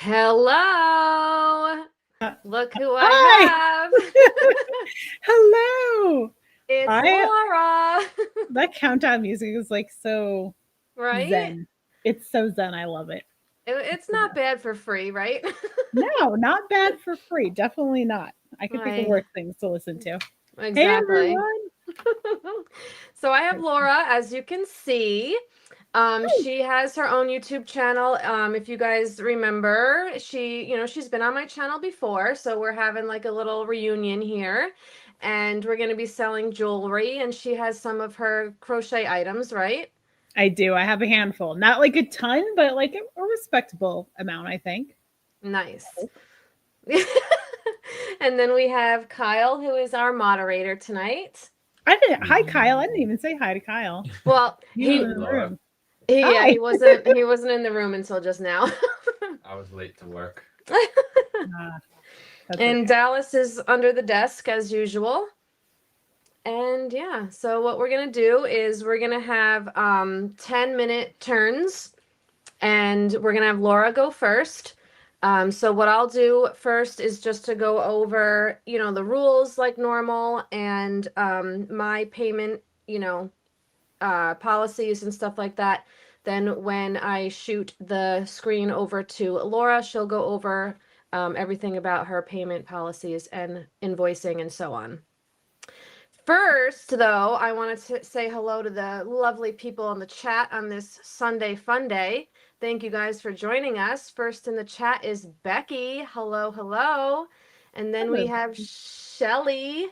Hello. Look who I Hi. have. Hello. It's Laura. That countdown music is like so Right? zen. It's so zen. I love it. It's not bad for free, right? No, not bad for free. Definitely not. I could think of Right. worse things to listen to. Hey, Exactly. everyone. So I have Laura, as you can see. She has her own YouTube channel. If you guys remember, she's been on my channel before, so we're having like a little reunion here. And we're going to be selling jewelry, and she has some of her crochet items, right? I do. I have a handful. Not like a ton, but like a respectable amount, I think. Nice. And then we have Kyle, who is our moderator tonight. Hi, Kyle. I didn't even say hi to Kyle. Well, He was in the room. yeah, Hi. he wasn't in the room until just now. I was late to work. And okay. Dallas is under the desk as usual. And yeah, so what we're gonna do is we're gonna have 10-minute turns, and we're gonna have Laura go first. So what I'll do first is just to go over, the rules like normal, and my payment, policies and stuff like that. Then when I shoot the screen over to Laura, she'll go over everything about her payment policies and invoicing and so on. First, though, I wanted to say hello to the lovely people in the chat on this Sunday fun day. Thank you guys for joining us. First in the chat is Becky. Hello, hello. And then we have Shelly.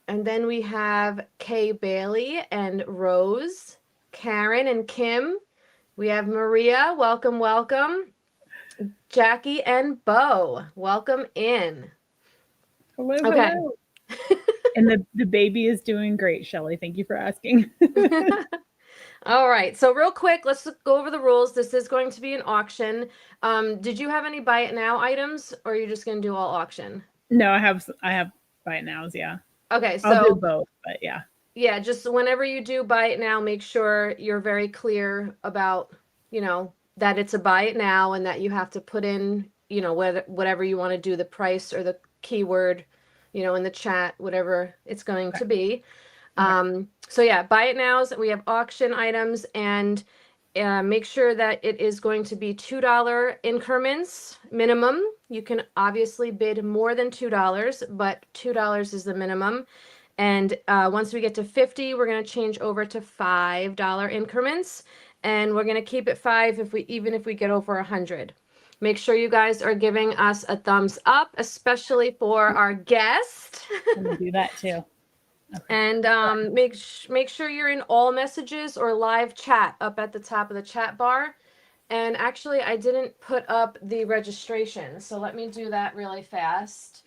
And then we have Kay Bailey and Rose, Karen and Kim. We have Maria. Welcome, welcome. Jackie and Bo. Welcome in. Hello, okay. Hello. And the baby is doing great, Shelly. Thank you for asking. All right. So real quick, let's go over the rules. This is going to be an auction. Did you have any buy it now items, or are you just going to do all auction? No, I have buy it nows, yeah. Okay, so I'll do both, but yeah. Yeah, just whenever you do buy it now, make sure you're very clear about, that it's a buy it now, and that you have to put in, whatever you want to do, the price or the keyword, in the chat, whatever it's going to be. So yeah, buy it nows. We have auction items, and make sure that it is going to be $2 increments minimum. You can obviously bid more than $2, but $2 is the minimum. And once we get to 50, we're going to change over to $5 increments, and we're going to keep it 5 even if we get over 100. Make sure you guys are giving us a thumbs up, especially for our guest. I'm going to do that too. Okay. And make sure you're in all messages or live chat up at the top of the chat bar. And actually, I didn't put up the registration, so let me do that really fast.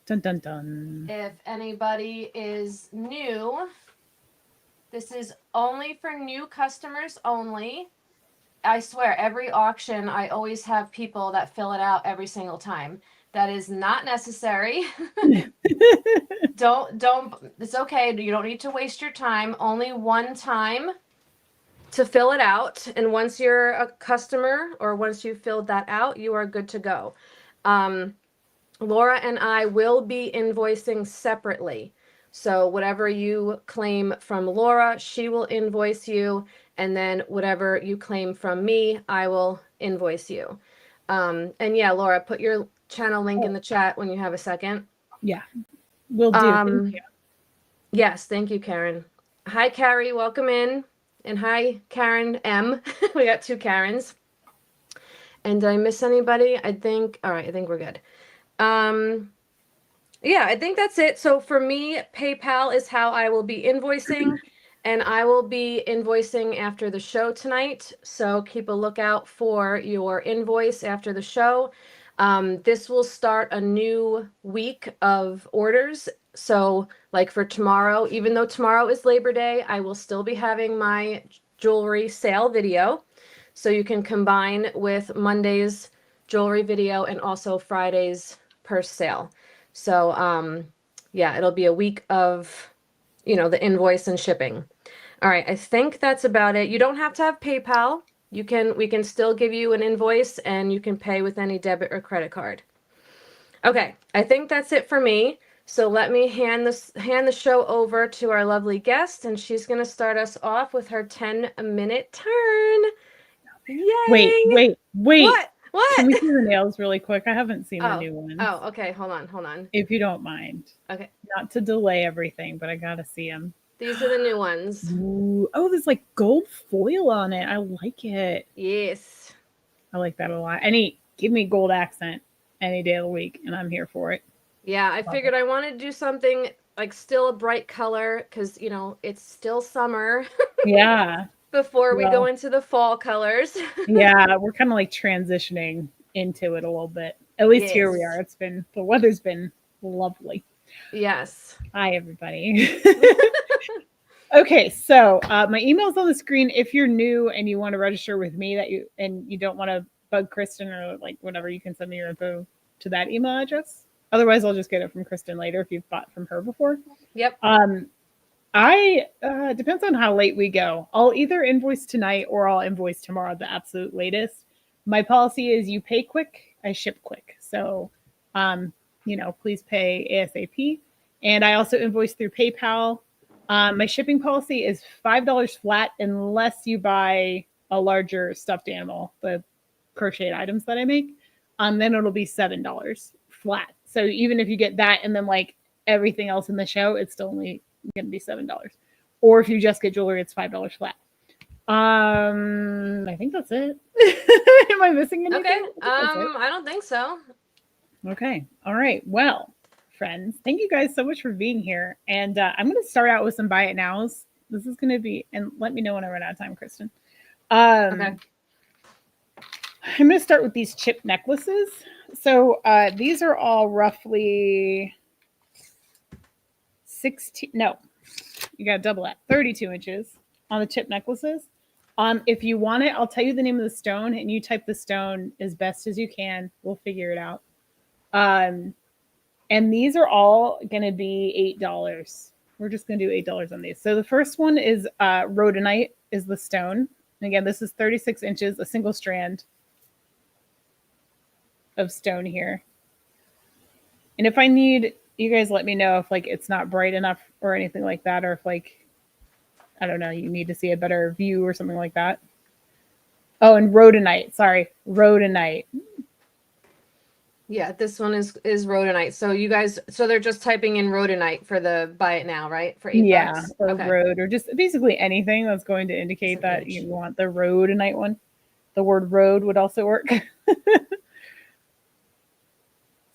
Dun, dun, dun. If anybody is new, this is only for new customers only. I swear, every auction, I always have people that fill it out every single time. That is not necessary. Don't, it's okay. You don't need to waste your time. Only one time to fill it out. And once you're a customer, or once you've filled that out, you are good to go. Laura and I will be invoicing separately. So whatever you claim from Laura, she will invoice you. And then whatever you claim from me, I will invoice you. And yeah, Laura, put your channel link in the chat when you have a second. Yeah, will do. Thank you. Yes, thank you, Karen. Hi, Carrie. Welcome in. And hi, Karen M. We got 2 Karens. And did I miss anybody? I think, all right, I think we're good. Yeah, I think that's it. So for me, PayPal is how I will be invoicing, and I will be invoicing after the show tonight. So keep a lookout for your invoice after the show. This will start a new week of orders. So like for tomorrow, even though tomorrow is Labor Day, I will still be having my jewelry sale video. So you can combine with Monday's jewelry video and also Friday's purse sale. So, yeah, it'll be a week of, the invoice and shipping. All right, I think that's about it. You don't have to have PayPal. We can still give you an invoice and you can pay with any debit or credit card. Okay, I think that's it for me. So let me hand the show over to our lovely guest, and she's going to start us off with her 10-minute turn. Yay! Wait. What? Can we see the nails really quick? I haven't seen the new ones. Oh, okay. Hold on. If you don't mind. Okay. Not to delay everything, but I gotta see them. These are the new ones. Ooh. Oh, there's like gold foil on it. I like it. Yes. I like that a lot. Give me gold accent any day of the week, and I'm here for it. Yeah, I figured I wanted to do something like still a bright color because, it's still summer. Yeah. Before we go into the fall colors. Yeah, we're kind of like transitioning into it a little bit. At least here we are. The weather's been lovely. Yes. Hi, everybody. Okay, so my email's on the screen. If you're new and you want to register with me and you don't want to bug Kristen or like whatever, you can send me your info to that email address. Otherwise, I'll just get it from Kristen later if you've bought from her before. Yep. Depends on how late we go. I'll either invoice tonight or I'll invoice tomorrow at the absolute latest. My policy is you pay quick, I ship quick. So, please pay ASAP. And I also invoice through PayPal. My shipping policy is $5 flat unless you buy a larger stuffed animal, the crocheted items that I make. Then it'll be $7 flat. So even if you get that and then like everything else in the show, it's still only going to be $7. Or if you just get jewelry, it's $5 flat. I think that's it. Am I missing anything? Okay. I don't think so. Okay. All right. Well, friends, thank you guys so much for being here. And I'm going to start out with some buy it nows. This is going to be, and let me know when I run out of time, Kristen. Okay. I'm going to start with these chip necklaces. So these are all roughly 16, no, you got to double that, 32 inches on the chip necklaces. If you want it, I'll tell you the name of the stone and you type the stone as best as you can. We'll figure it out. And these are all going to be $8. We're just going to do $8 on these. So the first one is rhodonite is the stone. And again, this is 36 inches, a single strand of stone here. And if I need, you guys let me know if like it's not bright enough or anything like that, or if like, I don't know, you need to see a better view or something like that. Oh, and rhodonite. Sorry, rhodonite. Yeah, this one is rhodonite. So you guys, they're just typing in rhodonite for the buy it now, right? For $8. Yeah, or rhode, or just basically anything that's going to indicate that you want the rhodonite one. The word rhode would also work.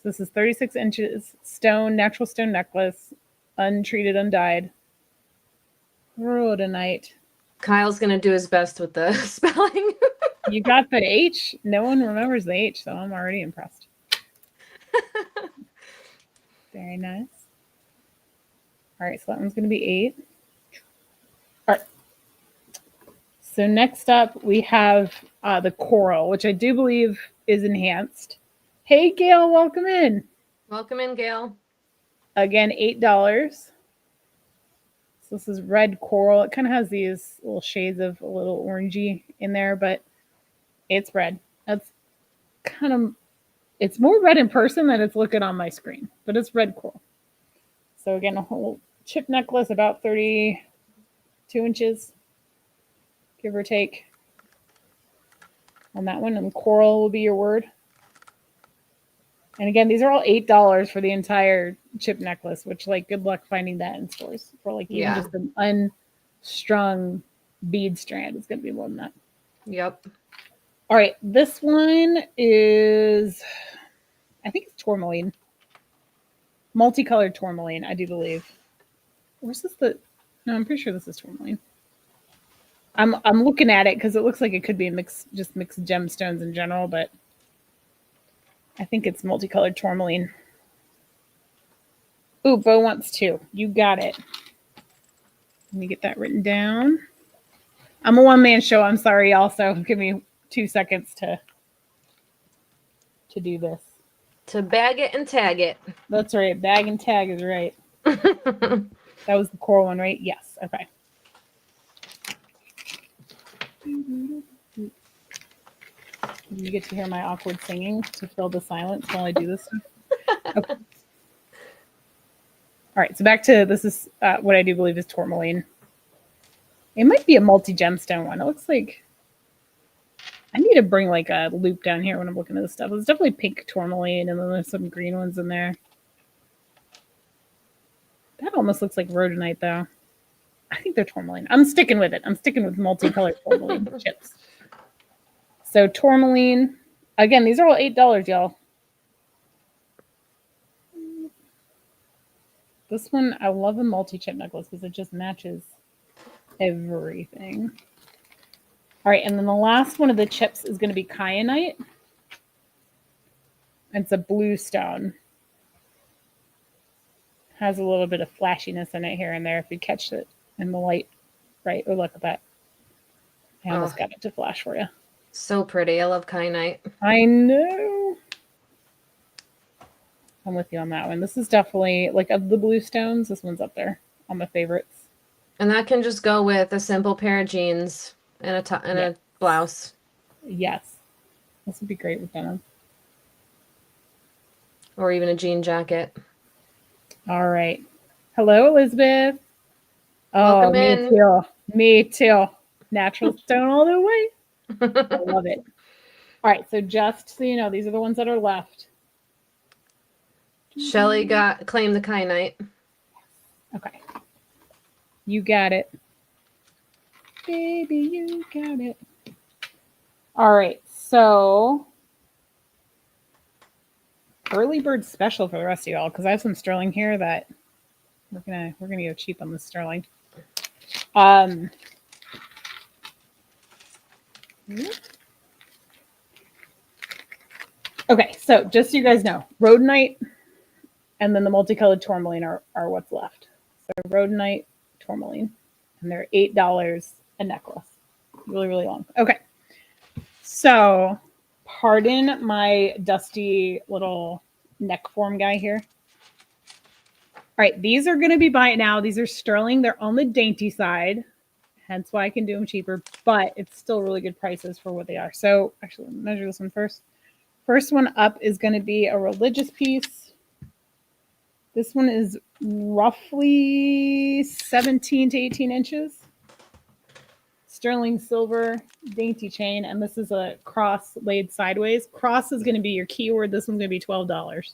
So this is 36 inches stone, natural stone necklace, untreated, undyed. Rhodonite. Kyle's going to do his best with the spelling. You got the H. No one remembers the H, so I'm already impressed. Very nice. All right, so that one's going to be 8. All right. So next up, we have the coral, which I do believe is enhanced. Hey, Gail, welcome in. Welcome in, Gail. Again, $8. So this is red coral. It kind of has these little shades of a little orangey in there, but it's red. That's kind of, it's more red in person than it's looking on my screen, but it's red coral. So again, a whole chip necklace, about 32 inches, give or take, on that one. And coral will be your word. And again, these are all $8 for the entire chip necklace, which like good luck finding that in stores for like even Yeah. just an unstrung bead strand. It's gonna be more than that. Yep. All right, this one is, I think it's tourmaline, multicolored tourmaline, I do believe. Where's this? No, I'm pretty sure this is tourmaline. I'm looking at it because it looks like it could be just mixed gemstones in general, but I think it's multicolored tourmaline. Ooh, Bo wants two. You got it. Let me get that written down. I'm a one-man show. I'm sorry, y'all. So give me 2 seconds to do this. To bag it and tag it. That's right. Bag and tag is right. That was the core one, right? Yes. Okay. You get to hear my awkward singing to fill the silence while I do this stuff. Okay. All right. So back to this is what I do believe is tourmaline. It might be a multi-gemstone one. It looks like I need to bring like a loop down here when I'm looking at this stuff. It's definitely pink tourmaline, and then there's some green ones in there. That almost looks like rhodonite, though. I think they're tourmaline. I'm sticking with it. I'm sticking with multicolored tourmaline chips. So tourmaline. Again, these are all $8, y'all. This one, I love a multi-chip necklace because it just matches everything. All right, and then the last one of the chips is going to be kyanite. It's a blue stone. Has a little bit of flashiness in it here and there if you catch it in the light, right? Oh, look at that. I almost got it to flash for you. So pretty. I love kyanite. I know. I'm with you on that one. This is definitely, like, of the blue stones, this one's up there on my favorites. And that can just go with a simple pair of jeans and a blouse. Yes. This would be great with denim. Or even a jean jacket. All right. Hello, Elizabeth. Welcome me in. too. Me too. Natural stone all the way. I love it. All right. So just so you know, these are the ones that are left. Shelly claimed the kyanite. Okay. You got it. Baby, you got it. All right. So early bird special for the rest of y'all, because I have some sterling here that we're gonna go cheap on this sterling. Okay, so just so you guys know, rhodonite and then the multicolored tourmaline are what's left. So rhodonite, tourmaline, and they're $8 a necklace. Really, really long. Okay, so pardon my dusty little neck form guy here. All right, these are going to be buy it now. These are sterling. They're on the dainty side, hence why I can do them cheaper, but it's still really good prices for what they are. So actually, let me measure this one first. First one up is going to be a religious piece. This one is roughly 17 to 18 inches. Sterling silver, dainty chain, and this is a cross laid sideways. Cross is going to be your keyword. This one's going to be $12.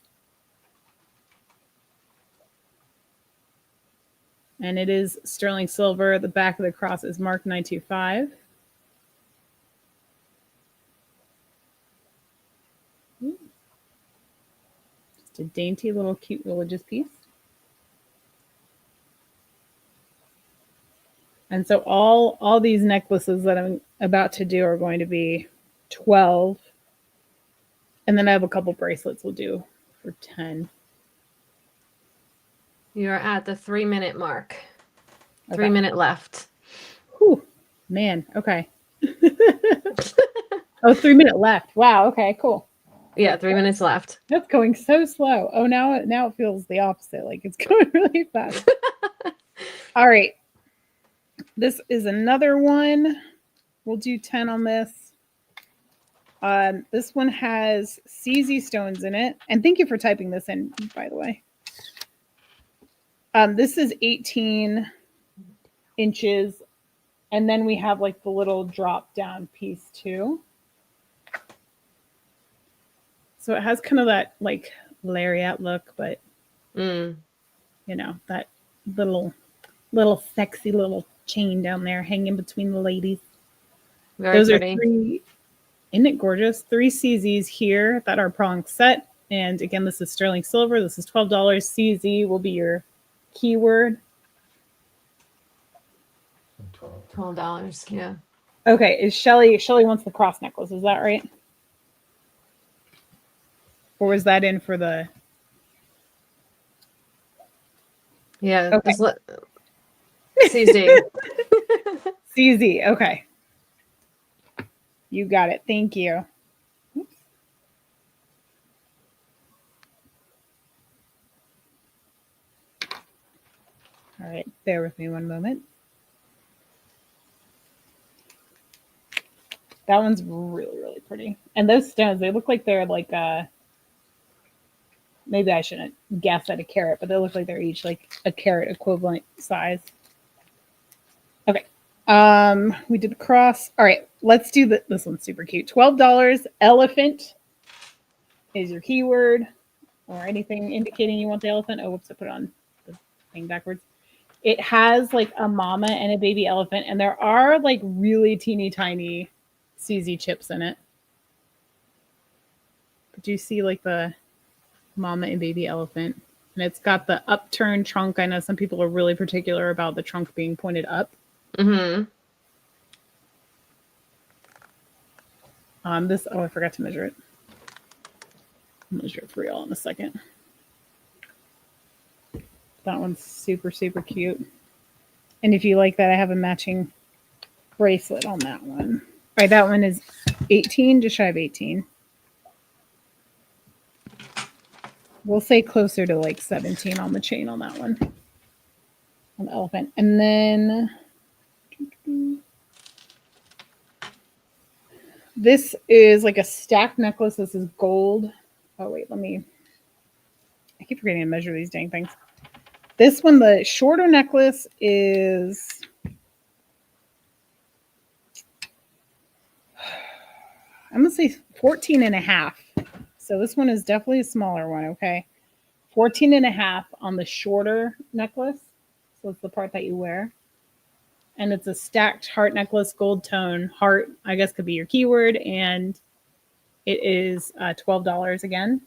And it is sterling silver. The back of the cross is marked 925. Just a dainty little cute religious piece. And so all these necklaces that I'm about to do are going to be 12. And then I have a couple bracelets we'll do for 10. You're at the 3-minute mark. Okay. 3 minute left. Whew, man, okay. Oh, 3 minute left. Wow, okay, cool. Yeah, 3 minutes left. That's going so slow. Oh, now it feels the opposite. Like it's going really fast. All right. This is another one. We'll do 10 on this. This one has CZ stones in it. And thank you for typing this in, by the way. This is 18 inches. And then we have like the little drop down piece too. So it has kind of that like lariat look, but Mm, you know, that little sexy little chain down there hanging between the ladies. very Those are pretty. 3, isn't it gorgeous? 3 CZs here that are prong set. And again, this is sterling silver. This is $12. CZ will be your keyword. $12. Yeah. Okay, is Shelly wants the cross necklace, is that right? Or was that in for the Yeah. Okay. Just let CZ. CZ, okay. You got it. Thank you. Oops. All right, bear with me one moment. That one's really, really pretty. And those stones, they look like they're like maybe I shouldn't guess at a carat, but they look like they're each like a carat equivalent size. Okay. We did cross. All right, let's do this one's super cute. $12. Elephant is your keyword or anything indicating you want the elephant. Oh, whoops, I put it on the thing backwards. It has like a mama and a baby elephant, and there are like really teeny tiny CZ chips in it. But do you see like the mama and baby elephant? And it's got the upturned trunk. I know some people are really particular about the trunk being pointed up. Mm-hmm. I forgot to measure it. I'll measure it for y'all in a second. That one's super, super cute. And if you like that, I have a matching bracelet on that one. All right, that one is 18, just shy of 18. We'll say closer to like 17 on the chain on that one. On the elephant. And then this is like a stacked necklace. This is gold. Oh, wait, I keep forgetting to measure these dang things. This one, the shorter necklace is I'm going to say 14 and a half. So this one is definitely a smaller one, okay? 14 and a half on the shorter necklace. So it's the part that you wear. And it's a stacked heart necklace, gold tone. Heart, I guess, could be your keyword. And it is $12 again.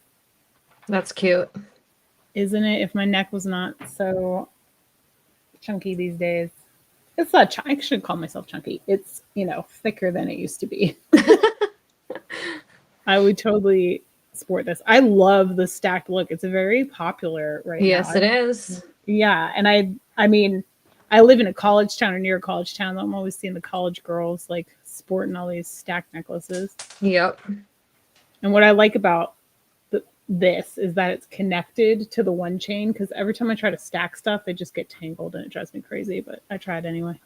That's cute. Isn't it? If my neck was not so chunky these days. It's not, I should call myself chunky. It's, thicker than it used to be. I would totally sport this. I love the stacked look. It's very popular right now. Yes, it is. Yeah. And I mean, I live in a college town or near a college town. I'm always seeing the college girls like sporting all these stacked necklaces. Yep. And what I like about this is that it's connected to the one chain, because every time I try to stack stuff, they just get tangled and it drives me crazy, but I tried anyway.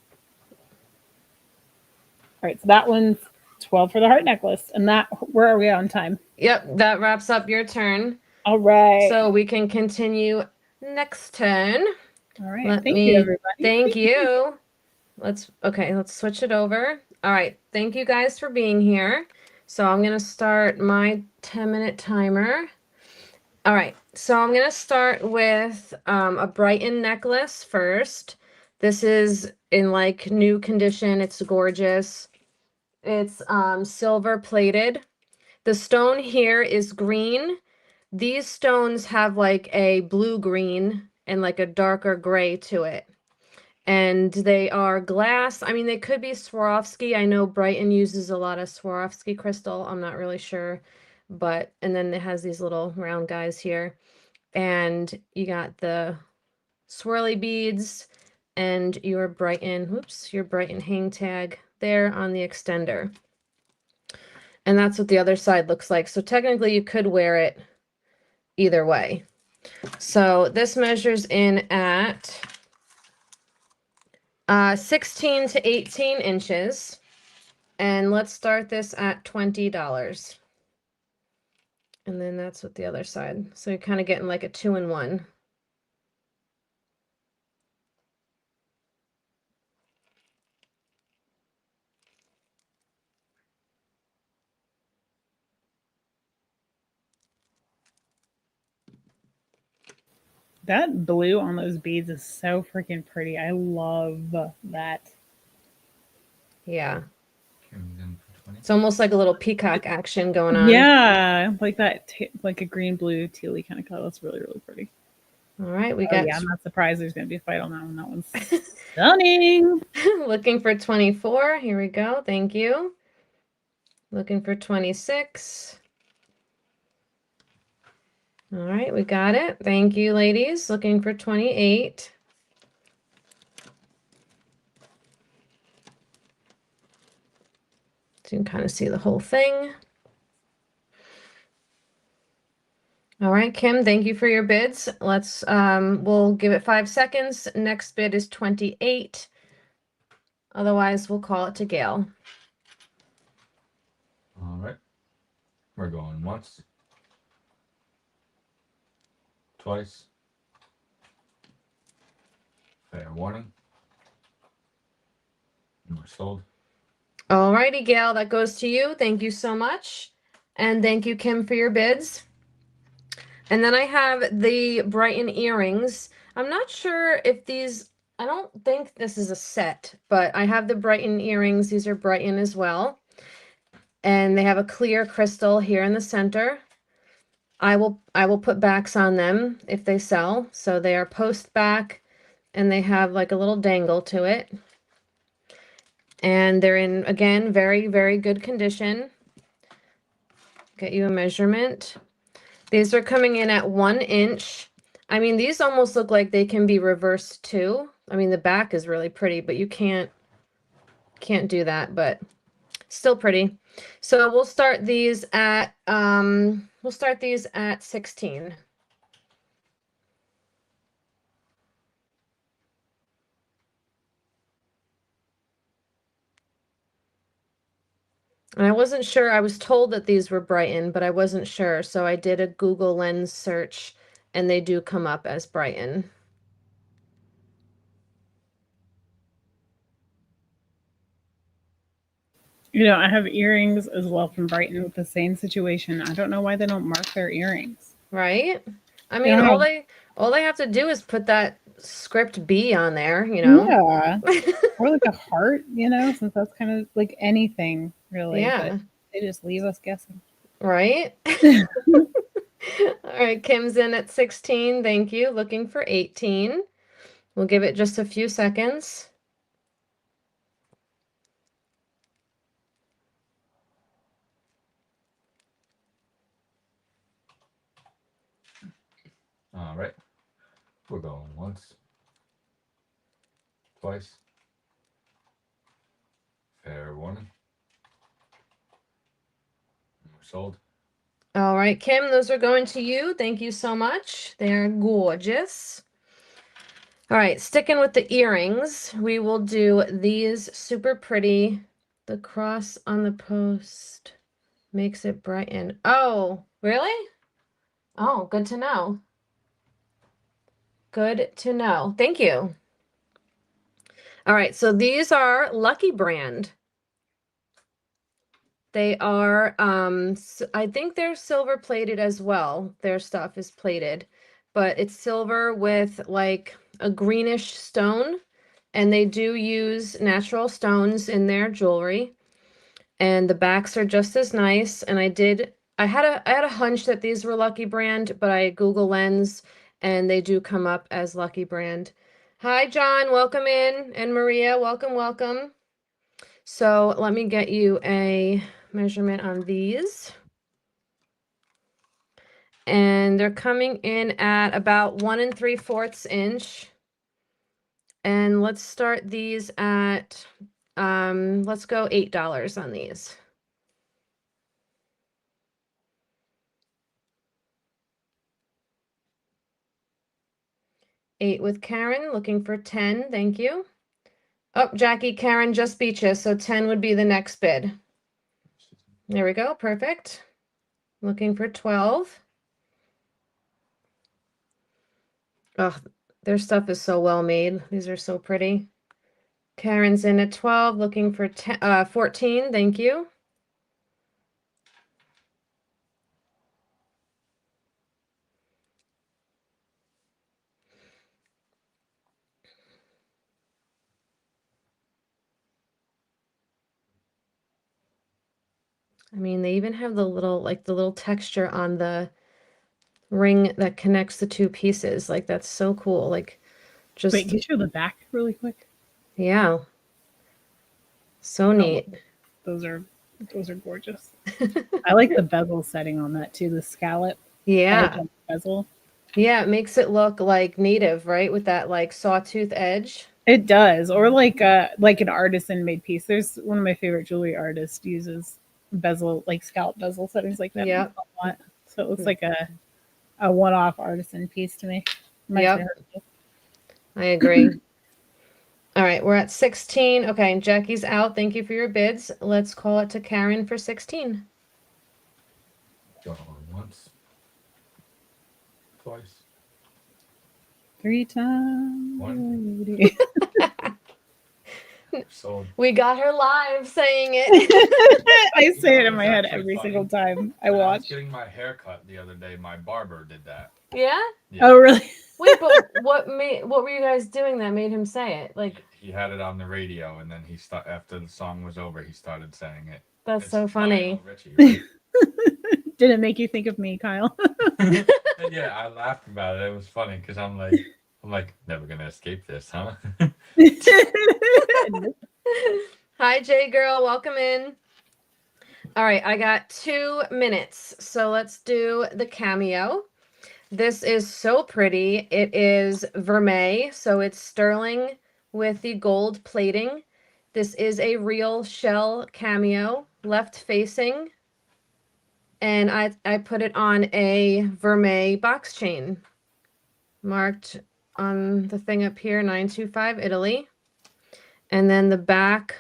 All right, so that one's 12 for the heart necklace. And where are we on time? Yep, that wraps up your turn. All right. So we can continue next turn. All right. Thank you, everybody. Thank you. Let's switch it over. All right. Thank you guys for being here. So I'm going to start my 10-minute timer. All right. So I'm going to start with a Brighton necklace first. This is in like new condition. It's gorgeous. It's silver plated. The stone here is green. These stones have like a blue green and like a darker gray to it. And they are glass. I mean, they could be Swarovski. I know Brighton uses a lot of Swarovski crystal. I'm not really sure. And then it has these little round guys here. And you got the swirly beads and your Brighton hang tag there on the extender. And that's what the other side looks like. So technically you could wear it either way. So this measures in at 16 to 18 inches. And let's start this at $20. And then that's what the other side. So you're kind of getting like a 2-in-1. That blue on those beads is so freaking pretty. I love that. Yeah. Kim's in for 20. It's almost like a little peacock action going on. Yeah, like that, like a green, blue, tealy kind of color. That's really, really pretty. All right, we Oh got yeah, I'm not surprised there's going to be a fight on that one. That one's stunning. looking for 24. Here we go. Thank you. Looking for 26. All right, we got it. Thank you, ladies. Looking for 28. So you can kind of see the whole thing. All right, Kim, thank you for your bids. Let's we'll give it 5 seconds. Next bid is 28. Otherwise, we'll call it to Gail. All right. We're going once. Twice. Fair warning. And we're sold. All righty, Gail, that goes to you. Thank you so much. And thank you, Kim, for your bids. And then I have the Brighton earrings. I'm not sure if these, I don't think this is a set, but I have the Brighton earrings. These are Brighton as well. And they have a clear crystal here in the center. I will put backs on them if they sell. So they are post back and they have like a little dangle to it. And they're in, again, very, very good condition. Get you a measurement. These are coming in at 1 inch. I mean, these almost look like they can be reversed too. I mean, the back is really pretty, but you can't do that, but still pretty. So we'll start these at 16. And I wasn't sure. I was told that these were Brighton, but I wasn't sure. So I did a Google Lens search and they do come up as Brighton. You know, I have earrings as well from Brighton with the same situation. I don't know why they don't mark their earrings. Right? I They mean, don't all have, they have to do is put that script B on there, you know? yeah, or like a heart, you know, since that's kind of like anything really, but Yeah, they just leave us guessing. right? All right, Kim's in at 16. Thank you. Looking for 18. We'll give it just a few seconds. All right. We're going once. Twice. Fair warning. And we're sold. All right, Kim, those are going to you. Thank you so much. They're gorgeous. All right, sticking with the earrings, we will do these super pretty. The cross on the post makes it brighten. Oh, really? Oh, good to know. Good to know. Thank you. All right, so these are Lucky Brand. They are, I think they're silver plated as well. Their stuff is plated, but it's silver with like a greenish stone, and they do use natural stones in their jewelry. And the backs are just as nice. And I had a hunch that these were Lucky Brand, but I Google Lens and they do come up as Lucky Brand. Hi, John, welcome in, and Maria, welcome, welcome. So let me get you a measurement on these. And they're coming in at about 1 3/4 inch. And let's start these at, let's go $8 on these. 8 with Karen, looking for 10, thank you. Oh, Jackie, Karen just beat you, so 10 would be the next bid. There we go, perfect. Looking for 12. Oh, their stuff is so well made. These are so pretty. Karen's in at 12, looking for 14, thank you. I mean, they even have the little texture on the ring that connects the two pieces. Like that's so cool. Like just Wait, can you show the back really quick? yeah. So Oh, neat. those are gorgeous. I like the bezel setting on that too, the scallop edge Yeah. on the bezel. Yeah, it makes it look like native, right? With that like sawtooth edge. It does, or like an artisan made piece. There's one of my favorite jewelry artists uses bezel, like scallop bezel settings like that Yep. a lot. So it looks like a one-off artisan piece to me. Reminds me Yep. of her. I agree. All right, we're at 16. Okay, and Jackie's out. Thank you for your bids. Let's call it to Karen for 16. Going once. Twice. 3 times. Sold. We got her live saying it. I say You it know, in my it's head actually every funny. single time I When I was watch. getting my hair cut the other day, my barber did that. Yeah? Yeah. Oh, really? Wait, but what were you guys doing that made him say it? Like He had it on the radio, and then after the song was over, he started saying it. that's It's so funny. Lionel Richie, Did it make you think of me, Kyle? right? And yeah, I laughed about it. It was funny because I'm like, never gonna escape this, huh? Hi, Jay girl. Welcome in. All right, I got 2 minutes. So let's do the cameo. This is so pretty. It is vermeil, so it's sterling with the gold plating. This is a real shell cameo, left facing. And I put it on a vermeil box chain. Marked on the thing up here, 925 Italy. And then the back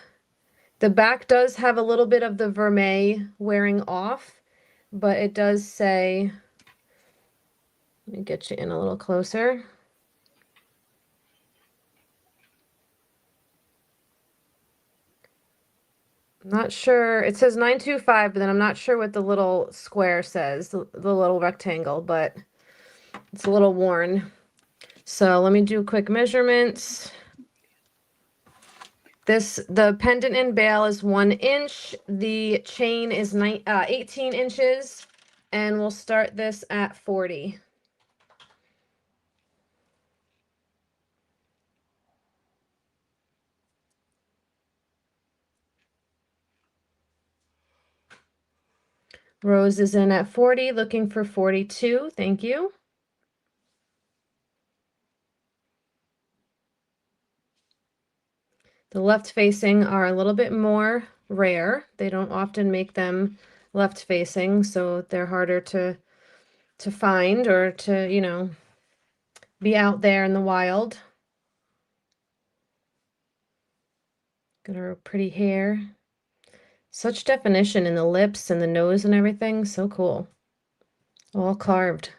does have a little bit of the vermeil wearing off, but it does say, let me get you in a little closer. I'm not sure. It says 925, but then I'm not sure what the little square says, the little rectangle, but it's a little worn. So let me do quick measurements. The pendant and bail is 1 inch. The chain is 18 inches, and we'll start this at 40. Rose is in at 40, looking for 42. Thank you. The left facing are a little bit more rare. They don't often make them left facing, so they're harder to find or to, be out there in the wild. Got her pretty hair. Such definition in the lips and the nose and everything. So cool. All carved.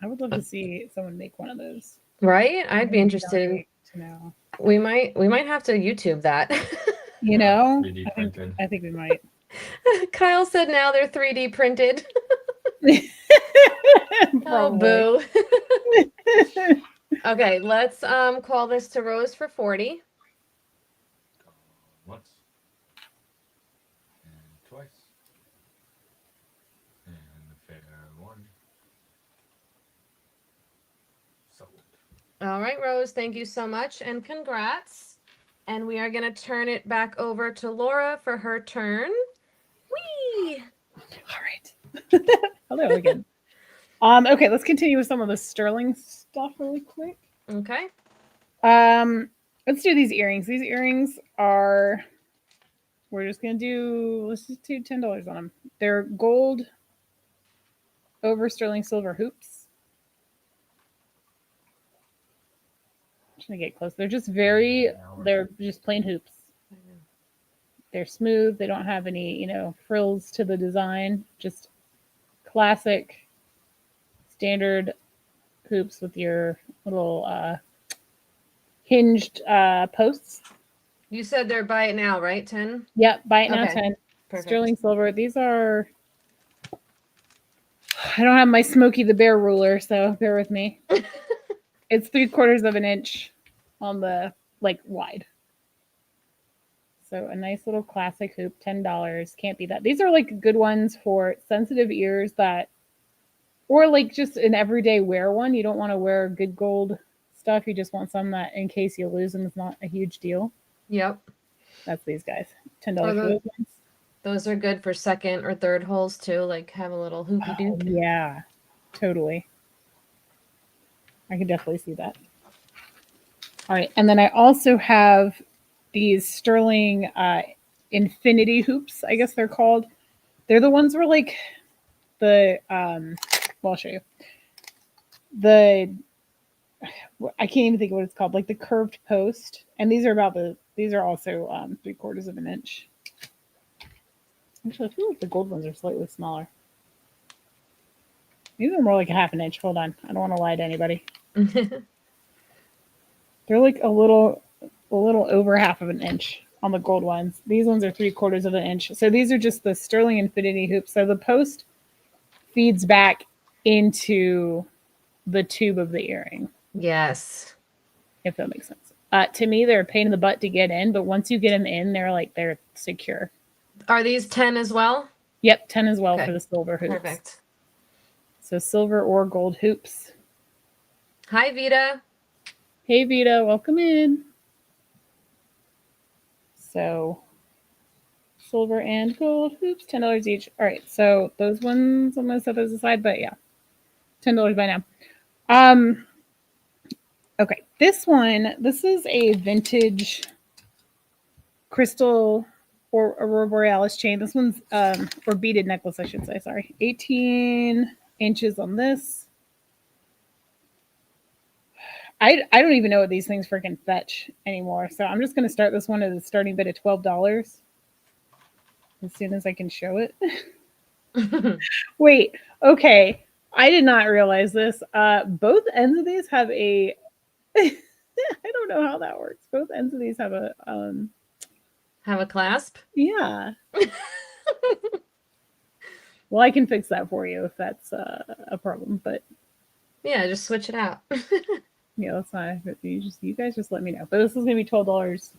I would love to see someone make one of those. Right? I'd be Really interested in, donate to know. we might have to YouTube that. You know, 3D I printed. think we might. Kyle said now they're 3D printed. Oh, Probably. boo. Okay, let's call this to Rose for 40. Once. And twice. And the fair one. Sold. All right, Rose, thank you so much and congrats. And we are going to turn it back over to Laura for her turn. Whee! All right. Hello again. Okay, let's continue with some of the sterling stuff really quick. Okay. Let's do these earrings. These earrings are, let's just do $10 on them. They're gold over sterling silver hoops. I'm just gonna get close. They're just they're just plain hoops. They're smooth. They don't have any, frills to the design. Just classic standard hoops with your little hinged posts. You said they're buy it now, right? 10? Yep, buy it now, Okay. 10. Perfect. Sterling silver. These are, I don't have my Smokey the Bear ruler, so bear with me. It's 3/4 of an inch on the wide. So a nice little classic hoop, $10. Can't beat that. These are like good ones for sensitive ears that, or like just an everyday wear one. You don't want to wear good gold stuff. You just want some that in case you lose them, it's not a huge deal. Yep. That's these guys. $10 Or for those ones. those are good for second or third holes too. Like have a little hoopy Oh, doop. yeah, totally. I can definitely see that. All right, and then I also have these sterling infinity hoops, I guess they're called. They're the ones where like the well, I'll show you. The I can't even think of what it's called, like the curved post. And these are also 3/4 of an inch. Actually, I feel like the gold ones are slightly smaller. Maybe they're more like a half an inch. Hold on. I don't want to lie to anybody. They're like a little over half of an inch on the gold ones. These ones are 3/4 of an inch. So these are just the sterling infinity hoops. So the post feeds back into the tube of the earring. Yes. If that makes sense. To me, they're a pain in the butt to get in, but once you get them in, they're secure. Are these 10 as well? Yep, 10 as well Okay. for the silver hoops. Perfect. So silver or gold hoops. Hi, Vita. Hey, Vita, welcome in. So silver and gold hoops, $10 each. All right, so those ones, I'm going to set those aside, but yeah, $10 by now. Okay, this is a vintage crystal or Aurora Borealis chain. This one's, or beaded necklace, I should say, sorry. 18 inches on this. I don't even know what these things freaking fetch anymore. So I'm just going to start this one at a starting bid of $12 as soon as I can show it. Wait, okay. I did not realize this. Both ends of these have a I don't know how that works. Both ends of these have a Have a clasp? yeah. Well, I can fix that for you if that's a problem, but Yeah, just switch it out. yeah, that's not. You guys just let me know. But this is gonna be $12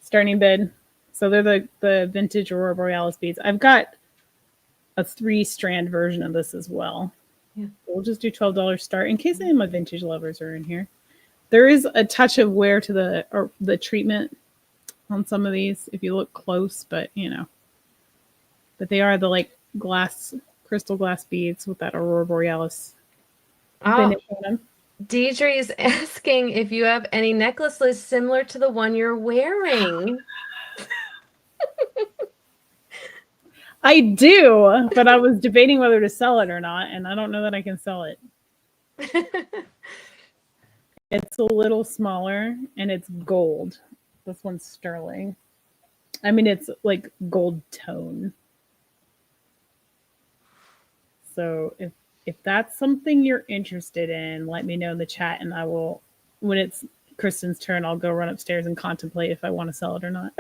starting bid. So they're the vintage Aurora Borealis beads. I've got a 3-strand version of this as well. Yeah. We'll just do $12 start in case any of my vintage lovers are in here. There is a touch of wear to the treatment on some of these if you look close, but but they are the like crystal glass beads with that Aurora Borealis finish on them. Deidre is asking if you have any necklaces similar to the one you're wearing. I do, but I was debating whether to sell it or not, and I don't know that I can sell it. It's a little smaller, and it's gold. This one's sterling. I mean, it's like gold tone. So if that's something you're interested in, let me know in the chat, and I will. When it's Kristen's turn, I'll go run upstairs and contemplate if I want to sell it or not.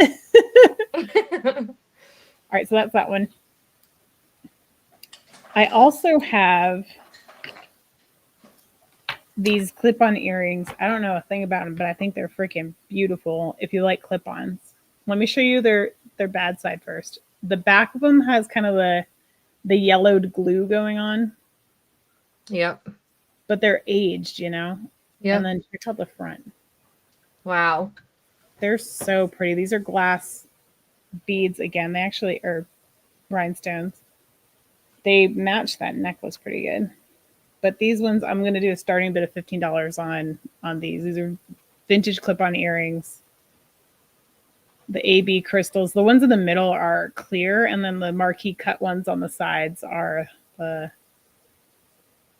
All right, so that's that one. I also have these clip-on earrings. I don't know a thing about them, but I think they're freaking beautiful if you like clip-ons. Let me show you their bad side first. The back of them has kind of the yellowed glue going on. Yep. But they're aged, Yep. And then check out the front. Wow. They're so pretty. These are glass beads again. They actually are rhinestones. They match that necklace pretty good. But these ones, I'm going to do a starting bid of $15 on these. These are vintage clip-on earrings. The AB crystals. The ones in the middle are clear, and then the marquee cut ones on the sides are the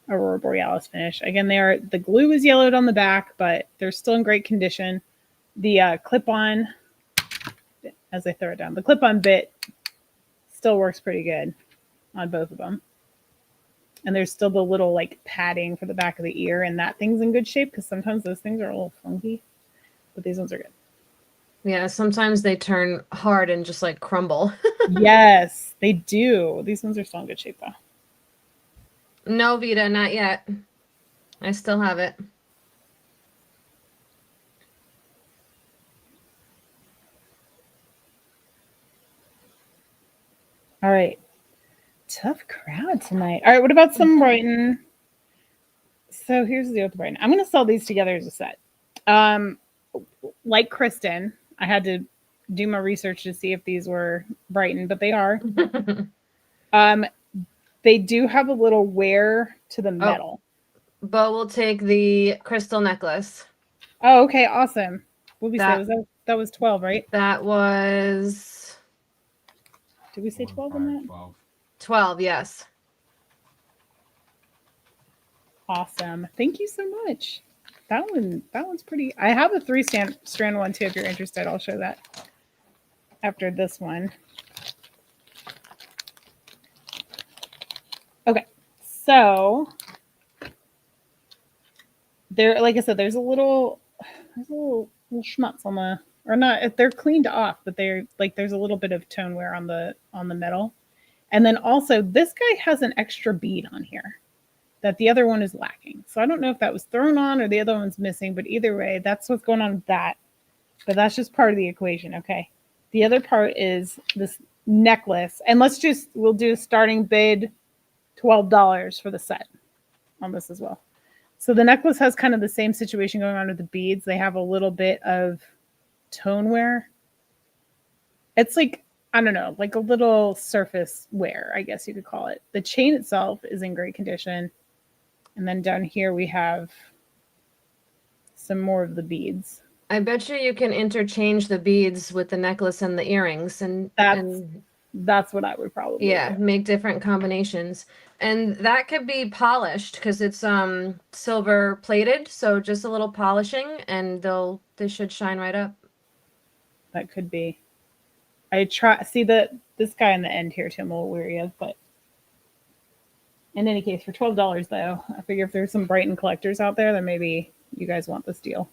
Aurora Borealis finish. Again, the glue is yellowed on the back, but they're still in great condition. The clip-on, as I throw it down, the clip-on bit still works pretty good on both of them. And there's still the little like padding for the back of the ear, and that thing's in good shape because sometimes those things are a little funky, but these ones are good. Yeah, sometimes they turn hard and just like crumble. Yes, they do. These ones are still in good shape though. No, Vita, not yet. I still have it. All right. Tough crowd tonight. All right, what about some Brighton? So here's the deal with Brighton. I'm going to sell these together as a set. Like Kristen, I had to do my research to see if these were Brighton, but they are. They do have a little wear to the metal. Bo will take the crystal necklace. Oh, okay, awesome. What did we say? That was 12, right? That was. Did we say 12 on that? 12, yes. Awesome. Thank you so much. That one's pretty. I have a 3-strand one too. If you're interested, I'll show that after this one. Okay, so there, like I said, there's a little schmutz on the, or not. They're cleaned off, but they're like there's a little bit of tone wear on the metal, and then also this guy has an extra bead on here that the other one is lacking. So I don't know if that was thrown on or the other one's missing, but either way, that's what's going on with that. But that's just part of the equation, okay? The other part is this necklace. And we'll do a starting bid $12 for the set on this as well. So the necklace has kind of the same situation going on with the beads. They have a little bit of tone wear. It's like, I don't know, like a little surface wear, I guess you could call it. The chain itself is in great condition. And then down here we have some more of the beads. I bet you can interchange the beads with the necklace and the earrings, and that's what I would probably do. Make different combinations. And that could be polished because it's silver plated, so just a little polishing and they should shine right up. That could be. This guy in the end here too I'm a little weary of, but in any case, for $12 though, I figure if there's some Brighton collectors out there, then maybe you guys want this deal.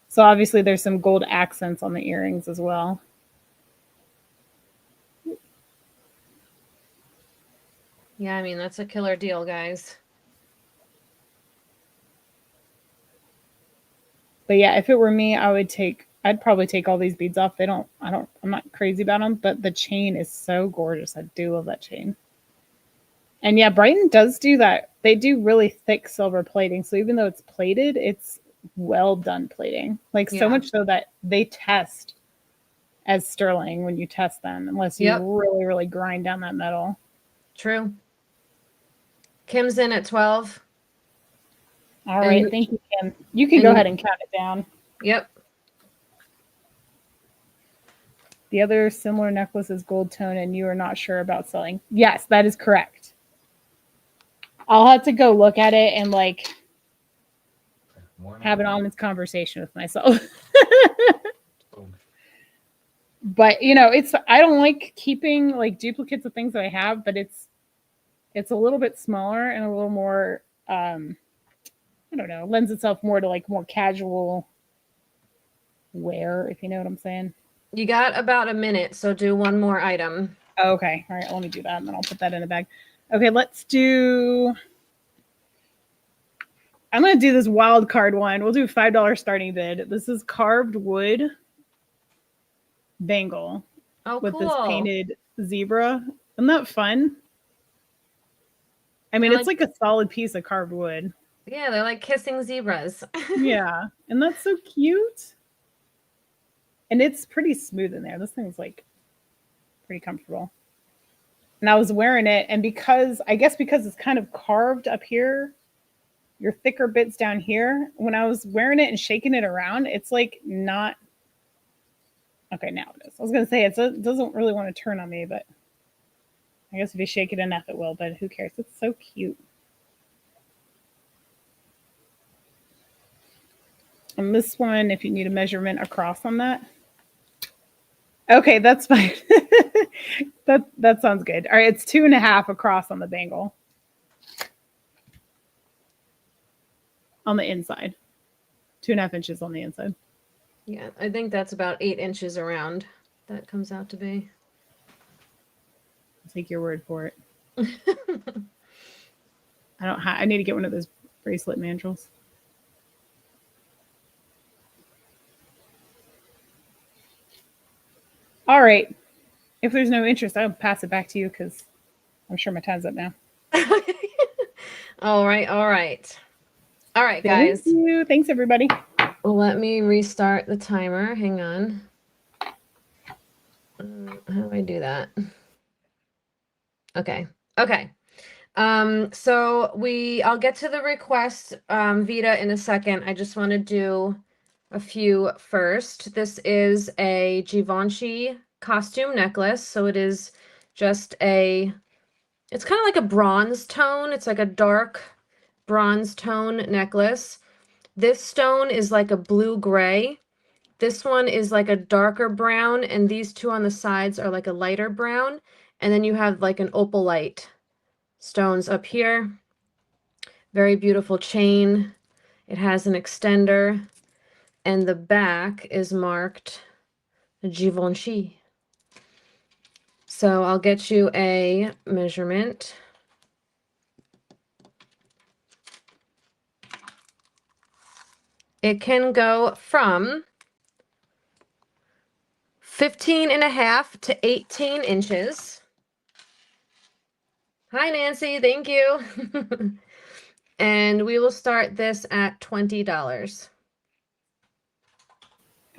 So obviously there's some gold accents on the earrings as well. Yeah, I mean, that's a killer deal, guys. But yeah, if it were me, I'd probably take all these beads off. I'm not crazy about them, but the chain is so gorgeous. I do love that chain. And yeah, Brighton does do that. They do really thick silver plating. So even though it's plated, it's well done plating. Like so much so that they test as sterling when you test them, unless you really, really grind down that metal. True. Kim's in at 12. All right. Thank you, Kim. You can go ahead and count it down. Yep. The other similar necklace is gold tone and you are not sure about selling. Yes, that is correct. I'll have to go look at it and like have an honest conversation with myself. But you know, I don't like keeping like duplicates of things that I have, but it's a little bit smaller and a little more I don't know, lends itself more to like more casual wear, if you know what I'm saying. You got about a minute, so do one more item. Oh, okay. All right, let me do that and then I'll put that in a bag. Okay, let's do. I'm going to do this wild card one. We'll do a $5 starting bid. This is carved wood bangle with this painted zebra. Isn't that fun? I mean, it's like a solid piece of carved wood. Yeah, they're like kissing zebras. Yeah, and that's so cute. And it's pretty smooth in there. This thing's like pretty comfortable. And I was wearing it, and because it's kind of carved up here, your thicker bits down here, when I was wearing it and shaking it around, it's like not. Okay, now it is. I was going to say it doesn't really want to turn on me, but I guess if you shake it enough, it will, but who cares? It's so cute. And this one, if you need a measurement across on that. Okay, that's fine. That sounds good. All right, it's 2.5 across on the bangle. On the inside. 2.5 inches on the inside. Yeah, I think that's about 8 inches around. That comes out to be. I'll take your word for it. I need to get one of those bracelet mandrels. All right. If there's no interest, I'll pass it back to you because I'm sure my time's up now. All right, all right. All right, Thank guys. you. Thanks, everybody. Let me restart the timer. Hang on. How do I do that? Okay. Okay. So I'll get to the request, Vita, in a second. I just want to do a few first. This is a Givenchy costume necklace. So it is just it's kind of like a bronze tone. It's like a dark bronze tone necklace. This stone is like a blue-gray. This one is like a darker brown, and these two on the sides are like a lighter brown. And then you have like an opalite stones up here. Very beautiful chain. It has an extender, and the back is marked Givenchy. So I'll get you a measurement. It can go from 15.5 to 18 inches. Hi, Nancy. Thank you. And we will start this at $20.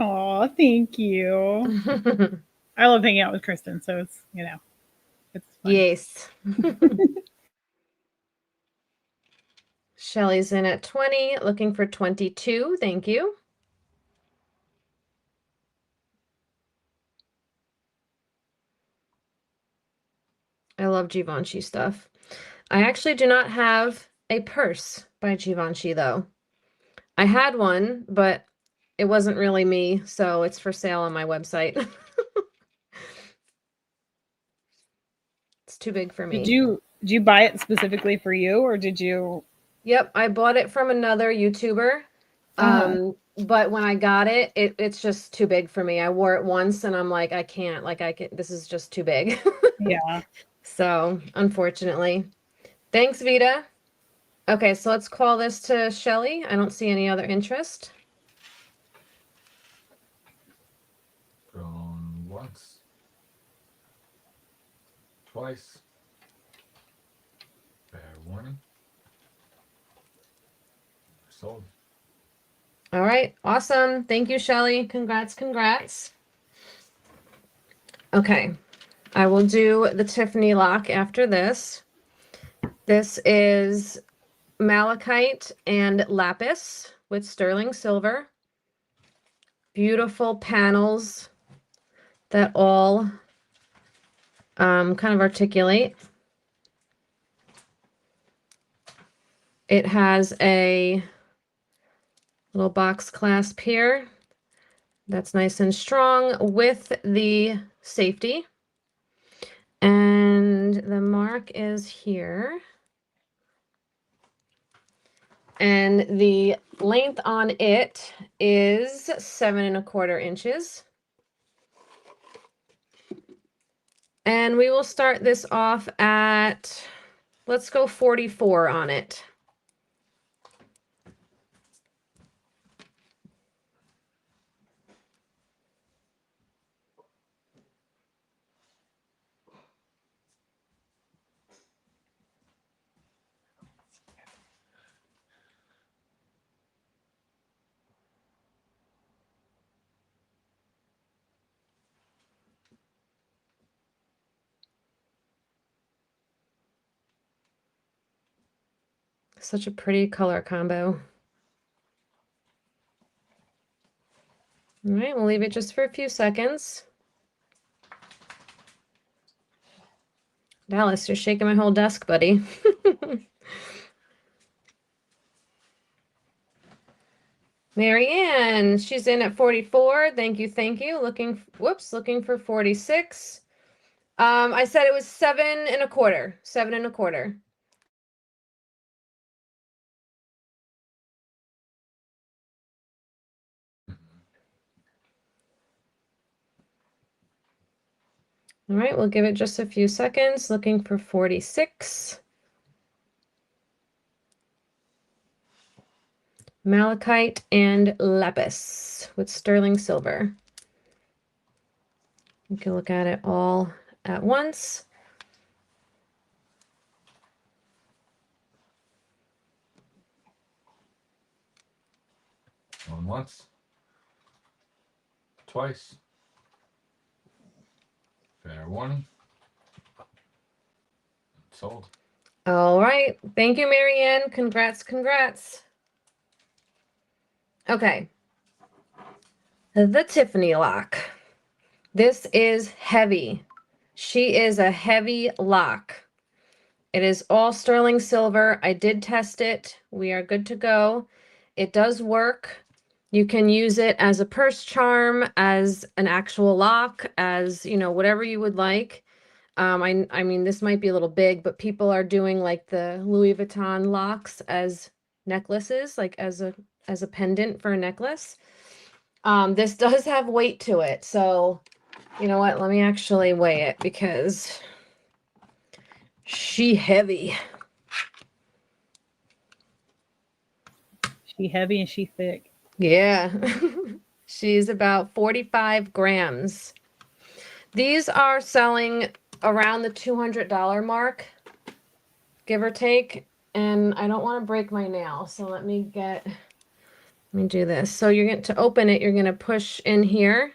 Oh, thank you. I love hanging out with Kristen, so it's, it's fun. Yes. Shelly's in at 20, looking for 22. Thank you. I love Givenchy stuff. I actually do not have a purse by Givenchy, though. I had one, but it wasn't really me, so it's for sale on my website. It's too big for me. Did you buy it specifically for you, or did you? Yep, I bought it from another YouTuber. But when I got it, it's just too big for me. I wore it once and I'm like, I can't, this is just too big. Yeah. So, unfortunately. Thanks, Vita. Okay, so let's call this to Shelly. I don't see any other interest. Going once. Twice. Fair warning. Sold. All right, awesome. Thank you, Shelly. Congrats, congrats. Okay, I will do the Tiffany lock after this. This is malachite and lapis with sterling silver. Beautiful panels that all kind of articulate. It has a little box clasp here that's nice and strong with the safety. And the mark is here. And the length on it is 7¼ inches. And we will start this off at, let's go 44 on it. Such a pretty color combo. All right, we'll leave it just for a few seconds. Dallas, you're shaking my whole desk, buddy. Marianne, she's in at 44. Thank you, thank you. Looking for 46. I said it was 7¼ 7¼ All right, we'll give it just a few seconds. Looking for 46. Malachite and lapis with sterling silver. You can look at it all at once. Going once. Twice. Fair warning. Sold. All right. Thank you, Marianne. Congrats, congrats. Okay. The Tiffany lock. This is heavy. She is a heavy lock. It is all sterling silver. I did test it. We are good to go. It does work. You can use it as a purse charm, as an actual lock, as, you know, whatever you would like. I mean, this might be a little big, but people are doing like the Louis Vuitton locks as necklaces, like as a pendant for a necklace. This does have weight to it. So, you know what? Let me actually weigh it because she heavy. She heavy and she thick. Yeah. She's about 45 grams. These are selling around the $200 mark, give or take. And I don't want to break my nail. So let me do this. So you're going to open it. You're going to push in here.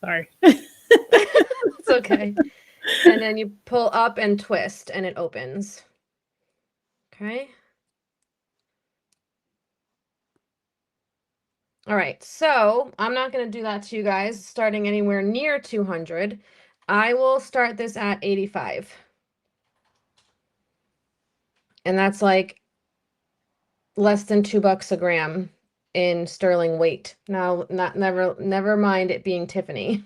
Sorry. It's okay. And then you pull up and twist and it opens. Okay. All right. So I'm not going to do that to you guys starting anywhere near 200. I will start this at 85. And that's like less than $2 a gram in sterling weight. Now, never mind it being Tiffany.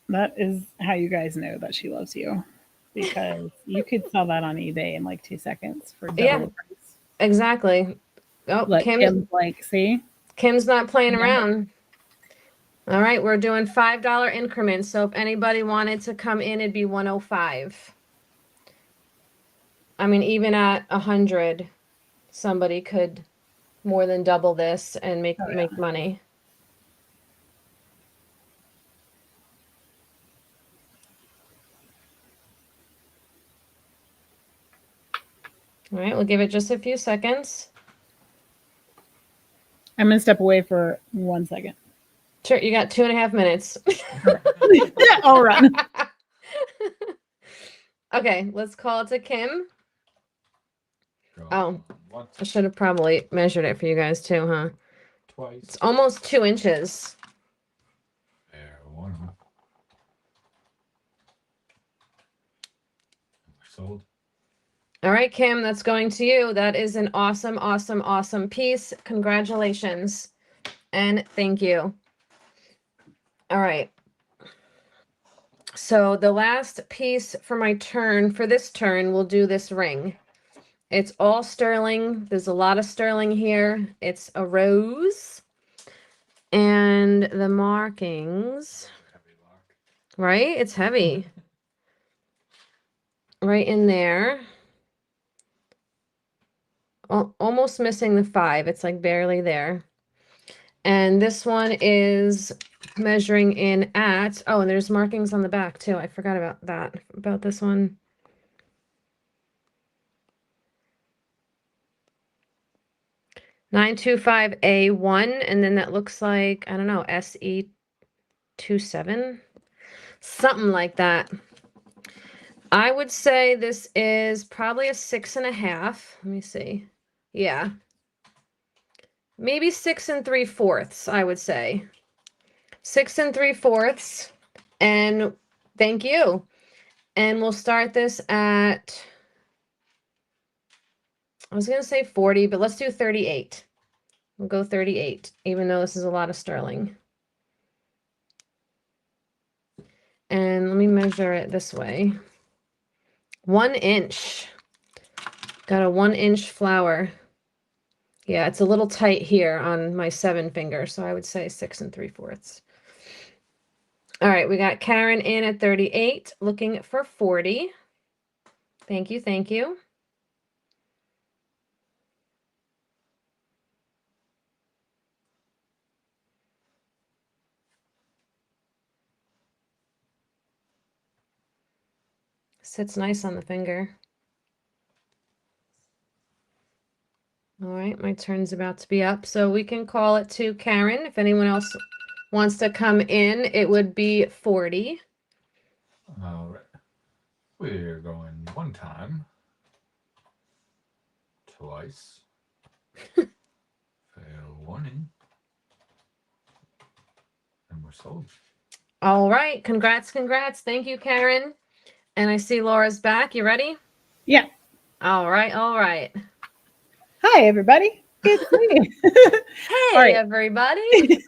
That is how you guys know that she loves you, because you could sell that on eBay in like 2 seconds for double Yeah. the price. Exactly. Oh, Look, Kim's like, see? Kim's not playing Yeah. around. All right, we're doing $5 increments. So if anybody wanted to come in, it'd be 105. I mean, even at 100, somebody could more than double this and make money. All right, we'll give it just a few seconds. I'm gonna step away for 1 second. Sure, you got 2.5 minutes. I'll run. Okay, let's call it to Kim. Going Oh, once. I should have probably measured it for you guys too, huh? Twice. It's almost 2 inches. Fair warning. Sold. All right, Kim, that's going to you. That is an awesome, awesome, awesome piece. Congratulations. And thank you. All right. So the last piece for my turn, for this turn, we'll do this ring. It's all sterling. There's a lot of sterling here. It's a rose. And the markings, Heavy lock. right? It's heavy. Right in there. Almost missing the 5. It's like barely there. And this one is measuring in at, oh, and there's markings on the back too. I forgot about that, about this one. (925A1), and then that looks like, I don't know, SE27, something like that. I would say this is probably a 6.5. Let me see. Yeah. Maybe 6 3/4, I would say. 6 3/4. And thank you. And we'll start this at, I was going to say 40, but let's do 38. We'll go 38, even though this is a lot of sterling. And let me measure it this way. 1 inch. Got a 1 inch flower. Yeah, it's a little tight here on my 7 finger, so I would say 6 3/4. All right, we got Karen in at 38, looking for 40. Thank you, thank you. Sits nice on the finger. All right, my turn's about to be up, so we can call it to Karen. If anyone else wants to come in, it would be 40. All right. We're going one time, twice, fair warning, and we're sold. All right, congrats. Thank you, Karen. And I see Laura's back. You ready? Yeah. All right. Hi, everybody. It's me. Hey, All right. everybody.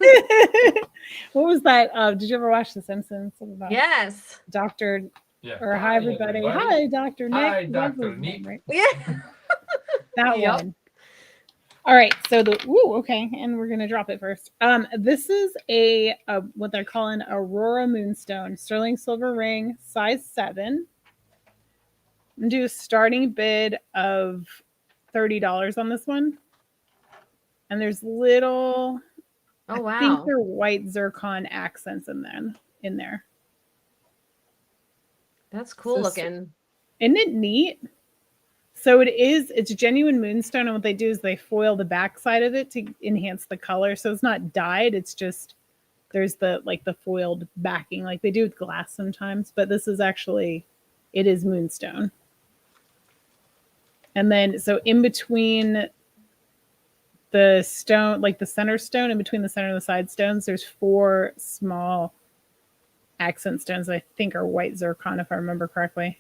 What was that? Did you ever watch The Simpsons? Something about Yes. Dr. Yeah. Or hi, everybody. Hi, Dr. Nick. Hi, That was Dr. his Nick. name, right? Yeah. That Yep. one. All right. So okay. And we're going to drop it first. This is a what they're calling Aurora Moonstone sterling silver ring, size 7. I'm going to do a starting bid of $30 on this one. And there's little, Oh, I think wow. they're white zircon accents in there. That's cool So looking. Isn't it neat? So it's genuine moonstone, and what they do is they foil the back side of it to enhance the color. So it's not dyed, it's just there's the foiled backing like they do with glass sometimes, but this is actually, it is moonstone. And then so in between the stone, like the center stone, in between the center and the side stones, there's 4 small accent stones that I think are white zircon, if I remember correctly.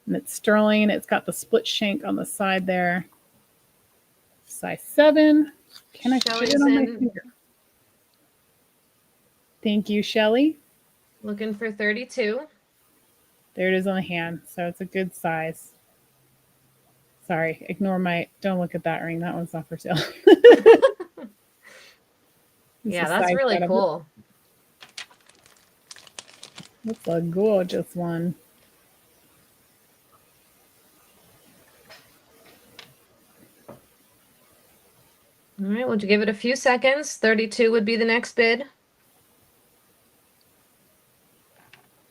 And it's sterling. It's got the split shank on the side there. Size 7. Can I fit it on my finger? Thank you, Shelly. Looking for 32. There it is on the hand. So it's a good size. Sorry, don't look at that ring. That one's not for sale. Yeah, that's really cool. That's a gorgeous one. All right, we'll give it a few seconds. 32 would be the next bid.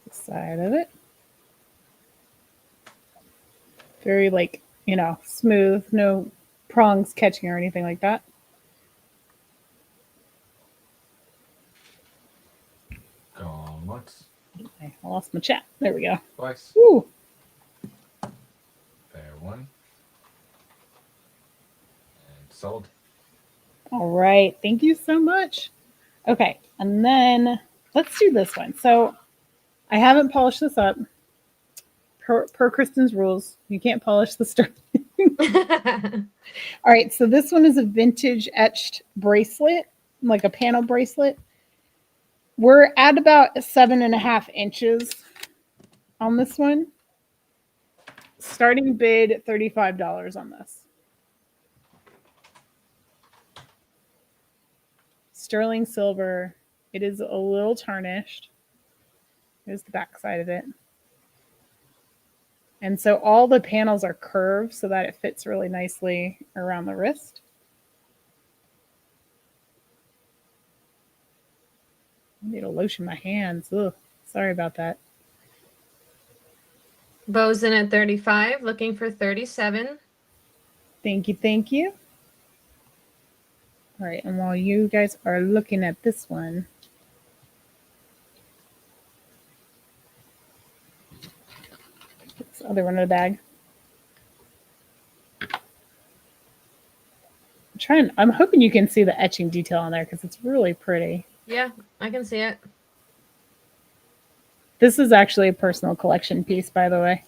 The side of it. Very smooth, no prongs catching or anything like that. Going once. I lost my chat. There we go. Twice. Woo. Fair one. And sold. All right. Thank you so much. Okay. And then let's do this one. So I haven't polished this up. Per Kristen's rules, you can't polish the sterling. All right. So this one is a vintage etched bracelet, like a panel bracelet. We're at about 7.5 inches on this one. Starting bid $35 on this. Sterling silver. It is a little tarnished. Here's the back side of it. And so all the panels are curved so that it fits really nicely around the wrist. I need to lotion my hands. Ugh, sorry about that. Bows in at 35, looking for 37. Thank you, thank you. All right, and while you guys are looking at this one, this other one in the bag. I'm hoping you can see the etching detail on there because it's really pretty. Yeah, I can see it. This is actually a personal collection piece, by the way.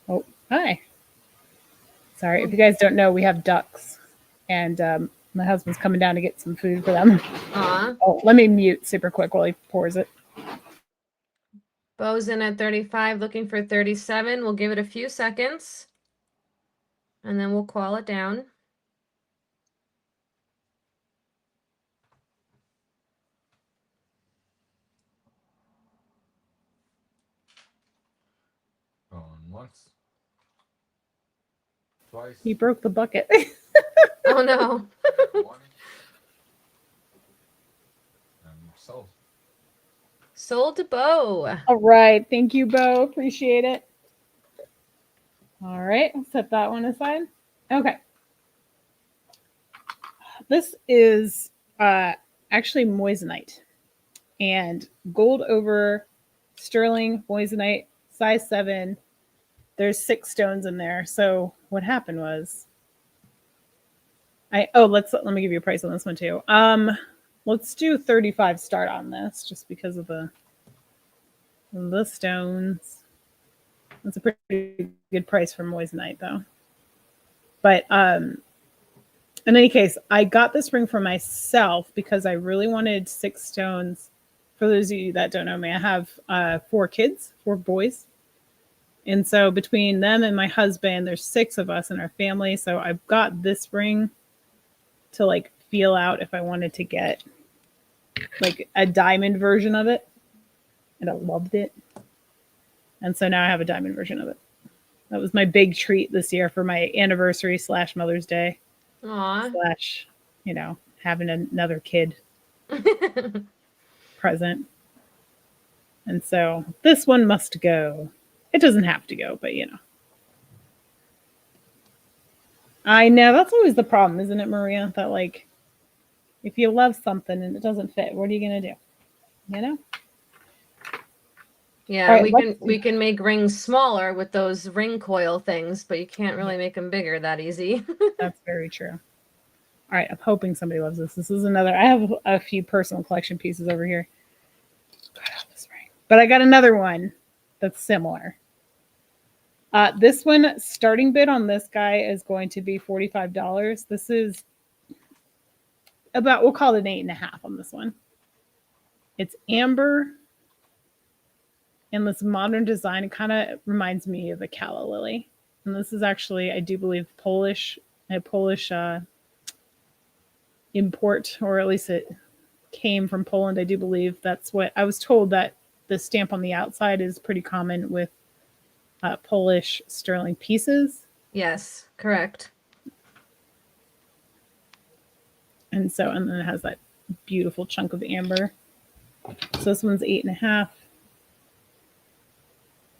Oh, hi. Sorry, if you guys don't know, we have ducks, and my husband's coming down to get some food for them. Oh, let me mute super quick while he pours it. Bows in at 35, looking for 37. We'll give it a few seconds, and then we'll call it down. Going once. Twice. He broke the bucket. Oh, no. One. And sold. Sold to Bo. All right. Thank you, Bo. Appreciate it. All right. I'll set that one aside. Okay. This is actually moissanite and gold over sterling moissanite, size 7. There's 6 stones in there. So what happened was let me give you a price on this one too. Let's do 35 start on this just because of the stones. That's a pretty good price for moissanite though. But in any case, I got this ring for myself because I really wanted 6 stones. For those of you that don't know me, I have 4 kids, 4 boys. And so between them and my husband, there's 6 of us in our family. So I've got this ring to like feel out if I wanted to get like a diamond version of it. And I loved it. And so now I have a diamond version of it. That was my big treat this year for my anniversary / Mother's Day. Aw. / having another kid present. And so this one must go. It doesn't have to go, but I know that's always the problem, isn't it, Maria? That like, if you love something and it doesn't fit, what are you gonna do? Yeah, right, we can make rings smaller with those ring coil things, but you can't really make them bigger that easy. That's very true. All right, I'm hoping somebody loves this. This is another. I have a few personal collection pieces over here. God, I love this ring. But I got another one that's similar. This one, starting bid on this guy is going to be $45. This is we'll call it an 8.5 on this one. It's amber and this modern design. It kind of reminds me of a calla lily. And this is actually, I do believe, a Polish import, or at least it came from Poland. I do believe that's what I was told, that the stamp on the outside is pretty common with Polish sterling pieces. Yes, correct. And then it has that beautiful chunk of amber. So this one's 8.5.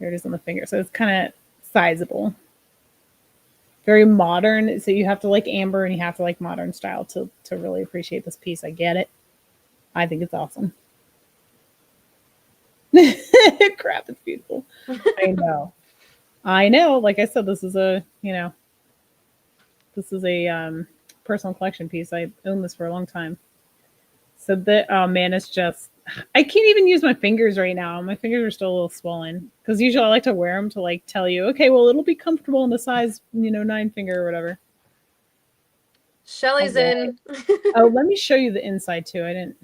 There it is on the finger. So it's kind of sizable. Very modern. So you have to like amber and you have to like modern style to really appreciate this piece. I get it. I think it's awesome. Crap, it's beautiful. I know. Like I said, this is a personal collection piece. I own this for a long time. So oh man, it's just, I can't even use my fingers right now. My fingers are still a little swollen because usually I like to wear them to like tell you, okay, well, it'll be comfortable in the size, 9 finger or whatever. Shelly's in. Oh, let me show you the inside too.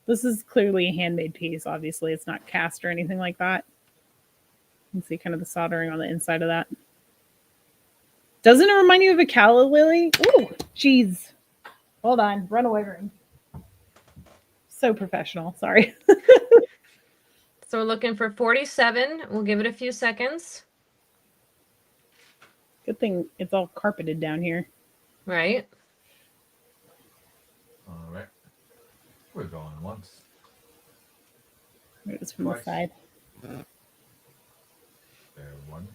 This is clearly a handmade piece. Obviously, it's not cast or anything like that. You can see kind of the soldering on the inside of that. Doesn't it remind you of a calla lily? Ooh, jeez. Hold on. Runaway ring. So professional. Sorry. So we're looking for 47. We'll give it a few seconds. Good thing it's all carpeted down here. Right. All right. We're going once. There it is from the side. There, one.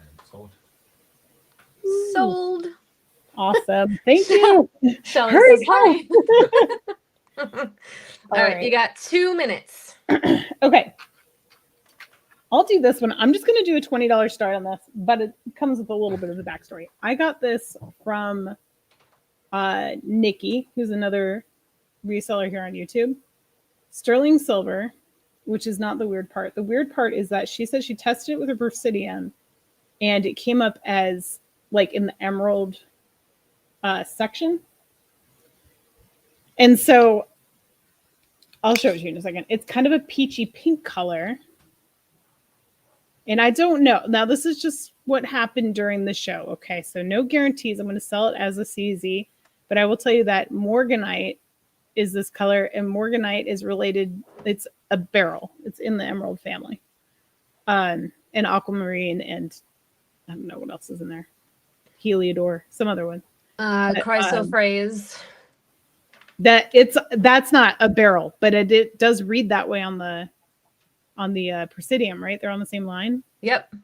And sold. Sold. Awesome. Thank you. Shelly Hurry, says hi. All right, right. you got 2 minutes. Okay. I'll do this one. I'm just going to do a $20 start on this, but it comes with a little bit of a backstory. I got this from Nikki, who's another reseller here on YouTube. Sterling silver, which is not the weird part. The weird part is that she said she tested it with her Obsidian and it came up as like in the emerald section. And so I'll show it to you in a second. It's kind of a peachy pink color. And I don't know. Now, this is just what happened during the show. Okay, so no guarantees. I'm going to sell it as a CZ. But I will tell you that morganite is this color. And morganite is related. It's a beryl. It's in the emerald family. And aquamarine and I don't know what else is in there. Heliodor, some other one. Chrysoprase. That's not a barrel, but it does read that way on the Presidium, right? They're on the same line. Yep.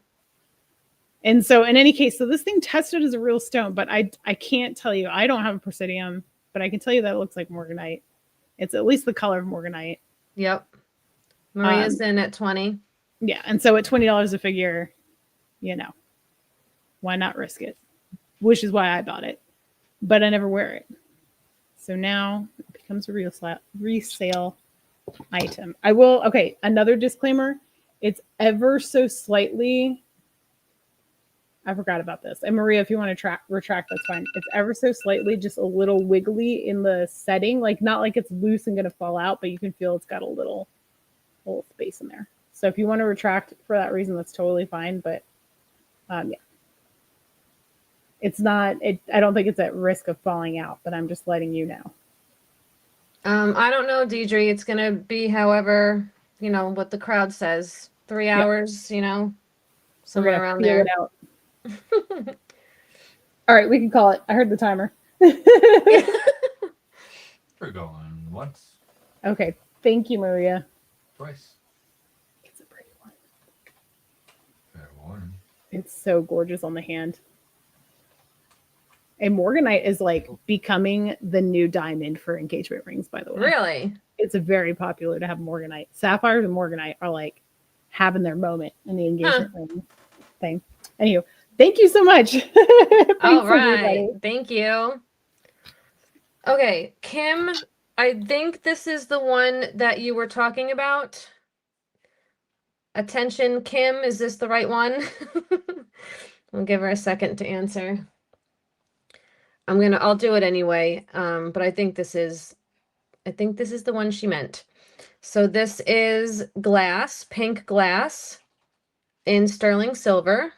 And so in any case, so this thing tested as a real stone, but I can't tell you. I don't have a Presidium, but I can tell you that it looks like morganite. It's at least the color of morganite. Yep. Maria's in at 20. Yeah, and so at $20 a figure, why not risk it? Which is why I bought it, but I never wear it. So now it becomes a resale item. Okay, another disclaimer. It's ever so slightly, I forgot about this. And Maria, if you want to retract, that's fine. It's ever so slightly just a little wiggly in the setting. Like, not like it's loose and going to fall out, but you can feel it's got a little space in there. So if you want to retract for that reason, that's totally fine. But yeah. It's not, I don't think it's at risk of falling out, but I'm just letting you know. I don't know, Deidre. It's gonna be however, what the crowd says. 3 hours, somewhere around there. Out. All right, we can call it. I heard the timer. We're going once. Okay, thank you, Maria. Twice. It's a pretty one. Fair warning. It's so gorgeous on the hand. And morganite is like becoming the new diamond for engagement rings, by the way. Really? It's very popular to have morganite. Sapphires and morganite are like having their moment in the engagement ring thing. Anywho, thank you so much. All right. Everybody. Thank you. Okay, Kim, I think this is the one that you were talking about. Attention, Kim, is this the right one? I'll give her a second to answer. I'll do it anyway. But I think this is the one she meant. So this is glass, pink glass in sterling silver.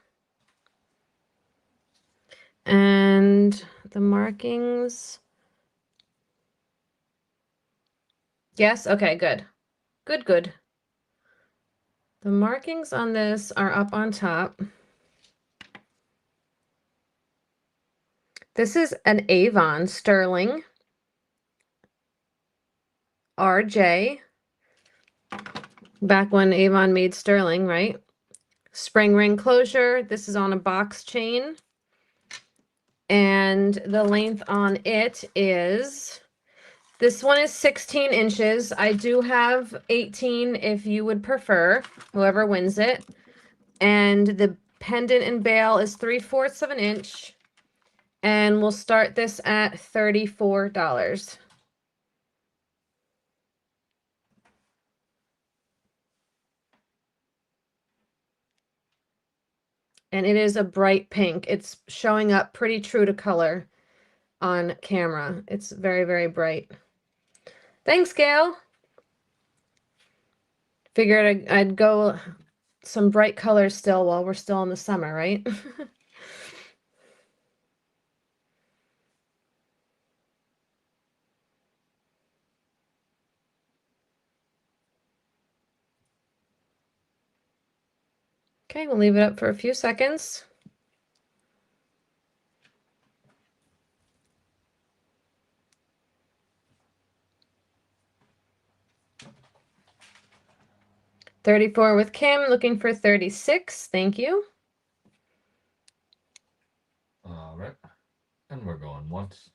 And the markings. Yes, okay, good. Good. The markings on this are up on top. This is an Avon sterling RJ. Back when Avon made sterling, right? Spring ring closure. This is on a box chain. And the length on it is, this one is 16 inches. I do have 18 if you would prefer, whoever wins it. And the pendant and bail is 3/4 of an inch. And we'll start this at $34. And it is a bright pink. It's showing up pretty true to color on camera. It's very, very bright. Thanks, Gail. Figured I'd go some bright colors still while we're still in the summer, right? Okay, we'll leave it up for a few seconds. $34 with Kim, looking for 36. Thank you. All right. And we're going once.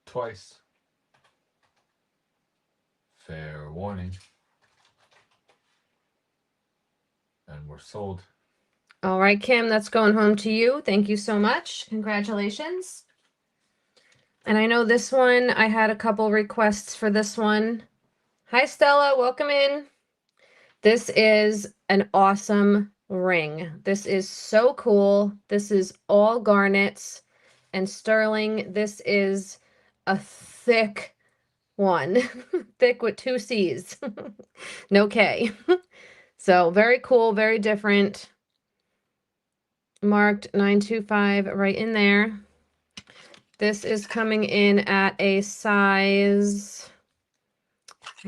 Twice. Fair warning. And we're sold. All right, Kim, that's going home to you. Thank you so much. Congratulations. And I know this one, I had a couple requests for this one. Hi, Stella. Welcome in. This is an awesome ring. This is so cool. This is all garnets and sterling. This is a thick one. Thick with 2 C's. No K. So very cool, very different. Marked 925 right in there. This is coming in at a size,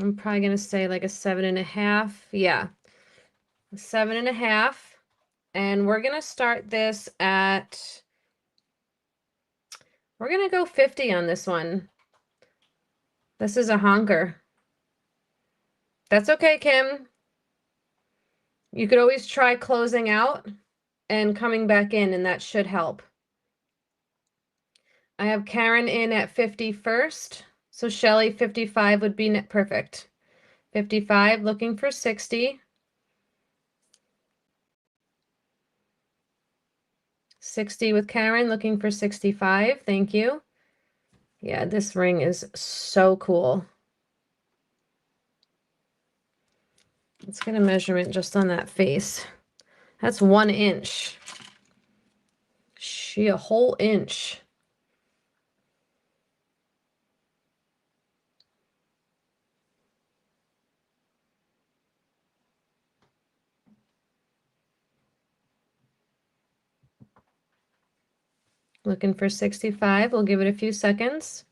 I'm probably going to say like a 7.5. Yeah, 7.5. And we're going to start this at We're gonna go 50 on this one. This is a honker. That's okay, Kim. You could always try closing out and coming back in, and that should help. I have Karen in at 50 first. So Shelly, 55 would be perfect. 55, looking for 60. 60 with Karen, looking for 65. Thank you. Yeah, this ring is so cool. Let's get a measurement just on that face. That's 1 inch. A whole inch. Looking for 65. We'll give it a few seconds.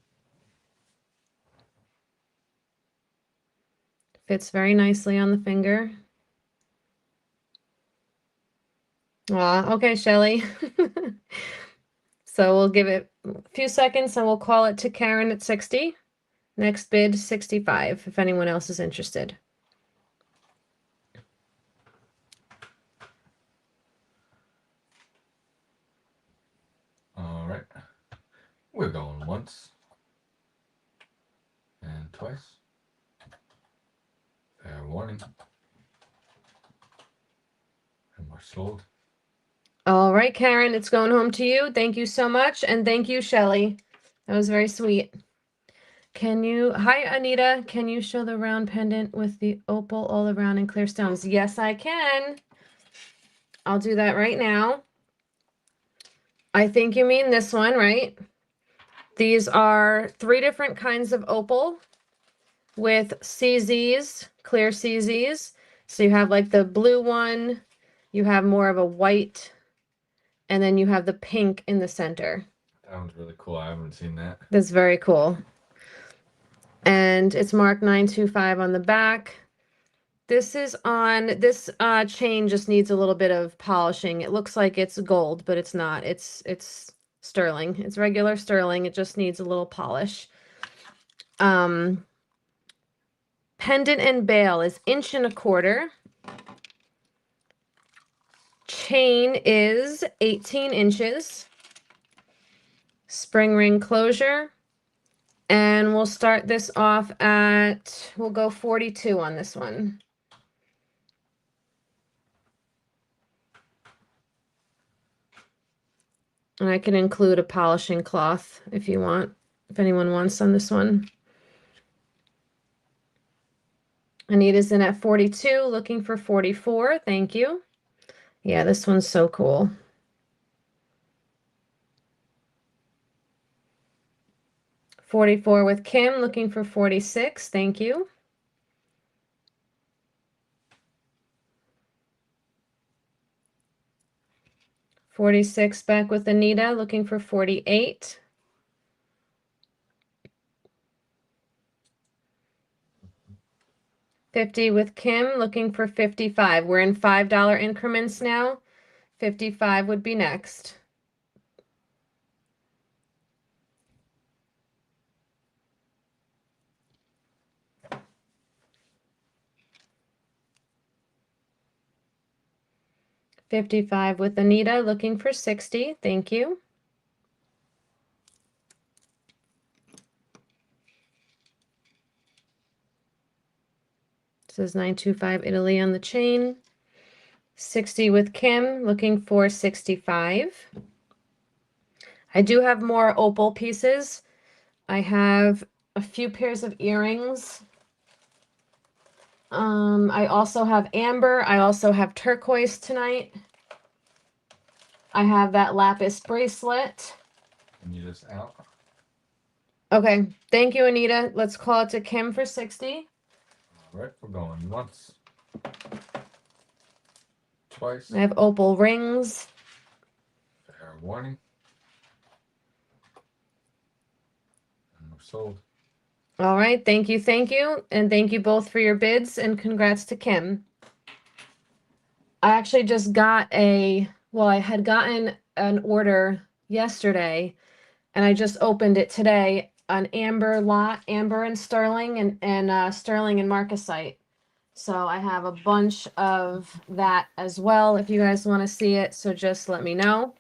Fits very nicely on the finger. Aw, okay, Shelly. So we'll give it a few seconds and we'll call it to Karen at 60. Next bid, 65, if anyone else is interested. All right. We're going once. And twice. Fair warning. And we're sold. All right, Karen, it's going home to you. Thank you so much. And thank you, Shelly. That was very sweet. Hi, Anita. Can you show the round pendant with the opal all around and clear stones? Yes, I can. I'll do that right now. I think you mean this one, right? These are 3 different kinds of opal with CZs, clear CZs. So you have like the blue one, you have more of a white, and then you have the pink in the center. That one's really cool. I haven't seen that. That's very cool. And it's marked 925 on the back. This chain just needs a little bit of polishing. It looks like it's gold, but it's not. It's sterling. It's regular sterling. It just needs a little polish. Pendant and bail is 1.25 inches. Chain is 18 inches. Spring ring closure. And we'll start this off at, we'll go 42 on this one. And I can include a polishing cloth if you want, if anyone wants on this one. Anita's in at 42, looking for 44. Thank you. Yeah, this one's so cool. $44 with Kim, looking for 46. Thank you. $46 back with Anita, looking for 48. $50 with Kim, looking for 55. We're in $5 increments now. 55 would be next. $55 with Anita, looking for 60. Thank you. Says 925 Italy on the chain. 60 with Kim, looking for 65. I do have more opal pieces. I have a few pairs of earrings. I also have amber. I also have turquoise tonight. I have that lapis bracelet. Anita's out. Okay, thank you, Anita. Let's call it to Kim for 60. All right, we're going once. Twice. I have opal rings. Fair warning. And we're sold. All right, thank you, and thank you both for your bids, and congrats to Kim. I actually just got I had gotten an order yesterday, and I just opened it today. An amber lot, amber and sterling, and sterling and marcasite. So I have a bunch of that as well. If you guys want to see it, so just let me know.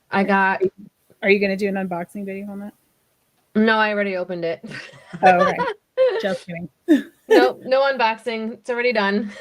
I got. Are you going to do an unboxing video on that? No, I already opened it. Oh, okay. Just kidding. Nope, no unboxing. It's already done.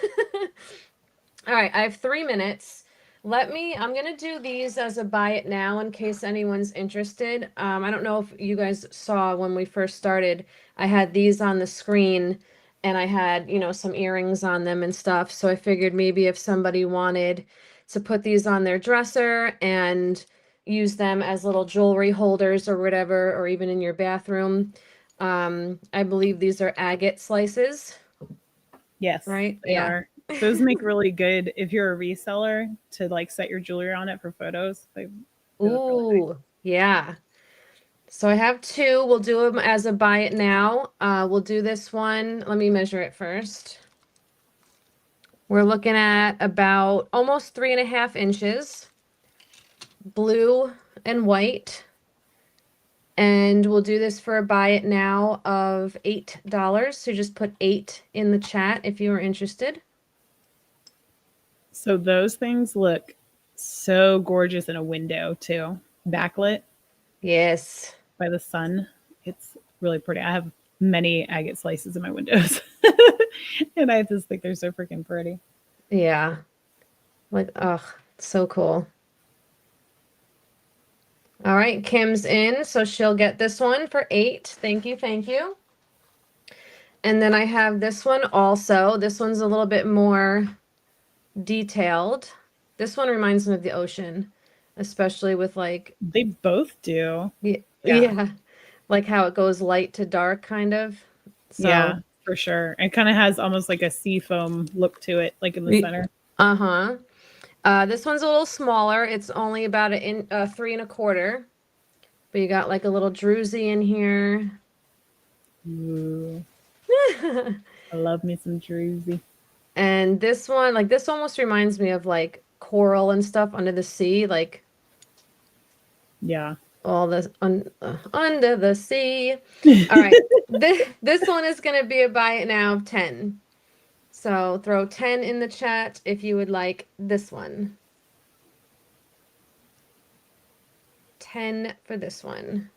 All right, I have 3 minutes. I'm going to do these as a buy it now in case anyone's interested. I don't know if you guys saw when we first started, I had these on the screen and I had, some earrings on them and stuff. So I figured maybe if somebody wanted to put these on their dresser and use them as little jewelry holders or whatever, or even in your bathroom. I believe these are agate slices, Yes, right? they are. Those make really good if you're a reseller to like set your jewelry on it for photos. They look really nice. Ooh, yeah. So I have 2. We'll do them as a buy it now. We'll do this one. Let me measure it first. We're looking at about almost 3.5 inches, blue and white. And we'll do this for a buy it now of $8. So just put 8 in the chat if you are interested. So those things look so gorgeous in a window too. Backlit Yes. by the sun. It's really pretty. I have many agate slices in my windows. And I just think they're so freaking pretty. Yeah. Like, oh, so cool. All right, Kim's in, so she'll get this one for 8. Thank you, thank you. And then I have this one also. This one's a little bit more detailed. This one reminds me of the ocean, especially with like, They both do. yeah, like how it goes light to dark kind of. So, yeah, for sure. It kind of has almost like a seafoam look to it, like in the center. Uh-huh. This one's a little smaller. It's only about 3 1/4. But you got like a little druzy in here. Ooh, I love me some druzy. And this one, like this almost reminds me of like coral and stuff under the sea, like Yeah. all this under the sea. All right, this one is gonna be a buy it now of 10. So throw 10 in the chat if you would like this one. 10 for this one.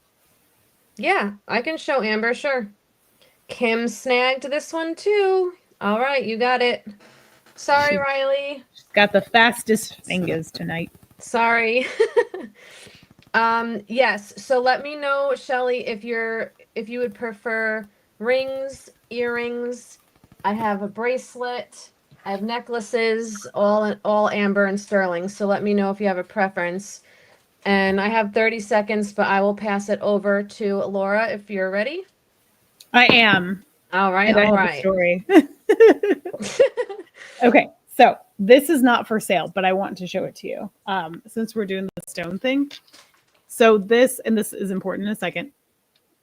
Yeah, I can show Amber, sure. Kim snagged this one too. All right, you got it. Sorry, Riley. She's got the fastest fingers tonight. Sorry. Yes. So let me know, Shelly, if you would prefer rings, earrings. I have a bracelet. I have necklaces, all amber and sterling. So let me know if you have a preference. And I have 30 seconds, but I will pass it over to Laura if you're ready. I am. All right. And I All have right. a story. Okay, so this is not for sale, but I want to show it to you since we're doing the stone thing. So this, and this is important in a second,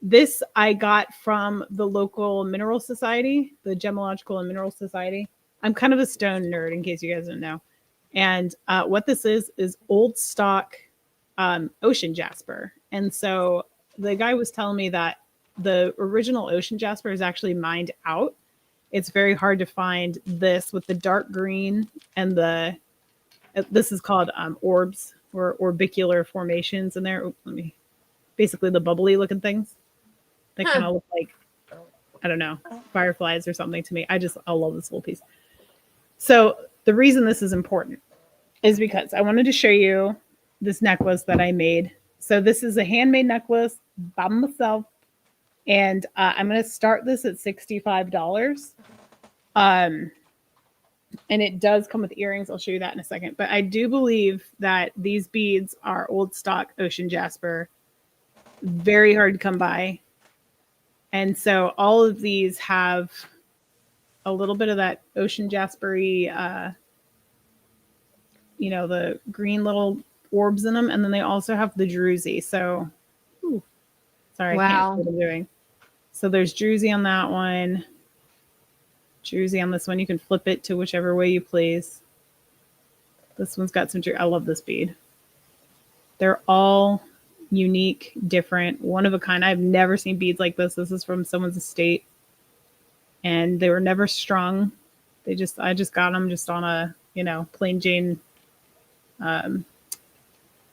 this I got from the local mineral society, the Gemological and Mineral Society. I'm kind of a stone nerd in case you guys don't know. And what this is old stock ocean jasper. And so the guy was telling me that the original ocean jasper is actually mined out. It's very hard to find this with the dark green and this is called orbs or orbicular formations in there. Basically the bubbly looking things. They kind of look like, I don't know, fireflies or something to me. I love this little piece. So the reason this is important is because I wanted to show you this necklace that I made. So this is a handmade necklace by myself. And I'm going to start this at $65. And it does come with earrings. I'll show you that in a second. But I do believe that these beads are old stock ocean jasper. Very hard to come by. And so all of these have a little bit of that ocean jaspery, the green little orbs in them. And then they also have the druzy. So, sorry, Wow. I can't see what I'm doing. So there's druzy on that one. Druzy on this one. You can flip it to whichever way you please. This one's got some druzy. I love this bead. They're all unique, different, one of a kind. I've never seen beads like this. This is from someone's estate, and they were never strung. I just got them just on a, plain Jane. I don't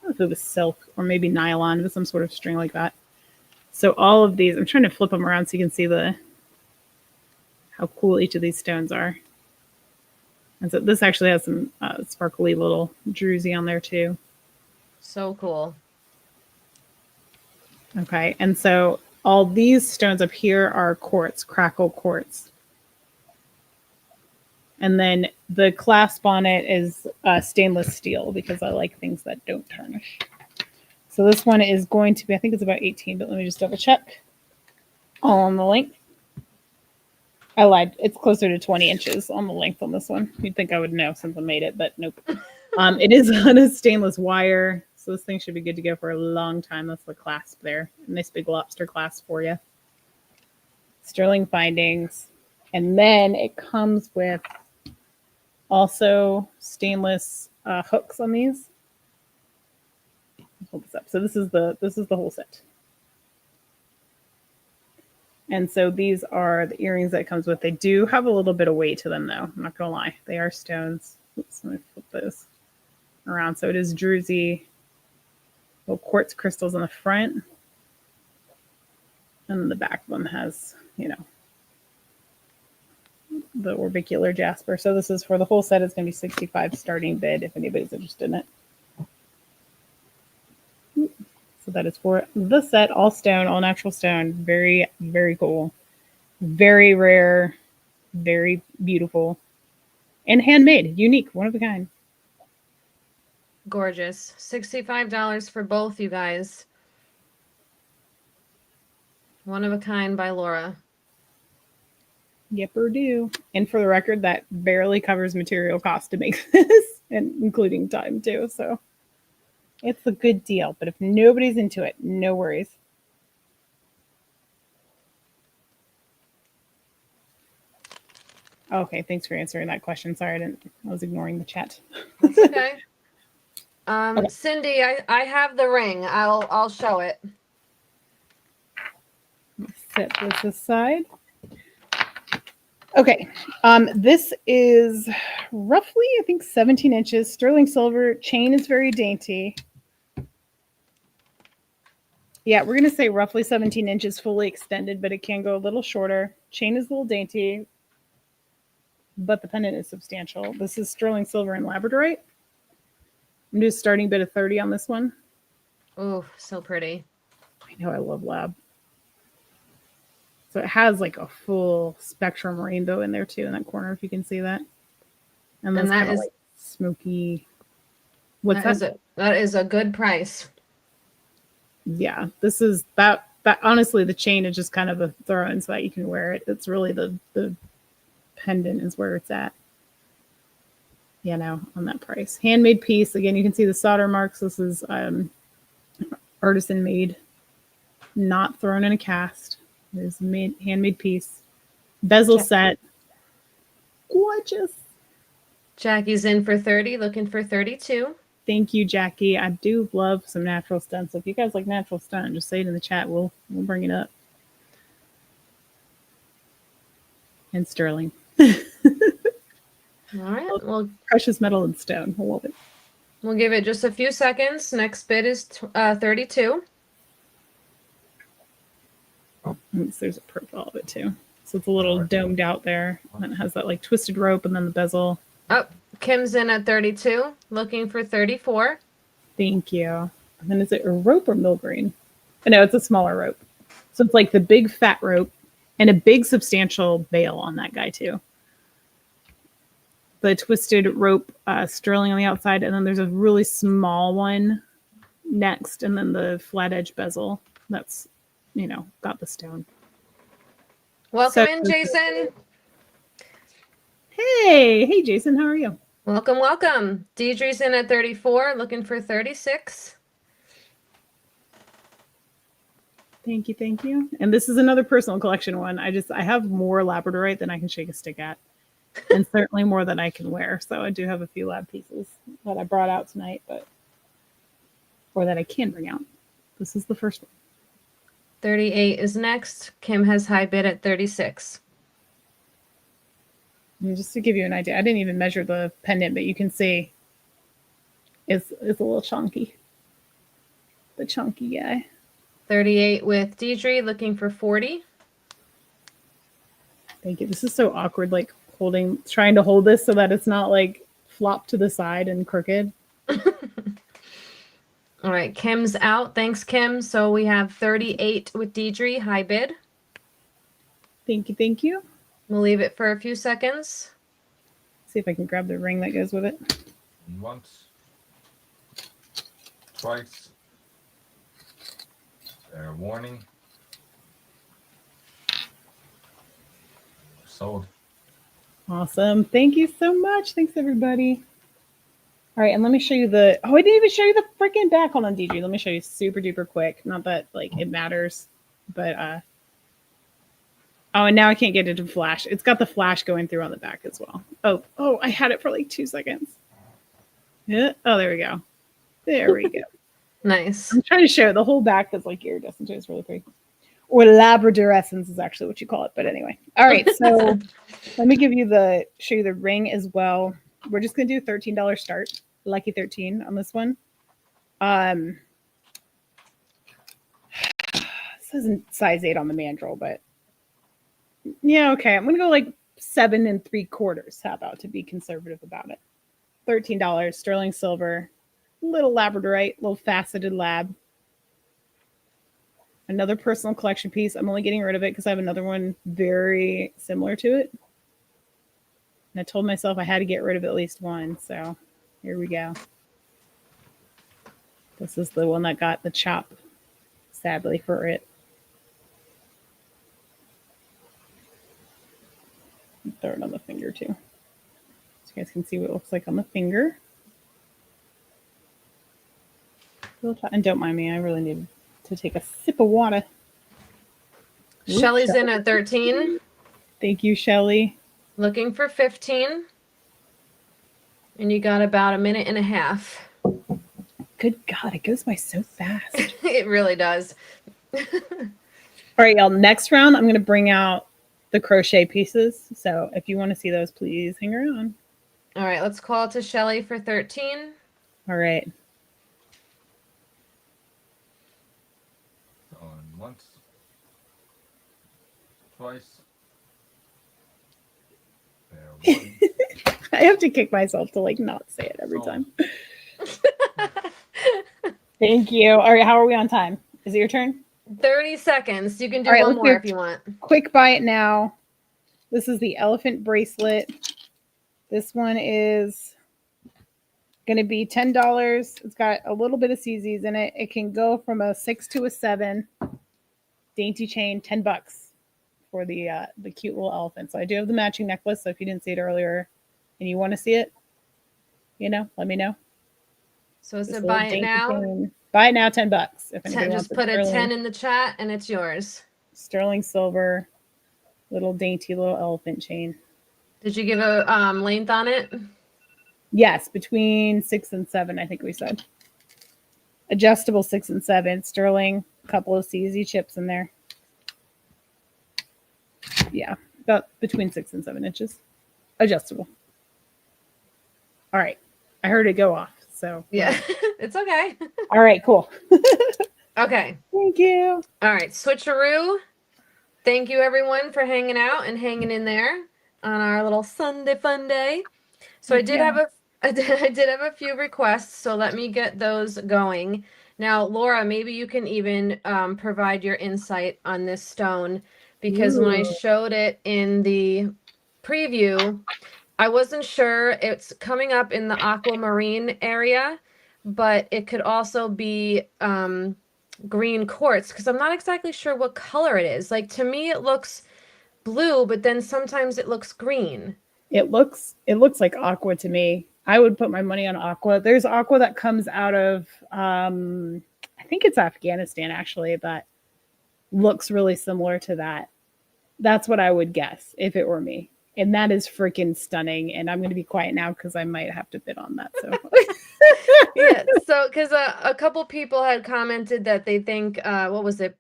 know if it was silk or maybe nylon, with some sort of string like that. So all of these, I'm trying to flip them around so you can see how cool each of these stones are. And so this actually has some sparkly little druzy on there too. So cool. Okay, and so all these stones up here are quartz, crackle quartz. And then the clasp on it is stainless steel because I like things that don't tarnish. So this one is going to be, I think it's about 18, but let me just double check. All on the length. I lied. It's closer to 20 inches on the length on this one. You'd think I would know since I made it, but nope. It is on a stainless wire, so this thing should be good to go for a long time. That's the clasp there. Nice big lobster clasp for you. Sterling findings. And then it comes with also stainless hooks on these. Hold this up. So this is the whole set. And so these are the earrings that it comes with. They do have a little bit of weight to them, though. I'm not going to lie. They are stones. Oops, let me flip those around. So it is druzy. Little quartz crystals on the front. And then the back of them has, the orbicular jasper. So this is for the whole set. It's going to be $65 starting bid if anybody's interested in it. So that is for the set, all stone, all natural stone. Very, very cool. Very rare, very beautiful. And handmade, unique, one of a kind. Gorgeous. $65 for both, you guys. One of a kind by Laura. Yep, or do. And for the record, that barely covers material cost to make this, and including time too. So it's a good deal. But if nobody's into it, no worries. Okay, thanks for answering that question. Sorry, I was ignoring the chat. That's okay. Okay. Cindy, I have the ring. I'll show it. Set this aside. Okay, this is roughly, I think, 17 inches. Sterling silver. Chain is very dainty. Yeah, we're going to say roughly 17 inches fully extended, but it can go a little shorter. Chain is a little dainty, but the pendant is substantial. This is sterling silver and labradolite. I'm doing a starting bid of 30 on this one. Oh, so pretty. I know, I love lab. So it has like a full spectrum rainbow in there too in that corner, if you can see that. And then that is like smoky. What's that? That is a good price. Yeah, this is that honestly, the chain is just kind of a throw in so that you can wear it. It's really the pendant is where it's at. On that price. Handmade piece. Again, you can see the solder marks. This is artisan made, not thrown in a cast. There's a handmade piece. Bezel set. Gorgeous. Jackie's in for 30, looking for 32. Thank you, Jackie. I do love some natural stone. So if you guys like natural stone, just say it in the chat. We'll bring it up. And sterling. All right. Well, precious metal and stone. I love it. We'll give it just a few seconds. Next bid is 32. There's a profile of it too. So it's a little domed out there. And it has that like twisted rope and then the bezel. Oh, Kim's in at 32, looking for 34. Thank you. And then is it a rope or millgrain? No, it's a smaller rope. So it's like the big fat rope and a big substantial bail on that guy too. The twisted rope sterling on the outside, and then there's a really small one next, and then the flat edge bezel that's, got the stone. Welcome in, Jason. Hey, Jason, how are you? Welcome. Deidre's in at 34, looking for 36. Thank you. And this is another personal collection one. I have more labradorite than I can shake a stick at. And certainly more than I can wear. So I do have a few lab pieces that I brought out tonight, or that I can bring out. This is the first one. 38 is next. Kim has high bid at 36. And just to give you an idea, I didn't even measure the pendant, but you can see it's a little chunky. The chunky guy. 38 with Deidre, looking for 40. Thank you. This is so awkward, like trying to hold this so that it's not like flopped to the side and crooked. All right, Kim's out. Thanks, Kim. So we have 38 with Deidre, high bid. Thank you, thank you. We'll leave it for a few seconds. See if I can grab the ring that goes with it. Once. Twice. Fair warning. Sold. Awesome. Thank you so much. Thanks, everybody. All right, and let me show you the... Oh, I didn't even show you the freaking back. Hold on, DG. Let me show you super duper quick. Not that, like, it matters, but... Oh, and now I can't get it to flash. It's got the flash going through on the back as well. Oh, I had it for like 2 seconds. Yeah. Oh, there we go. There we go. Nice. I'm trying to show the whole back that's like iridescent. It's really pretty. Or labradorescence is actually what you call it. But anyway. All right. So let me show you the ring as well. We're just going to do $13 start. Lucky 13 on this one. It says size 8 on the mandrel, but yeah, okay. I'm going to go like 7 3/4. How about, to be conservative about it? $13, sterling silver, little labradorite, little faceted lab. Another personal collection piece. I'm only getting rid of it because I have another one very similar to it. And I told myself I had to get rid of at least one. So here we go. This is the one that got the chop, sadly, for it. Throw it on the finger too, so you guys can see what it looks like on the finger. And don't mind me, I really need to take a sip of water. Shelly's in at 13. Thank you, Shelly. Looking for 15. And you got about a minute and a half. Good God, it goes by so fast. It really does. All right, y'all. Next round, I'm going to bring out the crochet pieces. So if you want to see those, please hang around. All right, let's call to Shelly for 13. All right. Going once. Twice. Fair warning. I have to kick myself to like not say it every time. Thank you. All right, how are we on time? Is it your turn? 30 seconds. You can do All right, one let's more do if you want. Quick buy it now. This is the elephant bracelet. This one is going to be $10. It's got a little bit of CZs in it. It can go from a 6 to a 7. Dainty chain, $10 for the cute little elephant. So I do have the matching necklace. So if you didn't see it earlier and you want to see it, let me know. So it's a buy it now. Chain. Buy it now, $10. If anybody wants Just put a sterling, 10 in the chat and it's yours. sterling silver, little dainty little elephant chain. Did you give a length on it? Yes, between 6 and 7, I think we said. Adjustable 6 and 7, sterling, a couple of CZ chips in there. Yeah, about between 6 and 7 inches. Adjustable. All right, I heard it go off. So yeah, it's okay. All right, cool. Okay. Thank you. All right, switcheroo. Thank you everyone for hanging out and hanging in there on our little Sunday fun day. So I did have a few requests, so let me get those going. Now, Laura, maybe you can even provide your insight on this stone, because when I showed it in the preview, I wasn't sure. It's coming up in the aquamarine area, but it could also be green quartz, because I'm not exactly sure what color it is. Like, to me, it looks blue, but then sometimes it looks green. It looks like aqua to me. I would put my money on aqua. There's aqua that comes out of I think it's Afghanistan actually, that looks really similar to that. That's what I would guess if it were me. And that is freaking stunning. And I'm going to be quiet now because I might have to bid on that. So Yeah, so because a couple people had commented that they think what was it?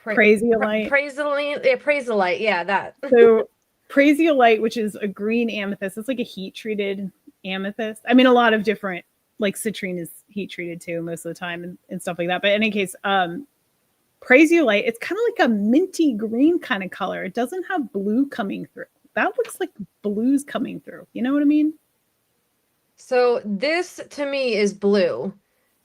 Prasiolite. Praisolite, yeah, that. So Prasiolite, which is a green amethyst, it's like a heat treated amethyst. I mean, a lot of different, like citrine is heat treated too most of the time and stuff like that. But in any case, Prasiolite, it's kind of like a minty green kind of color. It doesn't have blue coming through. That looks like blues coming through. You know what I mean? So this to me is blue.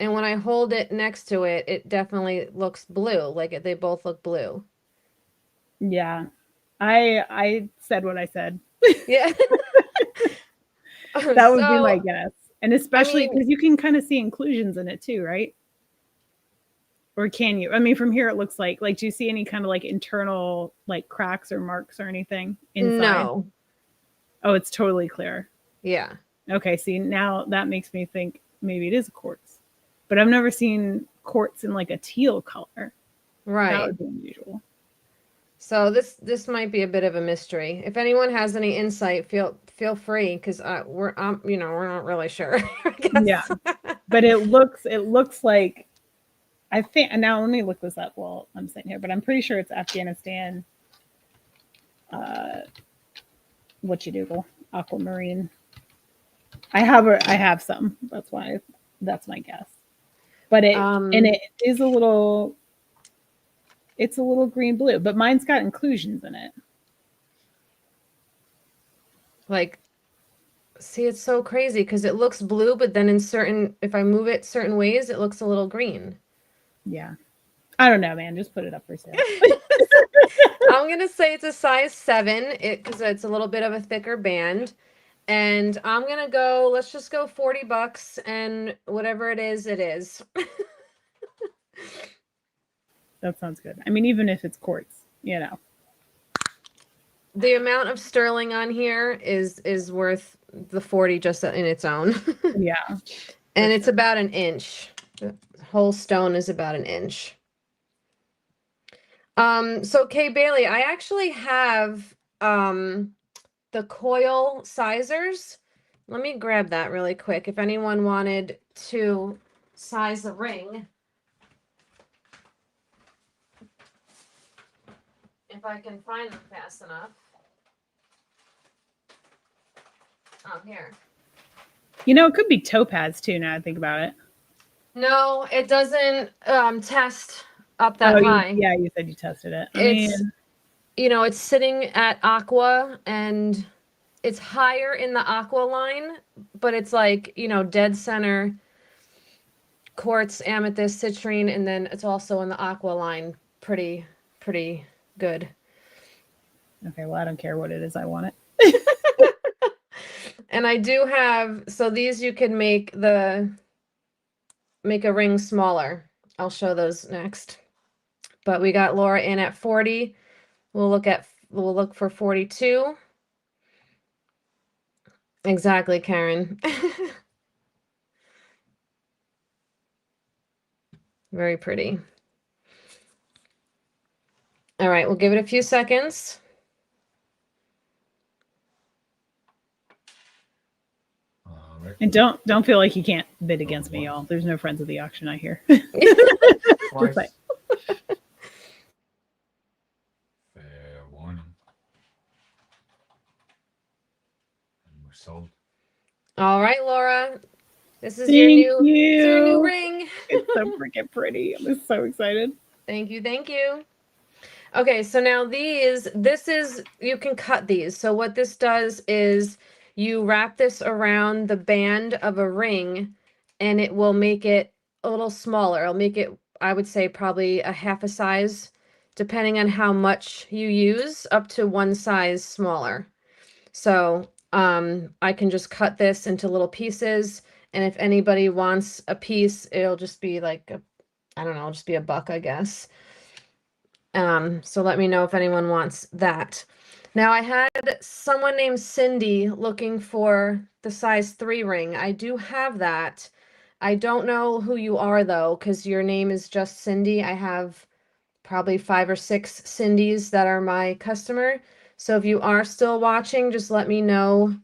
And when I hold it next to it, it definitely looks blue. Like they both look blue. Yeah. I said what I said. Yeah. That would be my guess. And especially I mean, because you can kind of see inclusions in it too, right? Or can you? I mean, from here it looks like do you see any kind of like internal like cracks or marks or anything inside? no. Oh, it's totally clear. Yeah. Okay, see, now that makes me think maybe it is a quartz. But I've never seen quartz in like a teal color. Right. That would be unusual. So this might be a bit of a mystery. If anyone has any insight, feel free because we're we're not really sure. Yeah, but it looks like, I think, and now let me look this up while I'm sitting here, but I'm pretty sure it's Afghanistan. What you Google aquamarine. I have some. That's why that's my guess. But it is a little. It's a little green blue, but mine's got inclusions in it. Like, see, it's so crazy because it looks blue, but then if I move it certain ways, it looks a little green. Yeah. I don't know, man. Just put it up for sale. I'm going to say it's a size 7 because it's a little bit of a thicker band. And I'm going to go, let's just go $40 and whatever it is, it is. That sounds good. I mean, even if it's quartz, you know. The amount of sterling on here is worth the 40 just in its own. Yeah. And it's about an inch. The whole stone is about an inch. So Kay Bailey, I actually have the coil sizers. Let me grab that really quick. If anyone wanted to size a ring. If I can find them fast enough. Oh, here. You know, it could be topaz too, now I think about it. No, it doesn't test up that high. You said you tested it. It's sitting at aqua and it's higher in the aqua line, but it's like, dead center quartz, amethyst, citrine, and then it's also in the aqua line. Pretty good. Okay, well, I don't care what it is. I want it. And I do have, so these you can make a ring smaller. I'll show those next. But we got Laura in at 40. We'll look for 42. Exactly, Karen. Very pretty. All right, we'll give it a few seconds. And don't feel like you can't bid against me, y'all. There's no friends of the auction, I hear. Fair warning. And we're sold. All right, Laura. This is Thank your you. new ring. It's so freaking pretty. I'm so excited. Thank you. Okay, so now you can cut these. So what this does is you wrap this around the band of a ring and it will make it a little smaller. It'll make it, I would say, probably a half a size, depending on how much you use, up to one size smaller. So I can just cut this into little pieces. And if anybody wants a piece, it'll just be like, it'll just be $1, I guess. So let me know if anyone wants that. Now I had someone named Cindy looking for the size 3 ring. I do have that. I don't know who you are though, because your name is just Cindy. I have probably 5 or 6 Cindys that are my customer. So if you are still watching, just let me know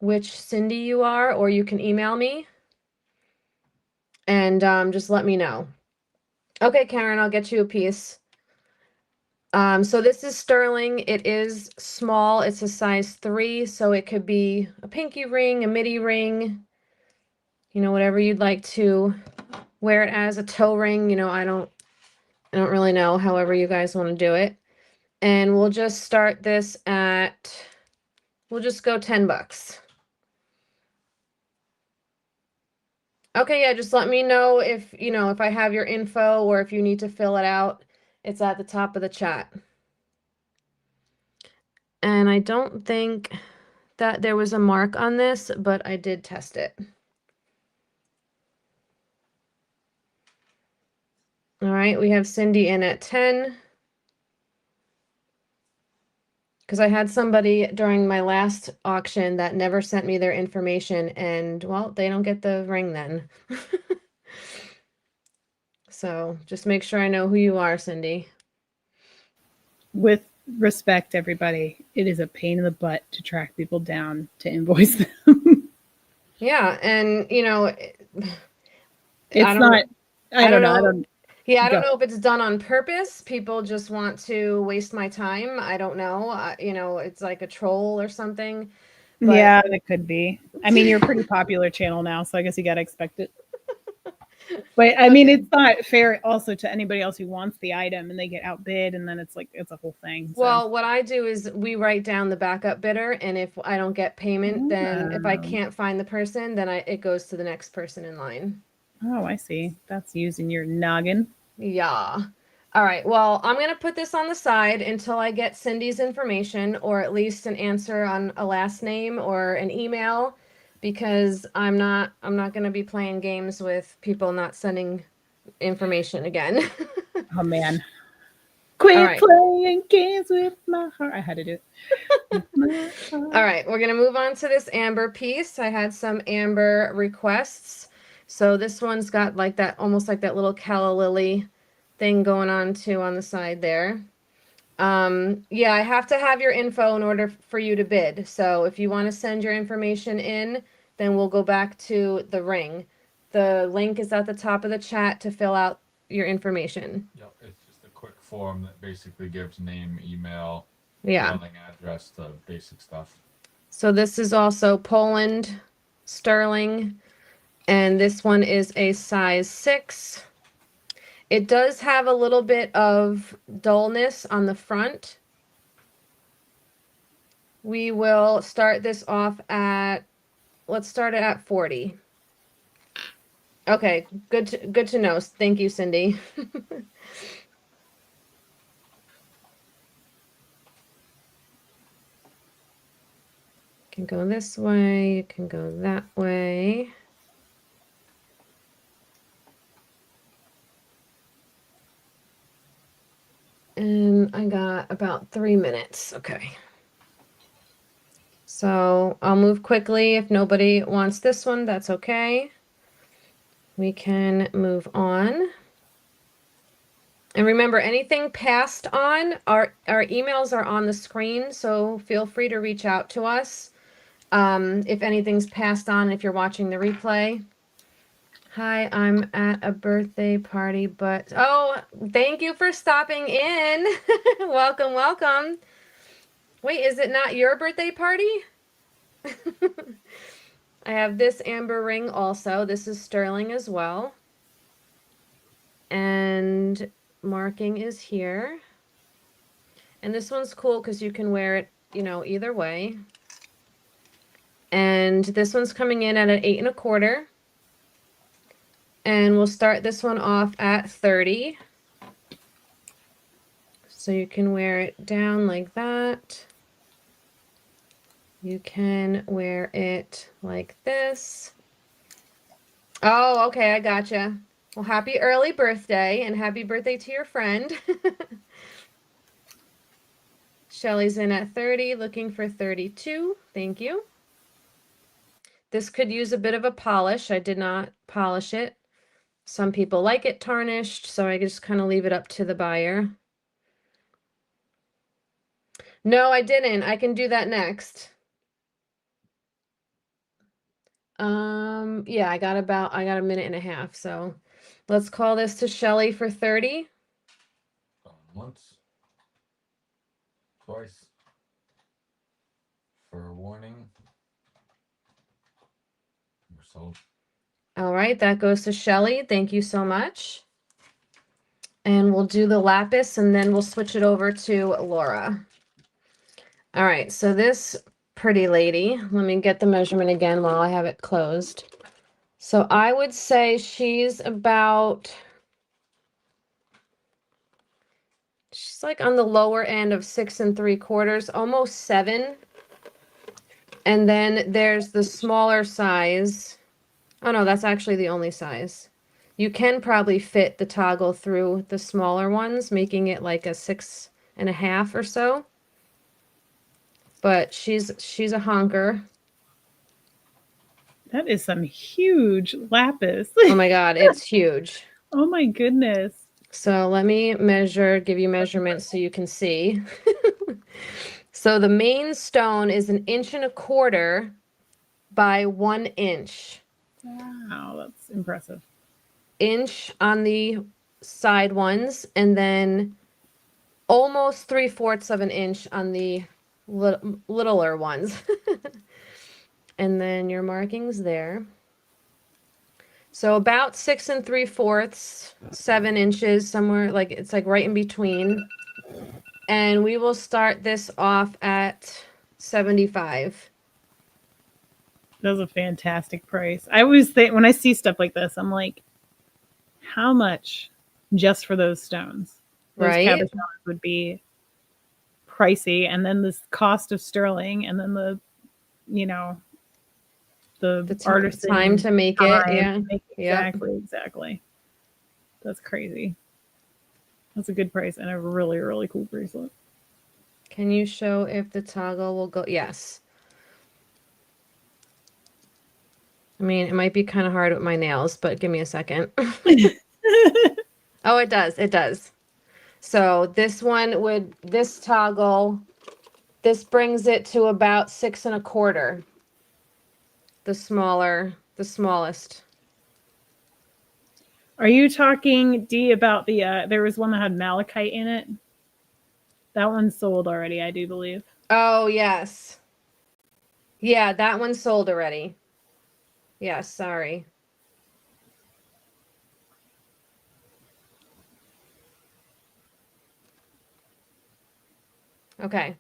which Cindy you are, or you can email me and just let me know. Okay, Karen, I'll get you a piece. So this is sterling. It is small. It's a size 3, so it could be a pinky ring, a midi ring, you know, whatever you'd like to wear it as, a toe ring. You know, I don't really know, however you guys want to do it. And we'll just start this at, we'll just go $10. Okay, yeah, just let me know if, you know, if I have your info or if you need to fill it out. It's at the top of the chat. And I don't think that there was a mark on this, but I did test it. All right, we have Cindy in at 10. Because I had somebody during my last auction that never sent me their information, and well, they don't get the ring then. So just make sure I know who you are, Cindy. With respect, everybody, it is a pain in the butt to track people down to invoice them. Yeah, and you know, It's not. I don't know. Yeah, I don't know if it's done on purpose. People just want to waste my time. I don't know. You know, it's like a troll or something. But yeah, that could be. I mean, you're a pretty popular channel now, so I guess you got to expect it. But I mean, it's not fair also to anybody else who wants the item and they get outbid, and then it's like it's a whole thing. So. Well, what I do is we write down the backup bidder, and if I don't get payment, then if I can't find the person, then it goes to the next person in line. Oh, I see. That's using your noggin. Yeah. All right. Well, I'm going to put this on the side until I get Cindy's information, or at least an answer on a last name or an email, because I'm not going to be playing games with people not sending information again. Oh man. Quit playing games with my heart. I had to do it. All right, we're gonna move on to this amber piece. I had some amber requests. So this one's got like that, almost like that little calla lily thing going on too on the side there. Yeah, I have to have your info in order for you to bid. So if you want to send your information in, then we'll go back to the ring. The link is at the top of the chat to fill out your information. Yep, it's just a quick form that basically gives name, email, Yeah. mailing address, the basic stuff. So this is also Poland sterling, and this one is a size 6. It does have a little bit of dullness on the front. We will start this off at, let's start it at 40. Okay, good to know. Thank you, Cindy. You can go this way, you can go that way. And I got about 3 minutes. Okay. So I'll move quickly. If nobody wants this one, that's okay. We can move on. And remember, anything passed on, our emails are on the screen, so feel free to reach out to us if anything's passed on, if you're watching the replay. Hi, I'm at a birthday party, but oh, thank you for stopping in. Welcome, welcome. Wait, is it not your birthday party? I have this amber ring also. This is sterling as well. And marking is here. And this one's cool because you can wear it, you know, either way. And this one's coming in at an 8 1/4. And we'll start this one off at 30. So you can wear it down like that. You can wear it like this. Oh, okay, I gotcha. Well, happy early birthday, and happy birthday to your friend. Shelly's in at 30, looking for 32. Thank you. This could use a bit of a polish. I did not polish it. Some people like it tarnished, so I just kind of leave it up to the buyer. No, I didn't. I can do that next. Yeah, I got a minute and a half, so let's call this to Shelly for 30. Once, twice, for a warning. We're sold. All right, that goes to Shelly. Thank you so much. And we'll do the lapis and then we'll switch it over to Laura. All right, so this pretty lady, let me get the measurement again while I have it closed. So I would say she's like on the lower end of 6 3/4, almost 7. And then there's the smaller size. Oh no, that's actually the only size. You can probably fit the toggle through the smaller ones, making it like a 6.5 or so. But she's a honker. That is some huge lapis. Oh my God, it's huge. Oh my goodness. So let me give you measurements so you can see. So the main stone is 1.25 inches by 1 inch. Wow, that's impressive. Inch on the side ones, and then almost 3/4 of an inch on the littler ones. And then your markings there. So about 6 3/4, 7 inches, somewhere like it's like right in between. And we will start this off at 75. That's a fantastic price. I always think when I see stuff like this, I'm like, how much just for those stones? Those Right? cabochons would be pricey, and then this cost of sterling, and then the artisan time to make it. Yeah. Yep. Exactly. That's crazy. That's a good price and a really, really cool bracelet. Can you show if the toggle will go? Yes. I mean, it might be kind of hard with my nails, but give me a second. Oh, it does. It does. So this toggle, this brings it to about 6 1/4. The smallest. Are you talking, Dee, about the there was one that had malachite in it? That one's sold already, I do believe. Oh, yes. Yeah, that one sold already. Yes, sorry. Okay.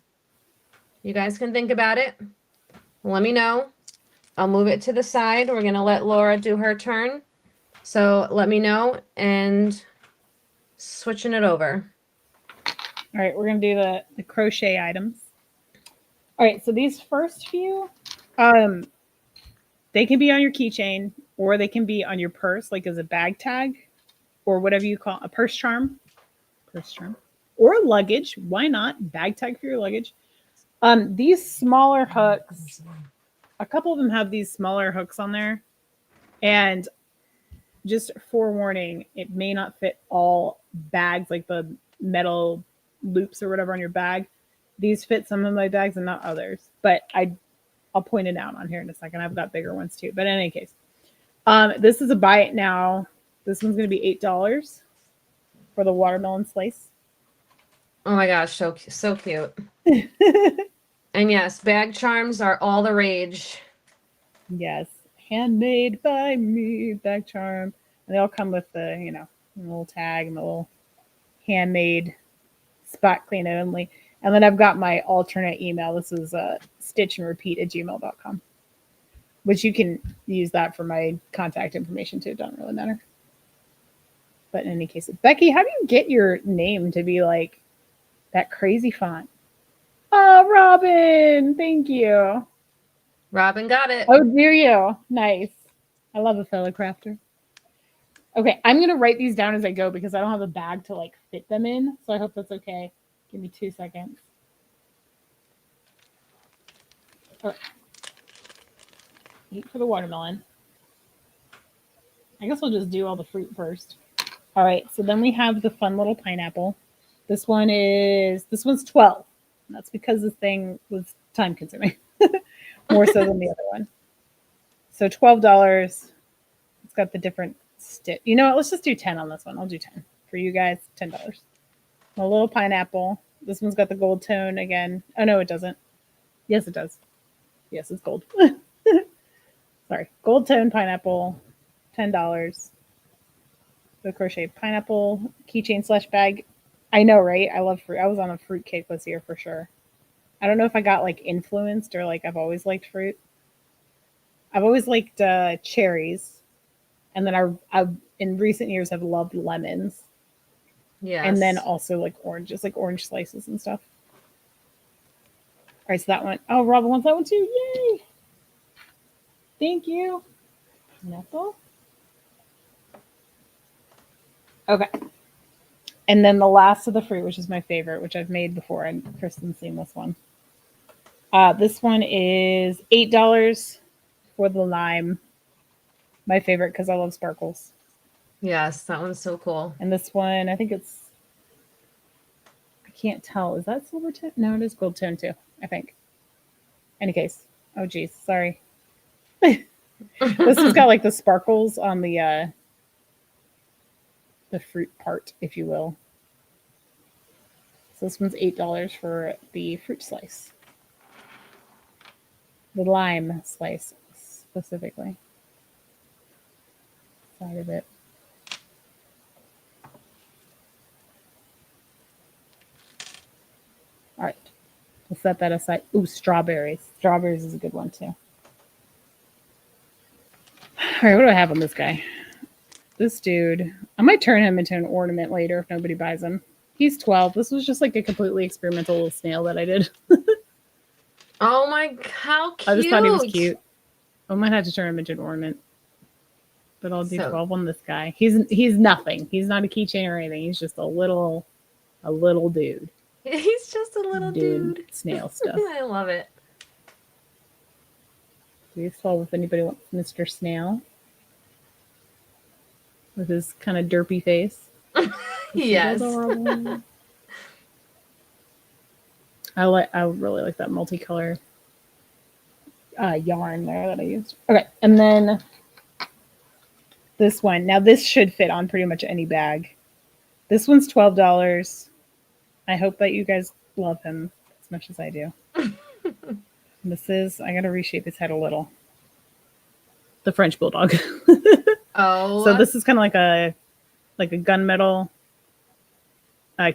You guys can think about it. Let me know. I'll move it to the side. We're going to let Laura do her turn. So let me know and switching it over. All right, we're going to do the crochet items. All right, so these first few, they can be on your keychain or they can be on your purse, like as a bag tag or whatever you call a purse charm, or luggage. Why not? Bag tag for your luggage. These smaller hooks, a couple of them have these smaller hooks on there. And just forewarning, it may not fit all bags, like the metal loops or whatever on your bag. These fit some of my bags and not others. But I'll point it out on here in a second. I've got bigger ones too. But in any case, this is a buy it now. This one's going to be $8 for the watermelon slice. Oh my gosh, so cute. And yes, bag charms are all the rage. Yes, handmade by me, bag charm. And they all come with the, little tag and the little handmade spot clean only. And then I've got my alternate email. This is stitchandrepeat@gmail.com, which you can use that for my contact information too. It doesn't really matter. But in any case, Becky, how do you get your name to be like that crazy font? Oh, Robin, thank you. Robin got it. Oh, do you? Nice. I love a fellow crafter. Okay, I'm going to write these down as I go because I don't have a bag to like fit them in. So I hope that's okay. Give me 2 seconds. Okay. 8 for the watermelon. I guess we'll just do all the fruit first. All right, so then we have the fun little pineapple. This one's 12. And that's because this thing was time consuming more so than the other one. So $12. It's got the different stitch. You know what? Let's just do 10 on this one. I'll do 10 for you guys. $10. A little pineapple. This one's got the gold tone again. Oh no, it doesn't. Yes, it does. Yes, it's gold. Sorry, gold tone pineapple, $10. The crochet pineapple keychain slash bag. I know, right? I love fruit. I was on a fruit cake this year for sure. I don't know if I got like influenced or like I've always liked fruit. I've always liked cherries, and then I in recent years have loved lemons, Yes. and then also like oranges, like orange slices and stuff. All right, so that one. Oh, Rob wants that one too. Yay! Thank you. Pineapple. Okay. And then the last of the fruit, which is my favorite, which I've made before, and Kristen's seen this one. This one is $8 for the lime. My favorite because I love sparkles. Yes, that one's so cool. And this one, I think it's, I can't tell. Is that silver tone? No, it is gold tone too, I think. Any case. Oh, geez. Sorry. This has got like the sparkles on the fruit part, if you will. So this one's $8 for the fruit slice. The lime slice specifically. Side of it. All right. We'll set that aside. Ooh, strawberries. Strawberries is a good one too. All right, what do I have on this guy? This dude, I might turn him into an ornament later if nobody buys him. He's 12. This was just like a completely experimental little snail that I did. Oh my, how cute. I just thought he was cute. I might have to turn him into an ornament. But I'll do 12 on this guy. He's nothing. He's not a keychain or anything. He's just a little dude. He's just a little dude. Snail stuff. I love it. Please 12 if anybody wants Mr. Snail. With his kind of derpy face. Yes. I really like that multicolor yarn there that I used. Okay, and then this one. Now this should fit on pretty much any bag. This one's $12. I hope that you guys love him as much as I do. This is, I gotta reshape his head a little. The French Bulldog. Oh. So this is kind of like a gunmetal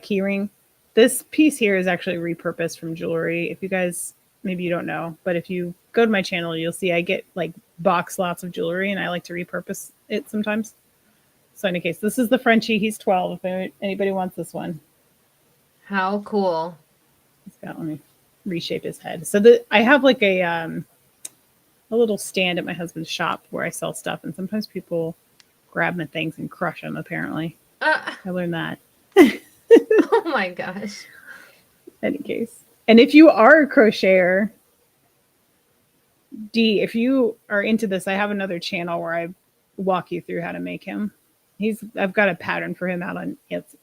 key ring. This piece here is actually repurposed from jewelry. If you guys, maybe you don't know, but if you go to my channel, you'll see I get like box lots of jewelry and I like to repurpose it sometimes. So in any case, this is the Frenchie. He's 12. If anybody wants this one. How cool. Let me reshape his head. So I have like a little stand at my husband's shop where I sell stuff, and sometimes people grab my things and crush them, apparently. I learned that. Oh my gosh. Any case. And if you are a crocheter, D, if you are into this, I have another channel where I walk you through how to make him. I've got a pattern for him out on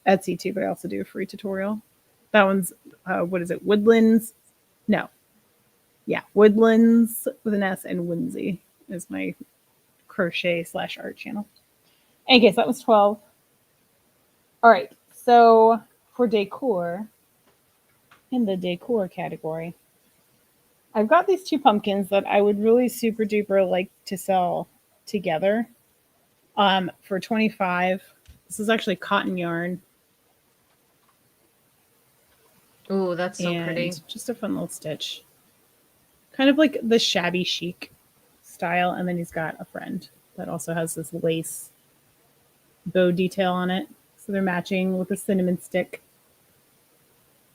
Etsy too, but I also do a free tutorial. That one's, what is it? Woodlands? No. Yeah, Woodlands with an S and Whimsy is my crochet / art channel. In case that was 12. All right, so for decor, in the decor category, I've got these two pumpkins that I would really super duper like to sell together. For $25. This is actually cotton yarn. Ooh, that's so pretty. Just a fun little stitch. Kind of like the shabby chic style. And then he's got a friend that also has this lace bow detail on it. So they're matching with a cinnamon stick.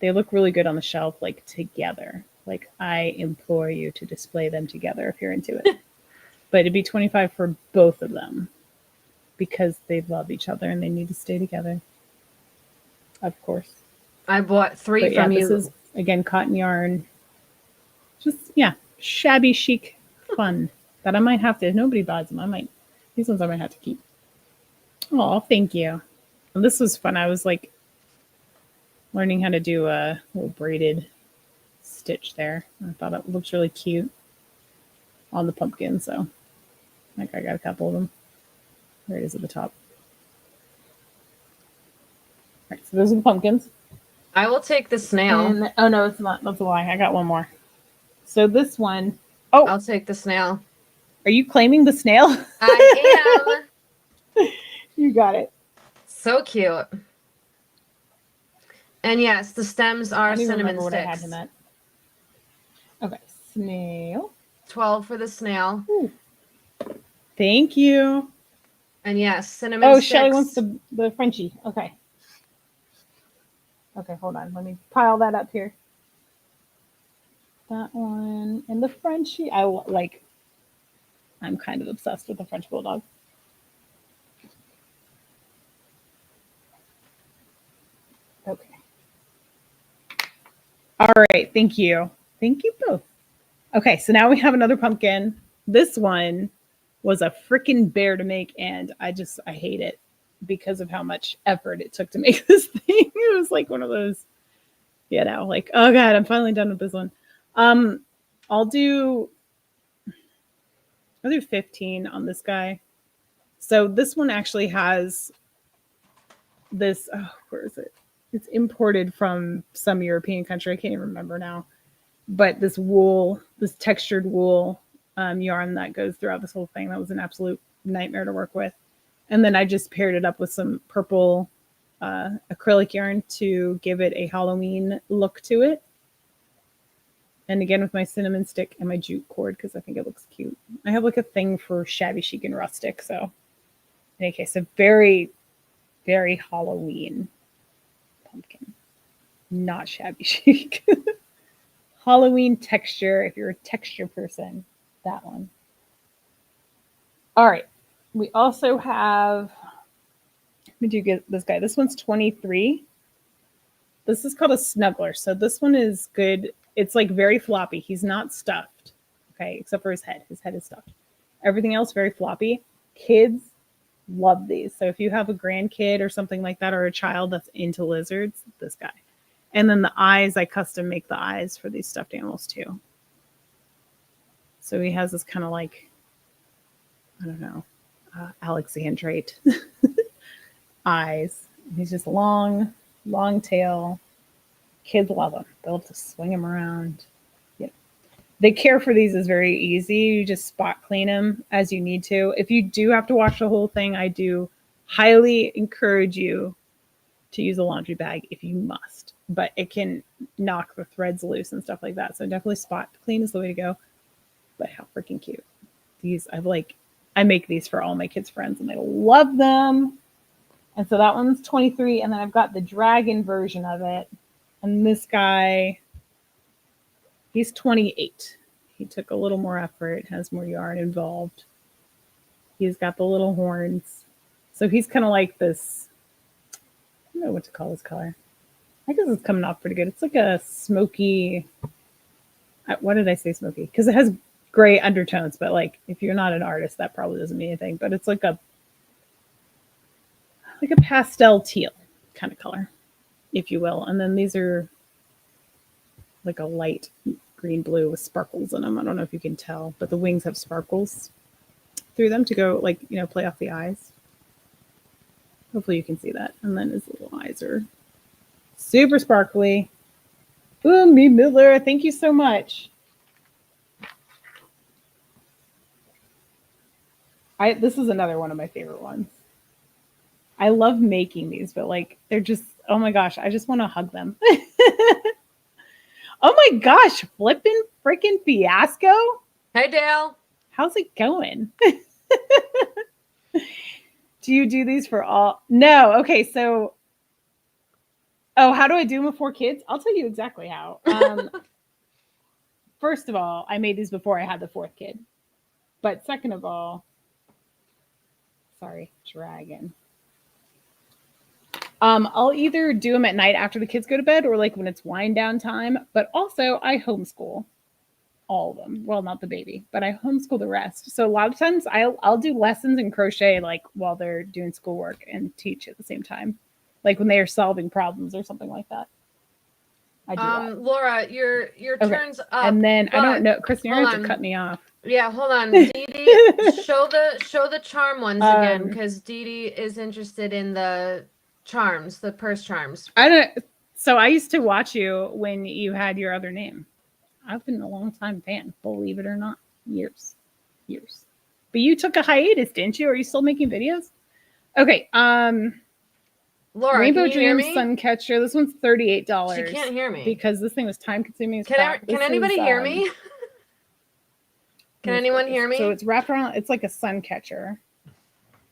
They look really good on the shelf, like together. Like I implore you to display them together if you're into it. But it'd be $25 for both of them because they love each other and they need to stay together. Of course. I bought 3 from you. This is, again, cotton yarn. Just, yeah, shabby chic fun that I might have to, if nobody buys them, these ones I might have to keep. Oh, thank you. And this was fun. I was like learning how to do a little braided stitch there. I thought it looks really cute on the pumpkin, so like I got a couple of them. There it is at the top. All right, so those are the pumpkins. I will take the snail. And, oh no, it's not. That's a lie. I got one more. So this one, oh, I'll take the snail. are you claiming the snail? I am. You got it. So cute. And yes, the stems I are don't even cinnamon remember what I had sticks. him at. Okay, snail. 12 for the snail. Ooh. Thank you. And yes, cinnamon Oh, sticks. Shelly wants the Frenchie. Okay. Okay, hold on. Let me pile that up here. That one and the Frenchie. I'm kind of obsessed with the French Bulldog. Okay. All right. Thank you. Thank you both. Okay, so now we have another pumpkin. This one was a freaking bear to make, and I hate it because of how much effort it took to make this thing. It was like one of those, like, oh god, I'm finally done with this one. I'll do 15 on this guy. So this one actually has this, where is it? It's imported from some European country. I can't even remember now. But this wool, this textured wool yarn that goes throughout this whole thing, that was an absolute nightmare to work with. And then I just paired it up with some purple acrylic yarn to give it a Halloween look to it. And again, with my cinnamon stick and my jute cord, because I think it looks cute. I have like a thing for shabby chic and rustic. So in any case, a very, very Halloween pumpkin. Not shabby chic. Halloween texture, if you're a texture person, that one. All right. We also have, let me do this guy. This one's 23. This is called a snuggler. So this one is good. It's like very floppy. He's not stuffed, okay, except for his head. His head is stuffed. Everything else very floppy. Kids love these. So if you have a grandkid or something like that, or a child that's into lizards, this guy. And then the eyes, I custom make the eyes for these stuffed animals too. So he has this kind of like, I don't know, Alexandrite eyes. He's just long tail. Kids love them. They'll just swing them around. Yeah. The care for these is very easy. You just spot clean them as you need to. If you do have to wash the whole thing, I do highly encourage you to use a laundry bag if you must. But it can knock the threads loose and stuff like that. So definitely spot clean is the way to go. But how freaking cute. These, I make these for all my kids' friends and they love them. And so that one's 23. And then I've got the dragon version of it. And this guy, he's 28. He took a little more effort, has more yarn involved. He's got the little horns. So he's kind of like this, I don't know what to call this color. I guess it's coming off pretty good. It's like a smoky, what did I say smoky? Because it has gray undertones, but like if you're not an artist, that probably doesn't mean anything. But it's like a pastel teal kind of color, if you will. And then these are like a light green blue with sparkles in them. I don't know if you can tell, but the wings have sparkles through them to go like, play off the eyes. Hopefully you can see that. And then his little eyes are super sparkly. Ooh, me Miller, thank you so much. This is another one of my favorite ones. I love making these, but like they're just, oh my gosh, I just want to hug them. Oh my gosh, flippin' freaking fiasco. Hey, Dale. How's it going? Do you do these for all? No. Okay. So, how do I do them with 4 kids? I'll tell you exactly how. First of all, I made these before I had the 4th kid. But second of all, sorry, dragon. I'll either do them at night after the kids go to bed or like when it's wind down time. But also I homeschool all of them. Well, not the baby, but I homeschool the rest. So a lot of times I'll do lessons in crochet like while they're doing schoolwork and teach at the same time. Like when they are solving problems or something like that. I do that. Laura, your Okay. turn's up. And then I but- don't know, Kristen, you're hold going to on. cut me off. Yeah, hold on. Dee Dee, show the charm ones again, because Dee Dee is interested in the charms, the purse charms. So I used to watch you when you had your other name. I've been a long time fan, believe it or not. Years. But you took a hiatus, didn't you? Are you still making videos? Okay. Laura, Rainbow can you hear Dreams me? Suncatcher. This one's $38. She can't hear me. Because this thing was time consuming. Can anybody hear me? Can anyone hear me? So it's wrapped around, it's like a sun catcher.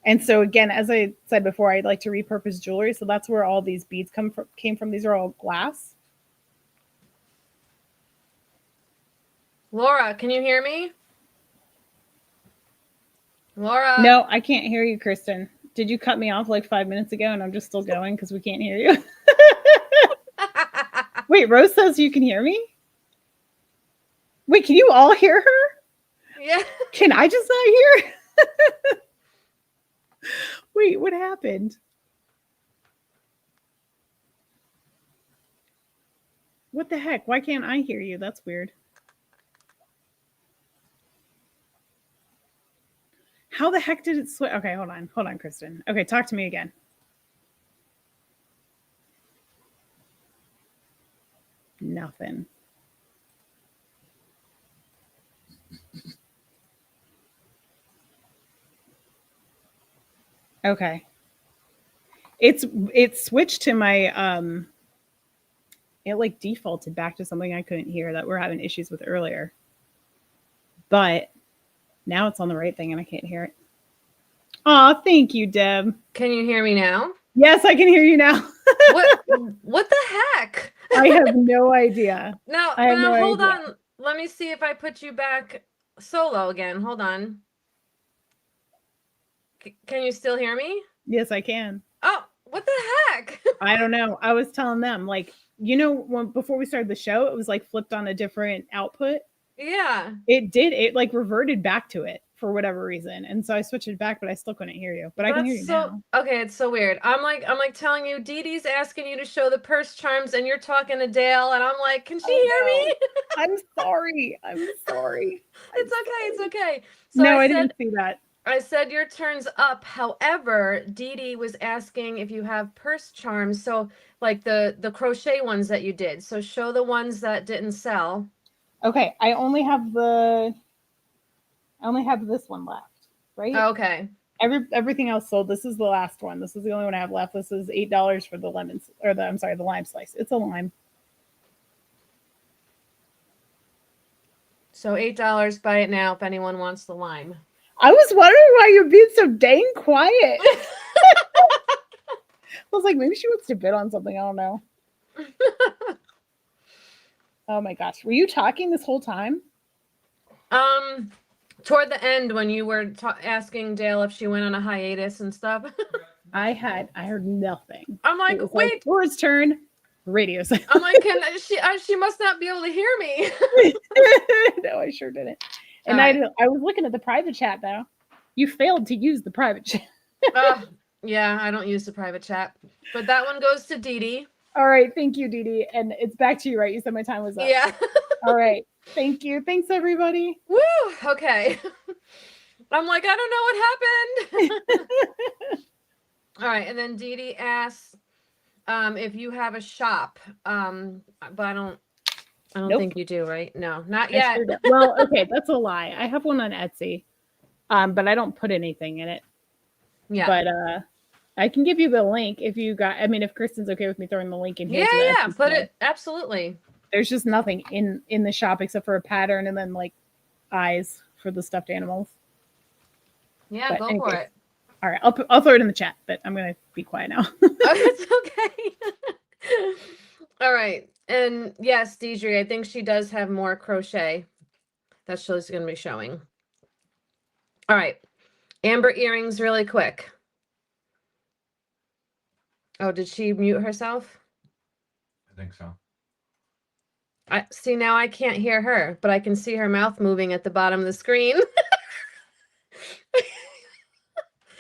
And so again, as I said before, I'd like to repurpose jewelry. So that's where all these beads came from. These are all glass. Laura, can you hear me? Laura. No, I can't hear you, Kristen. Did you cut me off like 5 minutes ago and I'm just still going because we can't hear you? Wait, Rose says you can hear me? Wait, can you all hear her? Yeah. Can I just not hear? Wait, what happened? What the heck? Why can't I hear you? That's weird. How the heck did it switch? Okay, hold on. Hold on, Kristen. Okay, talk to me again. Nothing. Okay. It switched to my it like defaulted back to something I couldn't hear that we're having issues with earlier. But now it's on the right thing and I can't hear it. Oh, thank you, Deb. Can you hear me now? Yes, I can hear you now. What the heck? I have no idea. Now hold on. Let me see if I put you back solo again. Hold on. Can you still hear me? Yes, I can. Oh, what the heck? I don't know. I was telling them, like, before we started the show, it was like flipped on a different output. Yeah. It like reverted back to it for whatever reason. And so I switched it back, but I still couldn't hear you. But I can hear you now. Okay, it's so weird. I'm like telling you, Dee Dee's asking you to show the purse charms and you're talking to Dale and I'm like, can she hear me? I'm sorry. It's okay. So I didn't see that. I said your turn's up. However, Dee Dee was asking if you have purse charms. So like the crochet ones that you did. So show the ones that didn't sell. Okay, I only have this one left, right? Okay. Everything else sold. This is the last one. This is the only one I have left. This is $8 for the lemons, or the lime slice. It's a lime. So $8. Buy it now if anyone wants the lime. I was wondering why you're being so dang quiet. I was like, maybe she wants to bid on something. I don't know. Oh my gosh. Were you talking this whole time? Toward the end when you were asking Dale if she went on a hiatus and stuff. I heard nothing. I'm like, wait. Like, Laura's turn. Radio silence. I'm like, she must not be able to hear me. No, I sure didn't. And I was looking at the private chat though. You failed to use the private chat. Yeah, I don't use the private chat. But that one goes to Dee Dee. All right, thank you, Dee Dee. And it's back to you, right? You said my time was up. Yeah. All right. Thank you. Thanks, everybody. Woo! Okay. I'm like, I don't know what happened. All right, and then Dee Dee asks if you have a shop. But I don't think you do, right? No, not yet. Sure well, okay, that's a lie. I have one on Etsy, but I don't put anything in it. Yeah. But I can give you the link if you got. I mean, if Kristen's okay with me throwing the link in here. Yeah. Put it absolutely. There's just nothing in the shop except for a pattern and then like eyes for the stuffed animals. Yeah, but go for it. All right, I'll throw it in the chat, but I'm gonna be quiet now. It's okay. All right, and yes, Deidre, I think she does have more crochet that she's going to be showing. All right, amber earrings, really quick. Oh, did she mute herself? I think so. I see, now I can't hear her, but I can see her mouth moving at the bottom of the screen.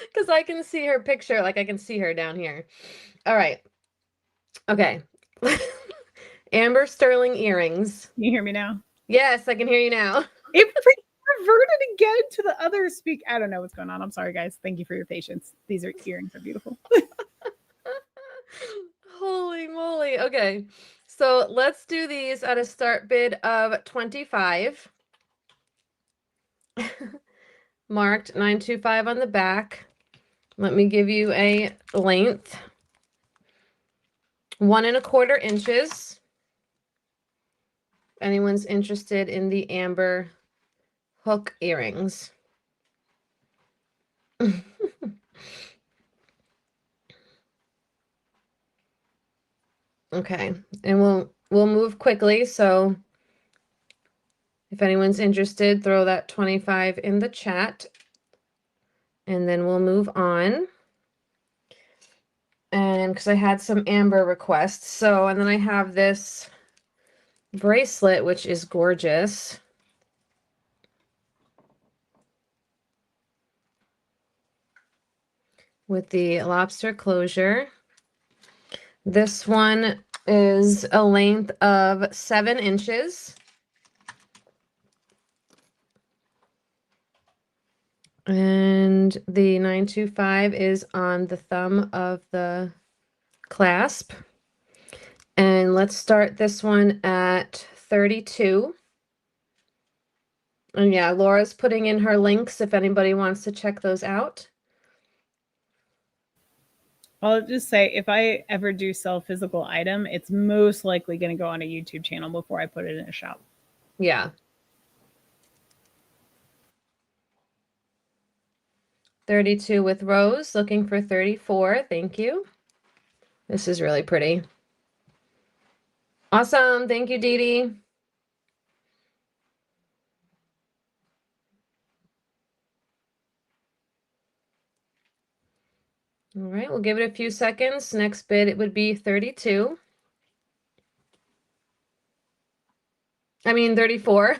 Because I can see her picture, like I can see her down here. All right. Okay. Amber sterling earrings. Can you hear me now? Yes, I can hear you now. It reverted again to the other speak. I don't know what's going on. I'm sorry, guys. Thank you for your patience. These earrings are beautiful. Holy moly. Okay. So let's do these at a start bid of 25. Marked 925 on the back. Let me give you a length. 1¼ inches. Anyone's interested in the amber hook earrings. Okay, and we'll move quickly, so if anyone's interested, throw that 25 in the chat, and then we'll move on. And because I had some amber requests, so, and then I have this bracelet, which is gorgeous. With the lobster closure. This one is a length of 7 inches. And the 925 is on the thumb of the clasp. And let's start this one at 32. And yeah, Laura's putting in her links if anybody wants to check those out. I'll just say, if I ever do sell a physical item, it's most likely going to go on a YouTube channel before I put it in a shop. Yeah. 32 with rose, looking for 34. Thank you. This is really pretty. Awesome. Thank you, Dee Dee. All right, we'll give it a few seconds. Next bid, it would be 32. I mean, 34.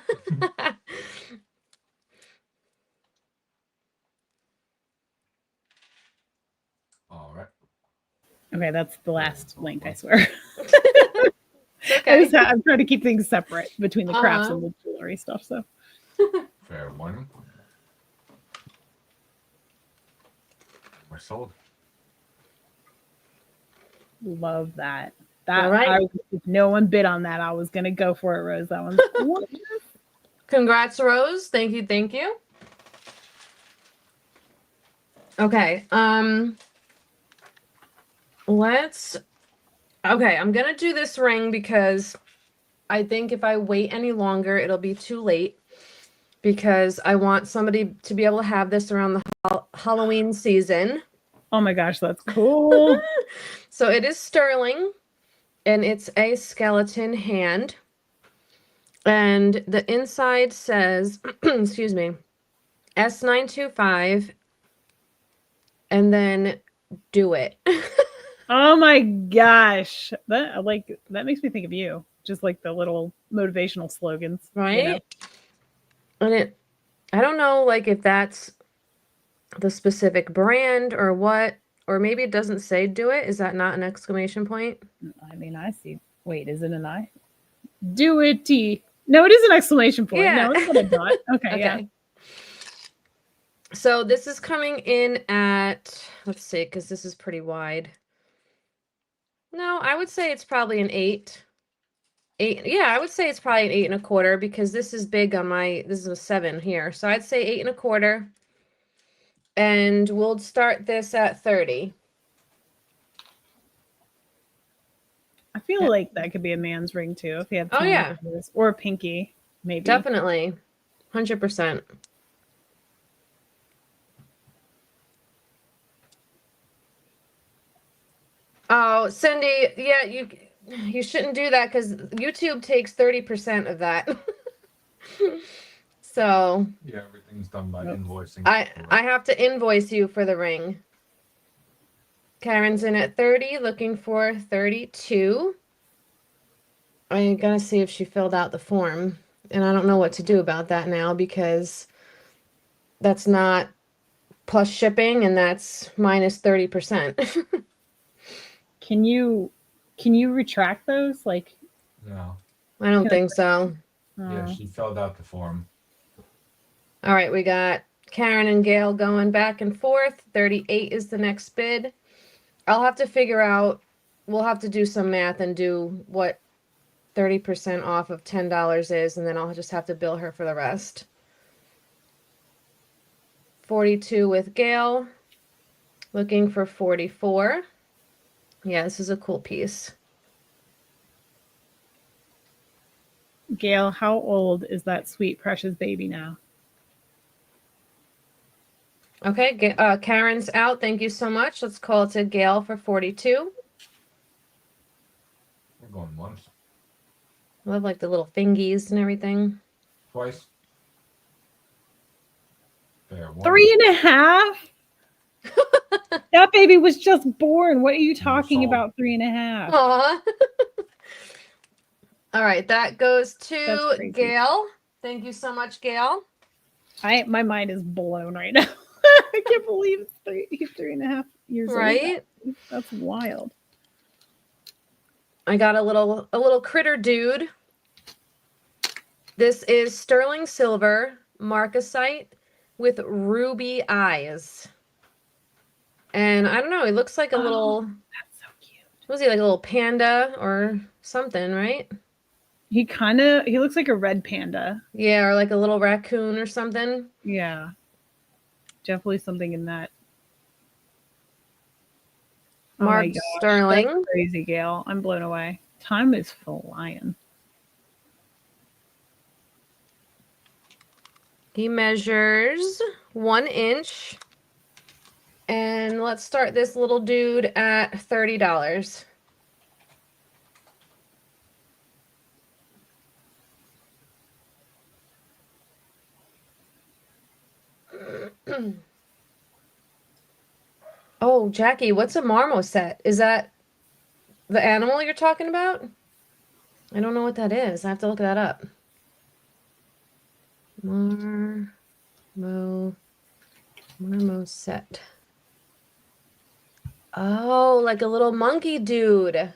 All right. Okay, that's the last link, I swear. Okay. I'm trying to keep things separate between the crafts and the jewelry stuff. So Fair warning. We're sold. love that. That All right. if no one bid on that, I was gonna go for it, Rose. That one's gorgeous. Congrats, Rose. Thank you. Thank you. Okay. Okay, I'm gonna do this ring because I think if I wait any longer, it'll be too late, because I want somebody to be able to have this around the Halloween season. Oh my gosh, that's cool. So it is sterling, and it's a skeleton hand. And the inside says, excuse me, S925, and then do it. Oh my gosh. That makes me think of you. Just like the little motivational slogans. Right? You know? And I don't know, like, if that's the specific brand or what, or maybe it doesn't say do it. Is that not an exclamation point? I mean, I see. Wait, is it an I? Do it. No, it is an exclamation point. Yeah. No, it's not a dot. Okay, Okay. yeah. So this is coming in at, let's see, because this is pretty wide. No, I would say it's probably an 8. 8, yeah, I would say it's probably an 8¼ because this is big on this is a 7 here. So I'd say 8¼ and we'll start this at 30. I feel like that could be a man's ring too if he had. Oh yeah, or a pinky, maybe. definitely, 100%. Oh, Cindy, yeah, you shouldn't do that because YouTube takes 30% of that. So yeah, everything's done by invoicing. I have to invoice you for the ring. Karen's in at 30, looking for 32. I'm gonna see if she filled out the form, and I don't know what to do about that now because that's not plus shipping, and that's minus 30%. Can you retract those? Like, No. I don't Yeah. think so. Yeah, she filled out the form. All right, we got Karen and Gail going back and forth. 38 is the next bid. I'll have to figure out, we'll have to do some math and do what 30% off of $10 is, and then I'll just have to bill her for the rest. 42 with Gail, looking for 44. Yeah, this is a cool piece. Gail, how old is that sweet, precious baby now? Okay, Karen's out. Thank you so much. Let's call it to Gail for 42. We're going once, I love like the little fingies and everything. twice. There, one. 3.5? That baby was just born. What are you talking sold. about? 3.5. Aw. All right, that goes That's to crazy. Gail. Thank you so much, Gail. My mind is blown right now. I can't believe he's 3.5 years old. Right? That's wild. I got a little critter dude. This is sterling silver marcasite with ruby eyes. And I don't know, he looks like a little, That's so cute. was he like a little panda or something, right? He looks like a red panda. Yeah, or like a little raccoon or something. Yeah. Definitely something in that. Mark Oh my gosh, Sterling. That's crazy, Gail. I'm blown away. Time is flying. He measures 1 inch. And let's start this little dude at $30. Oh, Jackie, what's a marmoset? Is that the animal you're talking about? I don't know what that is. I have to look that up. Marmoset. Oh, like a little monkey dude.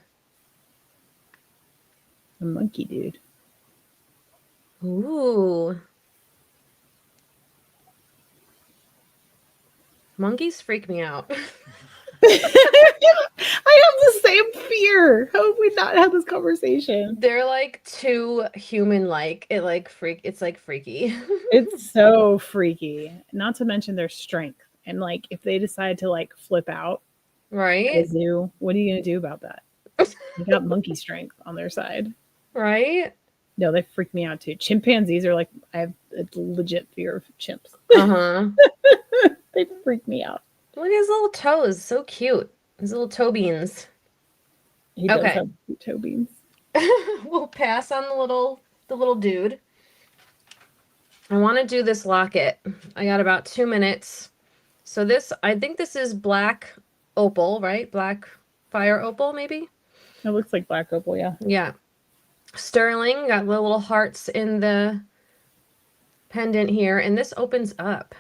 The monkey dude. Ooh. Monkeys freak me out. I have the same fear. How have we not had this conversation? They're like too human-like. It's like freaky. It's so freaky. Not to mention their strength. And like if they decide to like flip out at a Right? zoo, what are you gonna do about that? They got monkey strength on their side. Right? No, they freak me out too. Chimpanzees are like I have a legit fear of chimps. Uh-huh. They freak me out. Look at his little toes. So cute. His little toe beans. He does Okay. have toe beans. We'll pass on the little dude. I want to do this locket. I got about 2 minutes. So I think this is black opal, right? Black fire opal, maybe? It looks like black opal, yeah. Yeah. Sterling, got the little hearts in the pendant here, and this opens up.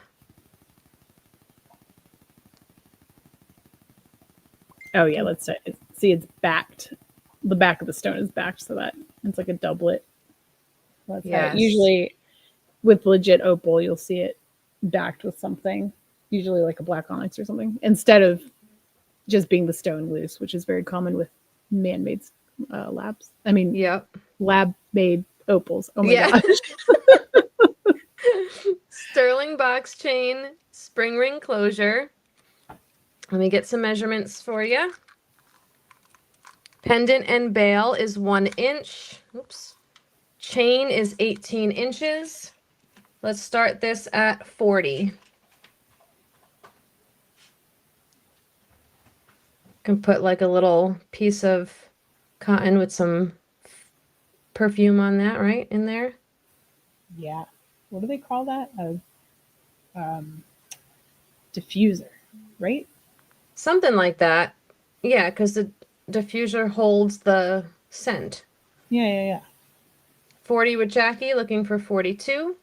Oh yeah, let's see. It's backed. The back of the stone is backed, so that it's like a doublet. That's Yes. usually with legit opal, you'll see it backed with something, usually like a black onyx or something, instead of just being the stone loose, which is very common with man-made labs. I mean, Yep. lab-made opals. Oh my Yeah. gosh. Sterling box chain, spring ring closure. Let me get some measurements for you. Pendant and bail is 1 inch. Oops. Chain is 18 inches. Let's start this at 40. Can put like a little piece of cotton with some perfume on that, right? In there. Yeah. What do they call that? A diffuser, right? Something like that. Yeah, because the diffuser holds the scent. Yeah. 40 with Jackie, looking for 42.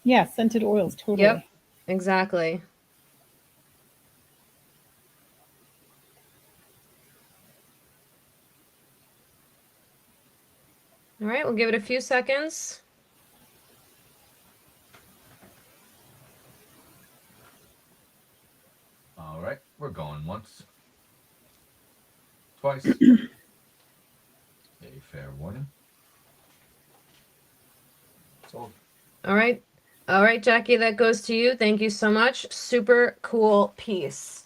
Yeah, scented oils, totally. Yep, exactly. All right, we'll give it a few seconds. All right, we're going once, twice. A fair warning. Sold. All right. All right, Jackie, that goes to you. Thank you so much. Super cool piece.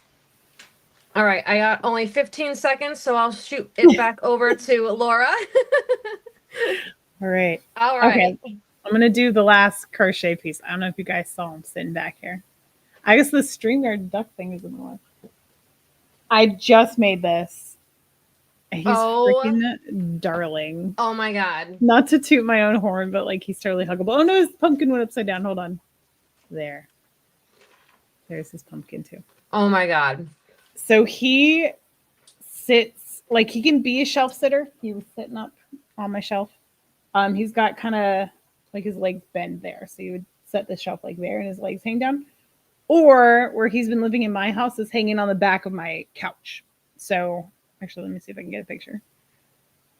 All right, I got only 15 seconds, so I'll shoot it back over to Laura. All right. All right. Okay. I'm going to do the last crochet piece. I don't know if you guys saw him sitting back here. I guess the StreamYard duck thing is in the way. I just made this. He's freaking darling. Oh my God. Not to toot my own horn, but like he's totally huggable. Oh no, his pumpkin went upside down. Hold on. There. There's his pumpkin too. Oh my God. So he sits, like he can be a shelf sitter. He was sitting up on my shelf. He's got kind of like his legs bend there. So you would set the shelf like there and his legs hang down. Or where he's been living in my house is hanging on the back of my couch. So actually, let me see if I can get a picture.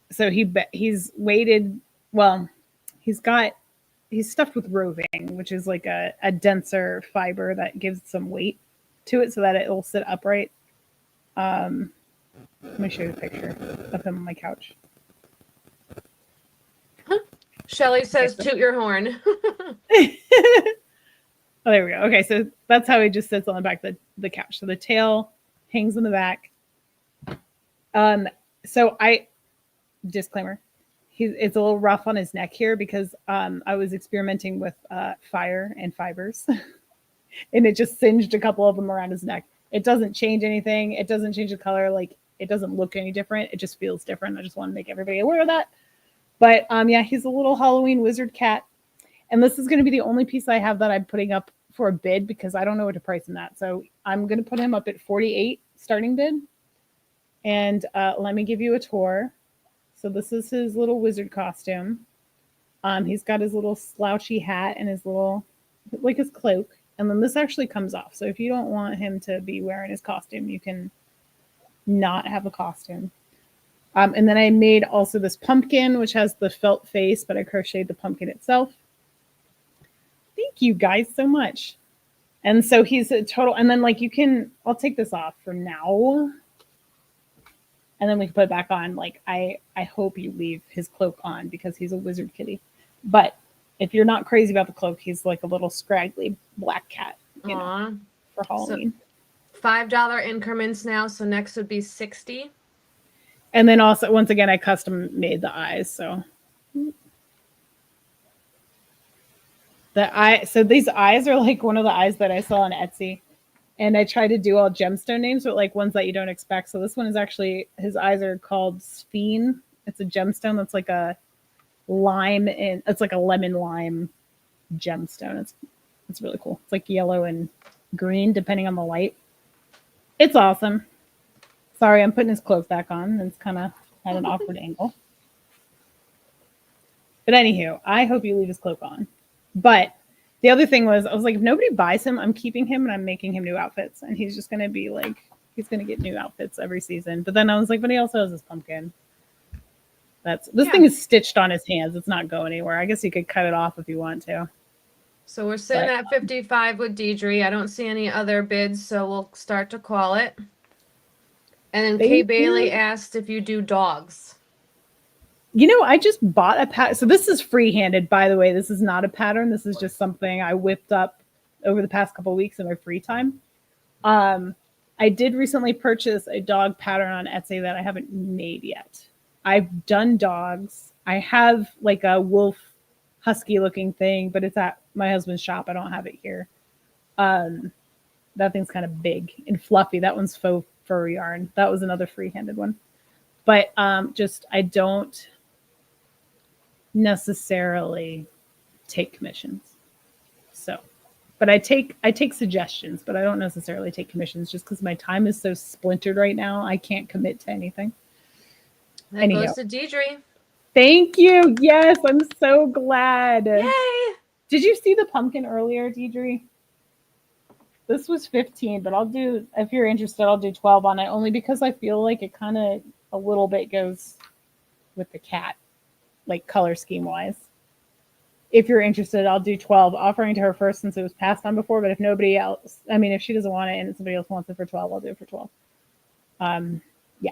So he's weighted. Well, he's stuffed with roving, which is like a denser fiber that gives some weight to it so that it will sit upright. Let me show you a picture of him on my couch. Shelly says, toot your horn. Oh, there we go. Okay, so that's how he just sits on the back of the couch. So the tail hangs in the back. So disclaimer, it's a little rough on his neck here because I was experimenting with fire and fibers and it just singed a couple of them around his neck. It doesn't change anything. It doesn't change the color. Like it doesn't look any different. It just feels different. I just want to make everybody aware of that. But yeah, he's a little Halloween wizard cat. And this is going to be the only piece I have that I'm putting up for a bid because I don't know what to price him at. So I'm going to put him up at 48 starting bid. And let me give you a tour. So this is his little wizard costume. He's got his little slouchy hat and his little, like his cloak. And then this actually comes off. So if you don't want him to be wearing his costume, you can not have a costume. And then I made also this pumpkin, which has the felt face, but I crocheted the pumpkin itself. Thank you guys so much. And so he's a total, and then like I'll take this off for now. And then we can put it back on. Like I hope you leave his cloak on because he's a wizard kitty. But if you're not crazy about the cloak, he's like a little scraggly black cat, you know, for Halloween. So $5 increments now. So next would be 60. And then also, once again, I custom made the eyes. So so these eyes are like one of the eyes that I saw on Etsy. And I try to do all gemstone names, but like ones that you don't expect. So this one is actually, his eyes are called Sphene. It's a gemstone that's like a lime and it's like a lemon lime gemstone. It's really cool. It's like yellow and green depending on the light. It's awesome. Sorry, I'm putting his cloak back on. It's kind of at an awkward angle. But anywho, I hope you leave his cloak on. But the other thing was, I was like, if nobody buys him, I'm keeping him and I'm making him new outfits. And he's just going to be like, he's going to get new outfits every season. But then I was like, but he also has this pumpkin. This thing is stitched on his hands. It's not going anywhere. I guess you could cut it off if you want to. So we're sitting at 55 with Deidre. I don't see any other bids, so we'll start to call it. And then Kay Bailey asked if you do dogs. You know, I just bought a pattern. So this is free-handed, by the way. This is not a pattern. This is just something I whipped up over the past couple of weeks in my free time. I did recently purchase a dog pattern on Etsy that I haven't made yet. I've done dogs. I have like a wolf husky looking thing, but it's at my husband's shop. I don't have it here. That thing's kind of big and fluffy. That one's faux fur yarn. That was another free-handed one. But I don't necessarily take commissions. So, but I take suggestions, but I don't necessarily take commissions just because my time is so splintered right now. I can't commit to anything. That goes to Deidre. Thank you. Yes, I'm so glad. Yay! Did you see the pumpkin earlier, Deidre? This was 15, but if you're interested, I'll do 12 on it only because I feel like it kind of a little bit goes with the cat. like color scheme wise. If you're interested, I'll do 12, offering to her first since it was passed on before. But if nobody else, I mean, if she doesn't want it and somebody else wants it for 12, I'll do it for 12. Yeah.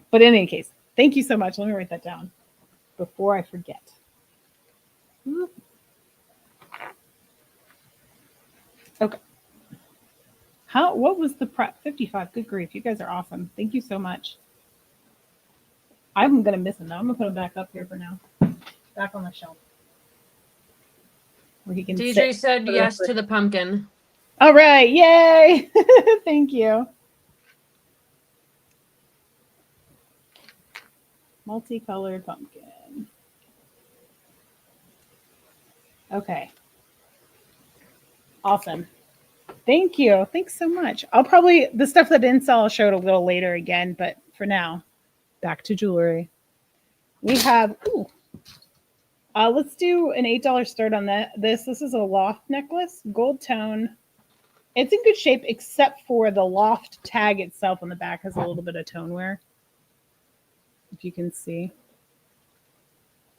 But in any case, thank you so much. Let me write that down before I forget. Okay. What was the prep? 55. Good grief. You guys are awesome. Thank you so much. I'm going to miss them though. I'm going to put them back up here for now. Back on the shelf. Where he can Deidre sit said for yes the- to the pumpkin. All right. Yay. Thank you. Multicolored pumpkin. Okay. Awesome. Thank you. Thanks so much. I'll probably, the stuff that didn't sell, I'll show it a little later again. But for now, back to jewelry. We have, let's do an $8 start on that. This is a loft necklace, gold tone. It's in good shape, except for the loft tag itself on the back has a little bit of tone wear. If you can see.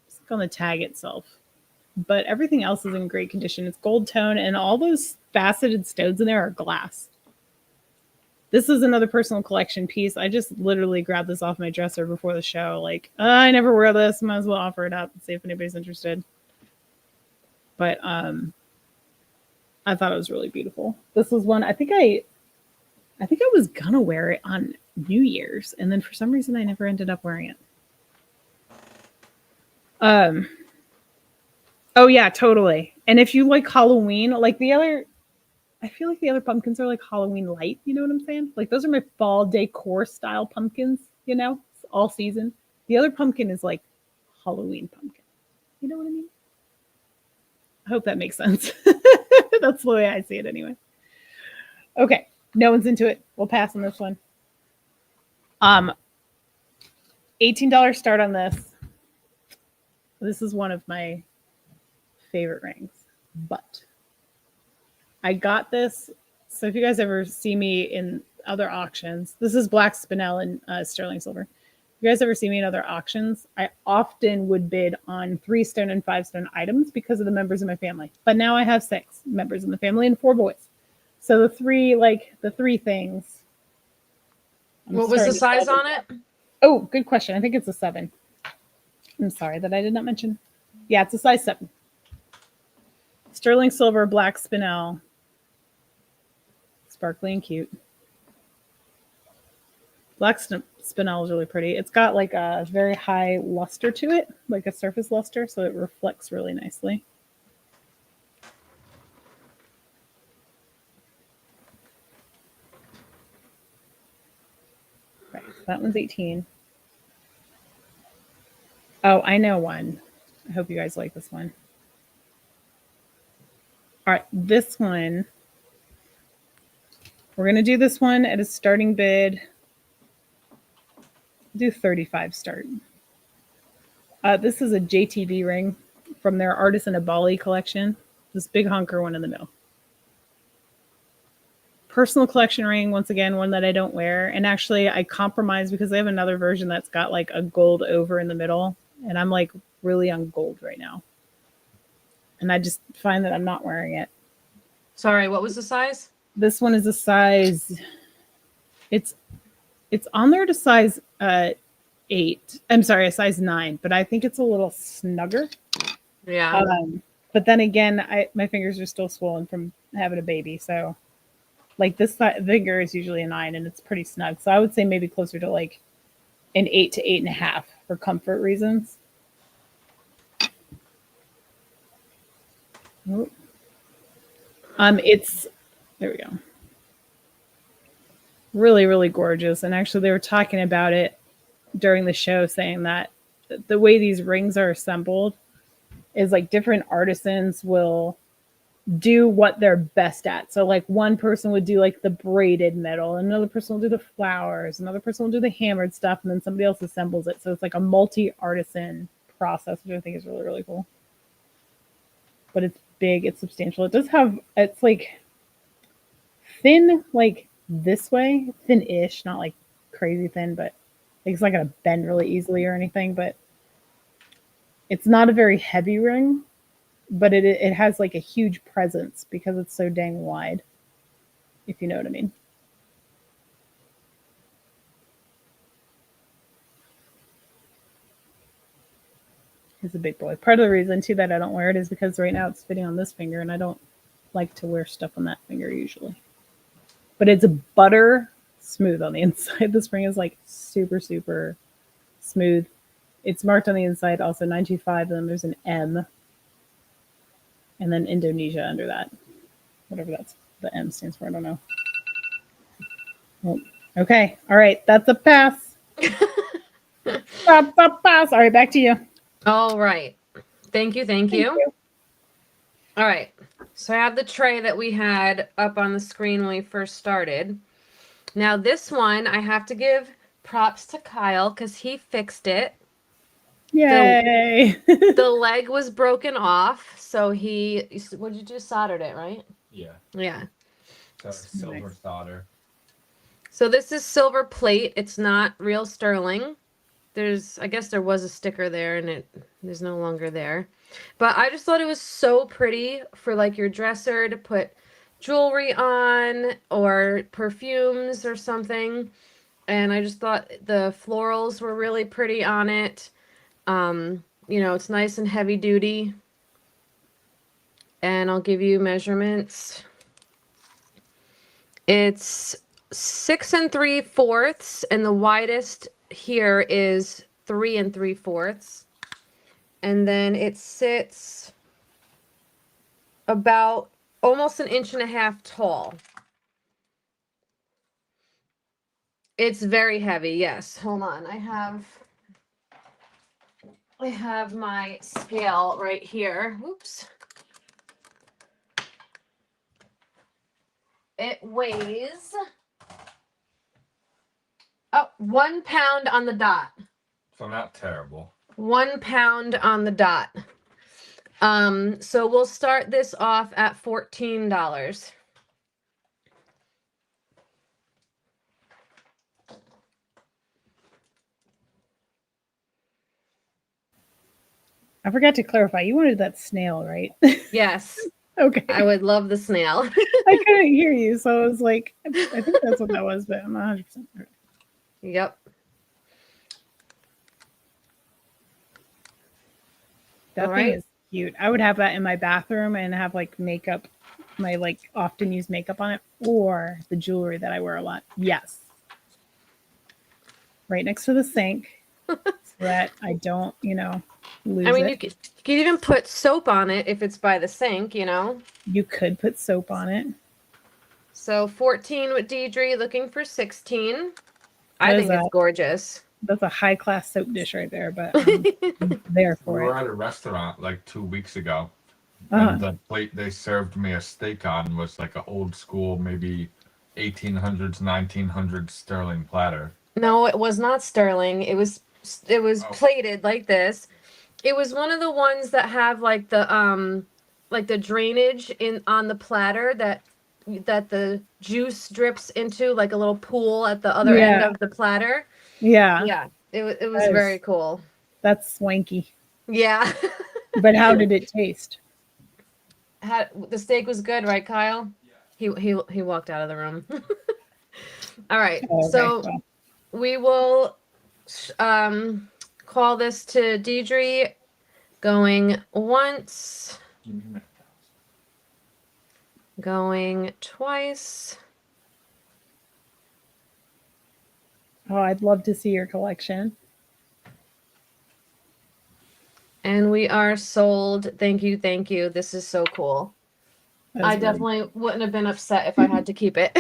Just on the tag itself. But everything else is in great condition. It's gold tone, and all those faceted stones in there are glass. This is another personal collection piece. I just literally grabbed this off my dresser before the show. Like, I never wear this. Might as well offer it up and see if anybody's interested. But I thought it was really beautiful. This was one I think I was gonna wear it on New Year's, and then for some reason I never ended up wearing it. Oh yeah, totally. And if you like Halloween, like I feel like the other pumpkins are like Halloween light. You know what I'm saying? Like those are my fall decor style pumpkins, you know, all season. The other pumpkin is like Halloween pumpkin. You know what I mean? I hope that makes sense. That's the way I see it anyway. Okay. No one's into it. We'll pass on this one. $18 start on this. This is one of my favorite rings, but I got this. So if you guys ever see me in other auctions, this is black spinel and sterling silver. If you guys ever see me in other auctions, I often would bid on 3-stone and 5-stone items because of the members of my family. But now I have 6 members in the family and 4 boys. So the three things. What was the size on it? Oh, good question. I think it's a 7. I'm sorry that I did not mention. Yeah, it's a size 7. Sterling silver, black spinel. Sparkly and cute. Black spinel is really pretty. It's got like a very high luster to it, like a surface luster, so it reflects really nicely. Right, so that one's 18. Oh, I know one. I hope you guys like this one. All right, this one. We're going to do this one at a starting bid. Do 35 start. This is a JTV ring from their Artisan Bali collection. This big honker one in the middle. Personal collection ring, once again, one that I don't wear. And actually, I compromise because they have another version that's got like a gold over in the middle. And I'm like really on gold right now. And I just find that I'm not wearing it. Sorry, what was the size? This one is a size. It's on there to size 8. I'm sorry, a size 9, but I think it's a little snugger. Yeah. But then again, my fingers are still swollen from having a baby, so like this finger is usually a 9, and it's pretty snug. So I would say maybe closer to like an 8 to 8.5 for comfort reasons. Oh. There we go. Really, really gorgeous. And actually they were talking about it during the show, saying that the way these rings are assembled is like different artisans will do what they're best at. So like one person would do like the braided metal, another person will do the flowers, another person will do the hammered stuff, and then somebody else assembles it. So it's like a multi-artisan process, which I think is really, really cool. But it's big, it's substantial. It's like thin, like this way, thin-ish, not like crazy thin, but it's not going to bend really easily or anything. But It's not a very heavy ring, but it has like a huge presence because it's so dang wide, if you know what I mean. He's a big boy. Part of the reason too that I don't wear it is because right now it's fitting on this finger, and I don't like to wear stuff on that finger usually. But it's a butter smooth on the inside. This ring is like super, super smooth. It's marked on the inside also 925, and then there's an M, and then Indonesia under that. Whatever that's the M stands for, I don't know. Well, okay, all right, that's a pass. Pass. All right, back to you. All right. Thank you. Thank you. All right. So I have the tray that we had up on the screen when we first started. Now this one, I have to give props to Kyle because he fixed it. Yay. The leg was broken off. So what did you do? Soldered it, right? Yeah. Yeah. So silver solder. So this is silver plate. It's not real sterling. I guess there was a sticker there and it is no longer there. But I just thought it was so pretty for like your dresser to put jewelry on or perfumes or something. And I just thought the florals were really pretty on it. It's nice and heavy duty. And I'll give you measurements. It's 6 3/4, and the widest here is 3 3/4, and then it sits about almost 1.5 inches tall. It's very heavy. Yes, hold on. I have my scale right here. Oops. It weighs 1 pound on the dot. So not terrible. 1 pound on the dot. So we'll start this off at $14. I forgot to clarify. You wanted that snail, right? Yes. Okay. I would love the snail. I couldn't hear you, so I was like, I think that's what that was, but I'm not 100% sure. Yep. That thing is cute. I would have that in my bathroom and have like makeup, my like often used makeup on it, or the jewelry that I wear a lot. Yes. Right next to the sink so that I don't, lose it. You could even put soap on it if it's by the sink, You could put soap on it. So 14 with Deidre, looking for 16. I think it's gorgeous. That's a high class soap dish right there, but I'm there for it. We were at a restaurant like 2 weeks ago, and the plate they served me a steak on was like an old school, maybe 1800s, 1900s sterling platter. No, it was not sterling. It was plated like this. It was one of the ones that have like the drainage on the platter that the juice drips into, like a little pool at the other end of the platter. Yeah. Yeah. It was very cool. That's swanky. Yeah. But how did it taste? The steak was good, right, Kyle? Yeah. He walked out of the room. All right. Okay, so we will call this to Deidre, going once, going twice. Oh, I'd love to see your collection. And we are sold. Thank you. Thank you. This is so cool. I definitely wouldn't have been upset if I had to keep it.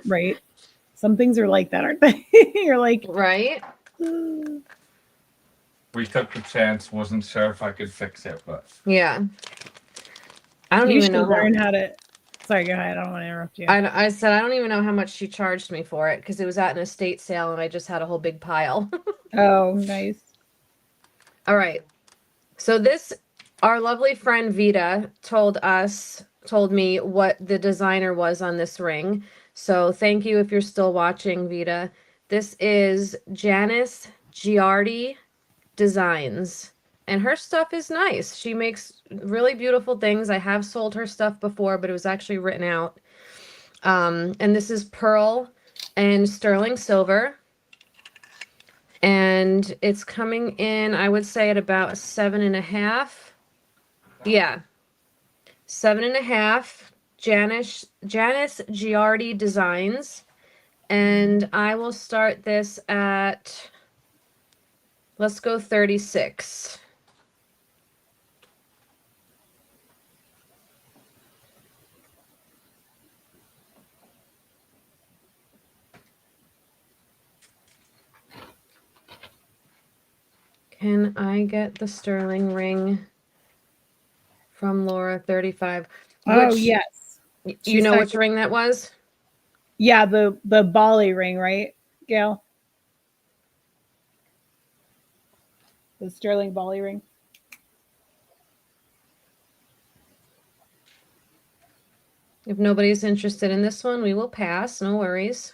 Right. Some things are like that, aren't they? You're like, right. We took the chance. Wasn't sure if I could fix it, but yeah. I don't even know learn how to. Sorry, go ahead. I don't want to interrupt you. I said I don't even know how much she charged me for it because it was at an estate sale and I just had a whole big pile. Oh, nice. All right. So our lovely friend Vita told me what the designer was on this ring. So thank you if you're still watching, Vita. This is Janice Giardi Designs, and her stuff is nice. She makes really beautiful things. I have sold her stuff before, but it was actually written out. And this is pearl and sterling silver. And it's coming in, I would say, at about 7.5. Yeah. 7.5. Janice Giardi Designs. And I will start this at, let's go 36. Can I get the sterling ring from Laura 35? Oh, yes. You She's know talking- which ring that was? Yeah, the Bali ring, right, Gail? The sterling Bali ring. If nobody's interested in this one, we will pass. No worries.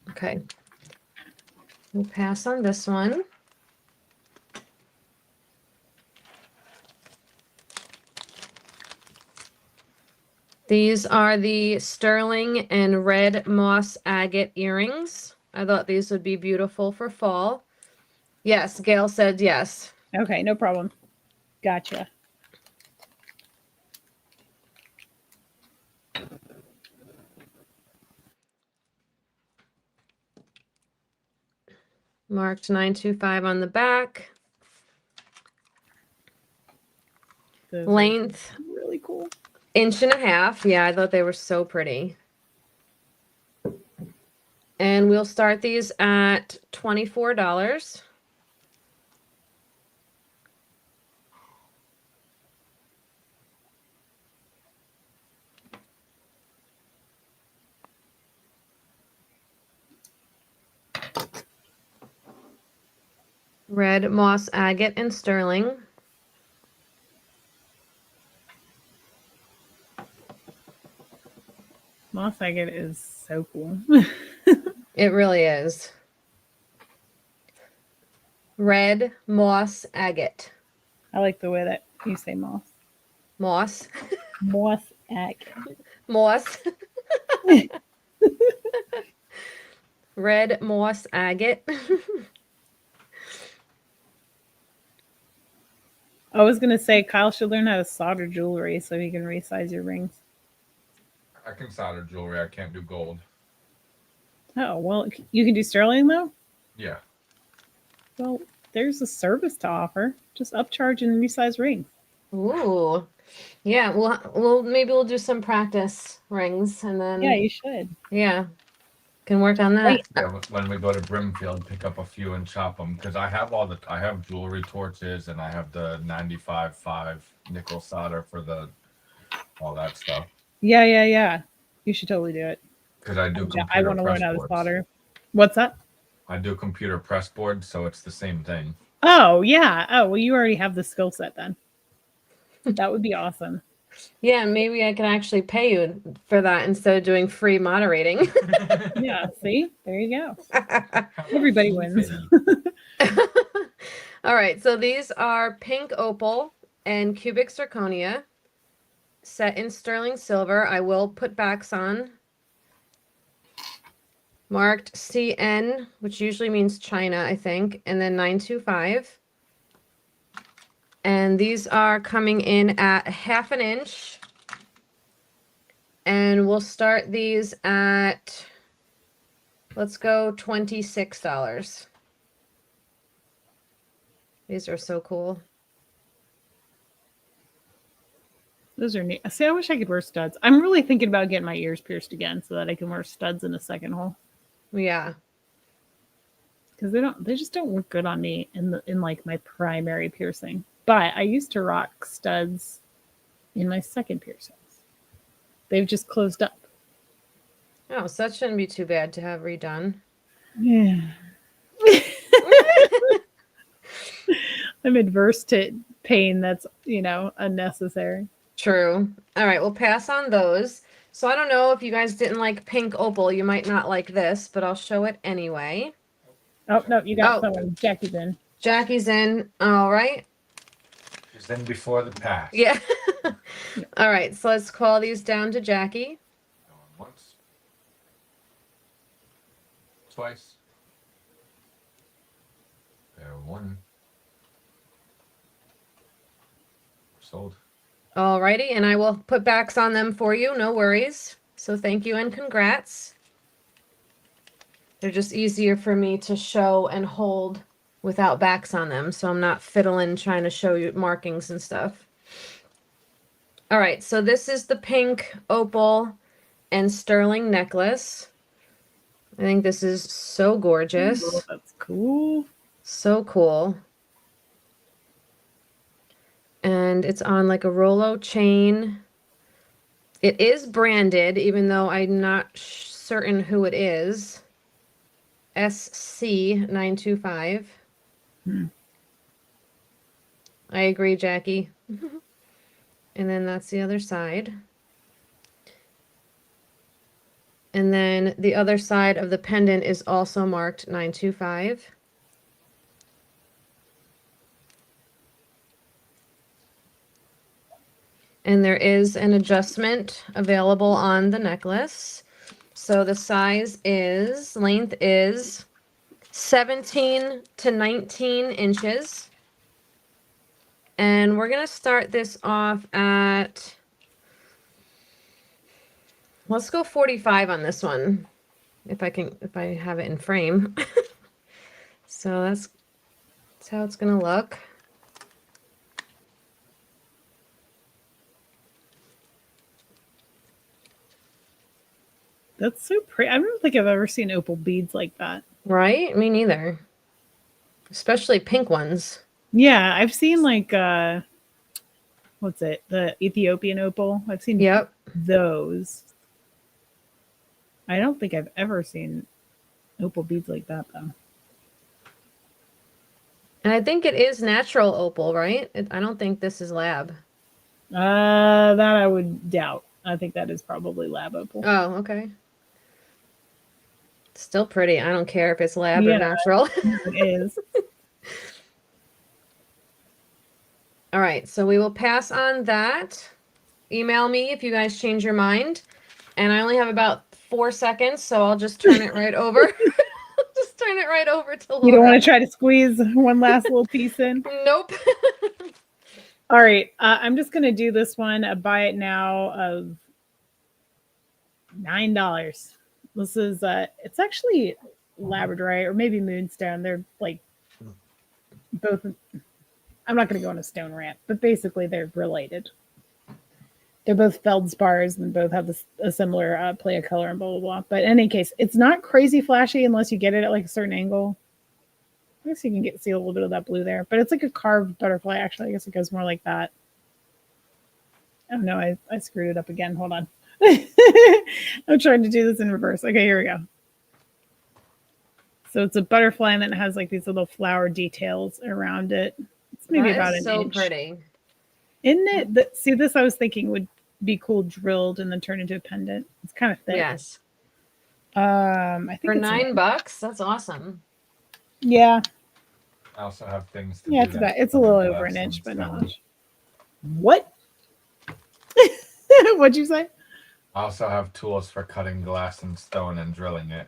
Okay. We'll pass on this one. These are the sterling and red moss agate earrings. I thought these would be beautiful for fall. Yes, Gail said yes. Okay, no problem. Gotcha. Marked 925 on the back. Those are Length, really cool. 1.5 inches. Yeah, I thought they were so pretty. And we'll start these at $24. Red moss agate and sterling. Moss agate is so cool. It really is. Red moss agate. I like the way that you say moss. Moss. Moss agate. Moss. Red moss agate. I was gonna say Kyle should learn how to solder jewelry so he can resize your rings. I can solder jewelry. I can't do gold. Oh well, you can do sterling though. Yeah. Well, there's a service to offer. Just upcharge and resize rings. Ooh. Yeah, we'll maybe we'll do some practice rings and then Yeah, you should. yeah. Can work on that. Right. Yeah, when we go to Brimfield, pick up a few and chop them because I have jewelry torches and I have the 95.5 nickel solder for all that stuff. Yeah. You should totally do it. Because I do Yeah, computer I want to press learn how to boards. solder. What's that? I do computer press boards, so it's the same thing. Oh yeah. Oh well, you already have the skill set then. That would be awesome. Yeah, maybe I can actually pay you for that instead of doing free moderating. Yeah. See, there you go. Everybody wins. All right, so these are pink opal and cubic zirconia set in sterling silver. I will put backs on. Marked CN, which usually means China, I think, and then 925. And these are coming in at 1/2 inch. And we'll start these at, let's go $26. These are so cool. Those are neat. See, I wish I could wear studs. I'm really thinking about getting my ears pierced again so that I can wear studs in a second hole. Yeah. Because they just don't look good on me in like my primary piercing. But I used to rock studs in my second piercings. They've just closed up. Oh, so that shouldn't be too bad to have redone. Yeah. I'm adverse to pain that's, unnecessary. True. All right, we'll pass on those. So I don't know if you guys didn't like pink opal. You might not like this, but I'll show it anyway. Oh, no, you got Oh. someone. Jackie's in. Jackie's in. All right. She's in before the pass. Yeah. All right. So let's call these down to Jackie. Going once. Twice. There, one. Sold. All righty. And I will put backs on them for you. No worries. So thank you and congrats. They're just easier for me to show and hold without backs on them. So I'm not fiddling trying to show you markings and stuff. All right. So this is the pink opal and sterling necklace. I think this is so gorgeous. Oh, that's cool. So cool. And it's on like a Rolo chain. It is branded, even though I'm not certain who it is. SC925. I agree, Jackie. And then that's the other side. And then the other side of the pendant is also marked 925. And there is an adjustment available on the necklace. So the length is 17 to 19 inches. And we're going to start this off at, let's go 45 on this one. If I have it in frame. So that's how it's going to look. That's so pretty. I don't think I've ever seen opal beads like that. Right? Me neither. Especially pink ones. Yeah, I've seen like what's it? The Ethiopian opal. I've seen those. I don't think I've ever seen opal beads like that though. And I think it is natural opal, right? I don't think this is lab. That I would doubt. I think that is probably lab opal. Oh, okay. Still pretty. I don't care if it's lab or natural. It is. All right, so we will pass on that. Email me if you guys change your mind. And I only have about 4 seconds, so I'll just turn it right over. Just turn it right over to Laura. You don't want to try to squeeze one last little piece in? Nope. All right, I'm just going to do this one, a buy it now of $9. This is, it's actually labradolite or maybe moonstone. They're like both, I'm not going to go on a stone rant, but basically they're related. They're both feldspars and both have a similar play of color and blah, blah, blah. But in any case, it's not crazy flashy unless you get it at like a certain angle. I guess you can see a little bit of that blue there, but it's like a carved butterfly. Actually, I guess it goes more like that. Oh no, I screwed it up again. Hold on. I'm trying to do this in reverse. Okay, here we go. So it's a butterfly and then it has like these little flower details around it. It's maybe about an so inch. Pretty. Isn't it? See, this I was thinking would be cool drilled and then turned into a pendant. It's kind of thick. Yes. I think for $9, that's awesome. Yeah. I also have things to Yeah, do it's a little over an inch, but not much. What? What'd you say? I also have tools for cutting glass and stone and drilling it.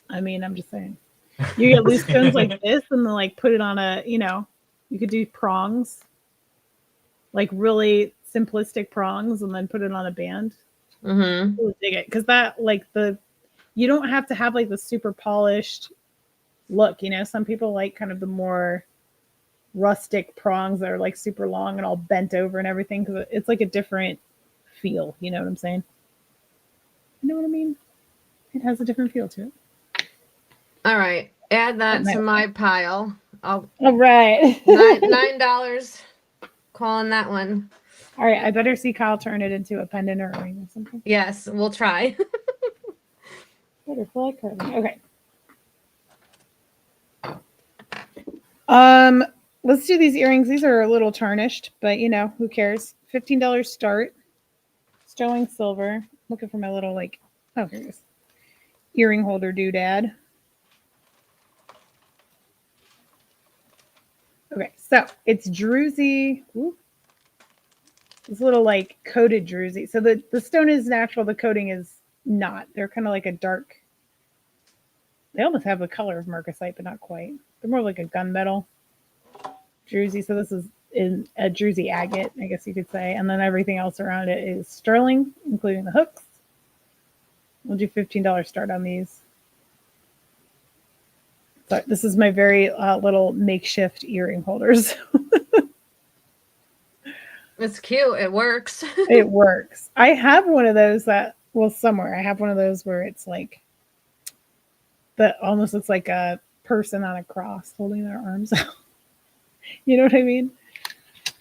I mean, I'm just saying. You get loose stones like this and then like put it on a, you could do prongs. Like really simplistic prongs and then put it on a band. Mm-hmm. Really dig it. Because that you don't have to have like the super polished look, some people like kind of the more rustic prongs that are like super long and all bent over and everything because it's like a different feel. You know what I'm saying? You know what I mean? It has a different feel to it. All right. Add that to my pile. All right. $9. Calling that one. All right. I better see Kyle turn it into a pendant or a ring or something. Yes, we'll try. Butterfly curling. Okay. Let's do these earrings. These are a little tarnished, but who cares? $15 start. Sterling silver. Looking for my little like, oh, here it is. Earring holder doodad. Okay, so it's druzy. Ooh. This little like coated druzy. So the stone is natural, the coating is not. They're kind of like a dark. They almost have the color of marcasite, but not quite. They're more like a gunmetal druzy. So this is in a druzy agate, I guess you could say. And then everything else around it is sterling, including the hooks. We'll do $15 start on these. So this is my very little makeshift earring holders. It's cute. It works. It works. I have one of those that, well, somewhere. I have one of those where it's like, that almost looks like a person on a cross holding their arms out. You know what I mean?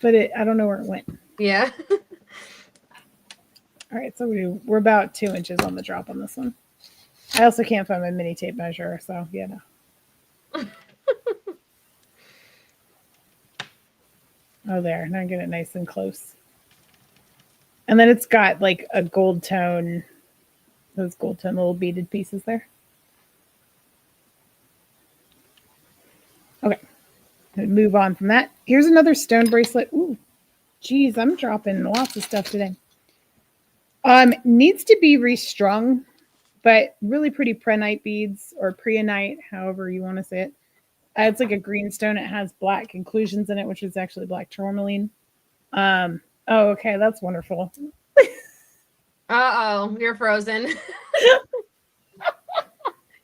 But I don't know where it went. Yeah. All right, so we're about 2 inches on the drop on this one. I also can't find my mini tape measure, so yeah, no. Oh, there. Now I get it nice and close. And then it's got like a gold tone, those gold tone little beaded pieces there. Okay, move on from that. Here's another stone bracelet. Ooh, geez, I'm dropping lots of stuff today. Needs to be restrung, but really pretty prehnite beads or prehnite, however you want to say it. It's like a green stone. It has black inclusions in it, which is actually black tourmaline. Oh, okay, that's wonderful. Uh-oh, you're frozen.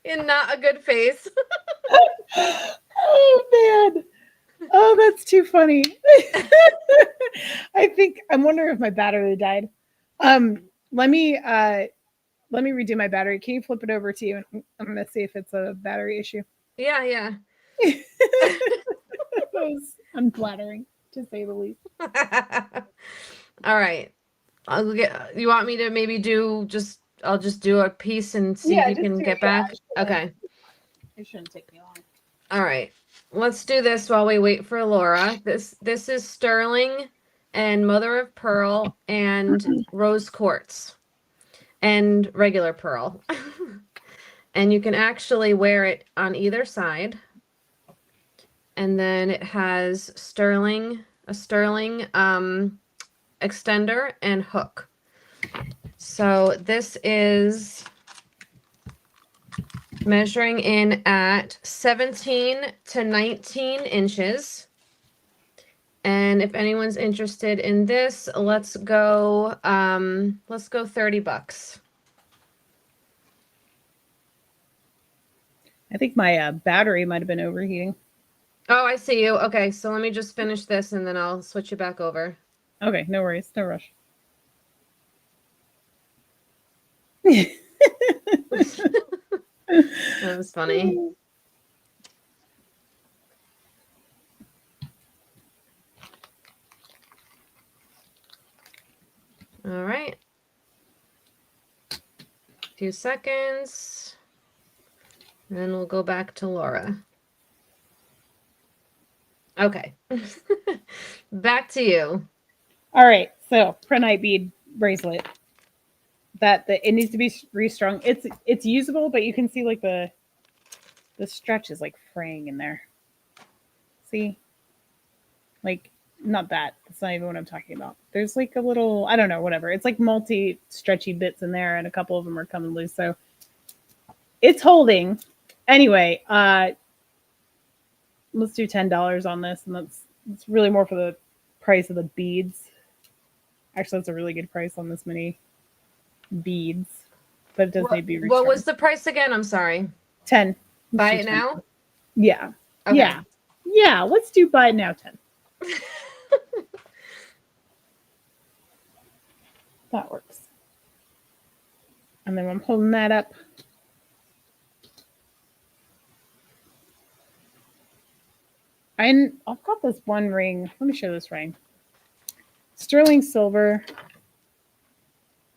In not a good face. Oh, man. Oh, that's too funny. I'm wondering if my battery died. Let me redo my battery. Can you flip it over to you? And I'm going to see if it's a battery issue. Yeah. That was unflattering, to say the least. All right. You want me to maybe I'll just do a piece and see if you can get back? Okay. It shouldn't take me long. All right. Let's do this while we wait for Laura. This is sterling and mother of pearl and rose quartz and regular pearl. And you can actually wear it on either side. And then it has a sterling extender and hook. So this is measuring in at 17 to 19 inches. And if anyone's interested in this, let's go $30. I think my battery might have been overheating. Oh, I see you. Okay, so let me just finish this and then I'll switch you back over. Okay, no worries, no rush. That was funny. All right. A few seconds. And then we'll go back to Laura. Okay. Back to you. All right, so prehnite bead bracelet. It needs to be restrung. It's usable, but you can see like the stretch is like fraying in there. See? Like, not that. That's not even what I'm talking about. There's like a little, I don't know, whatever. It's like multi-stretchy bits in there, and a couple of them are coming loose. So it's holding. Anyway, let's do $10 on this, and it's really more for the price of the beads. Actually, that's a really good price on this many beads, but it does need to be restrung. What was the price again? I'm sorry. 10. Buy it now? Yeah. Okay. Yeah. Let's do buy it now 10. That works. And then I'm holding that up. I've got this one ring. Let me show this ring. Sterling silver.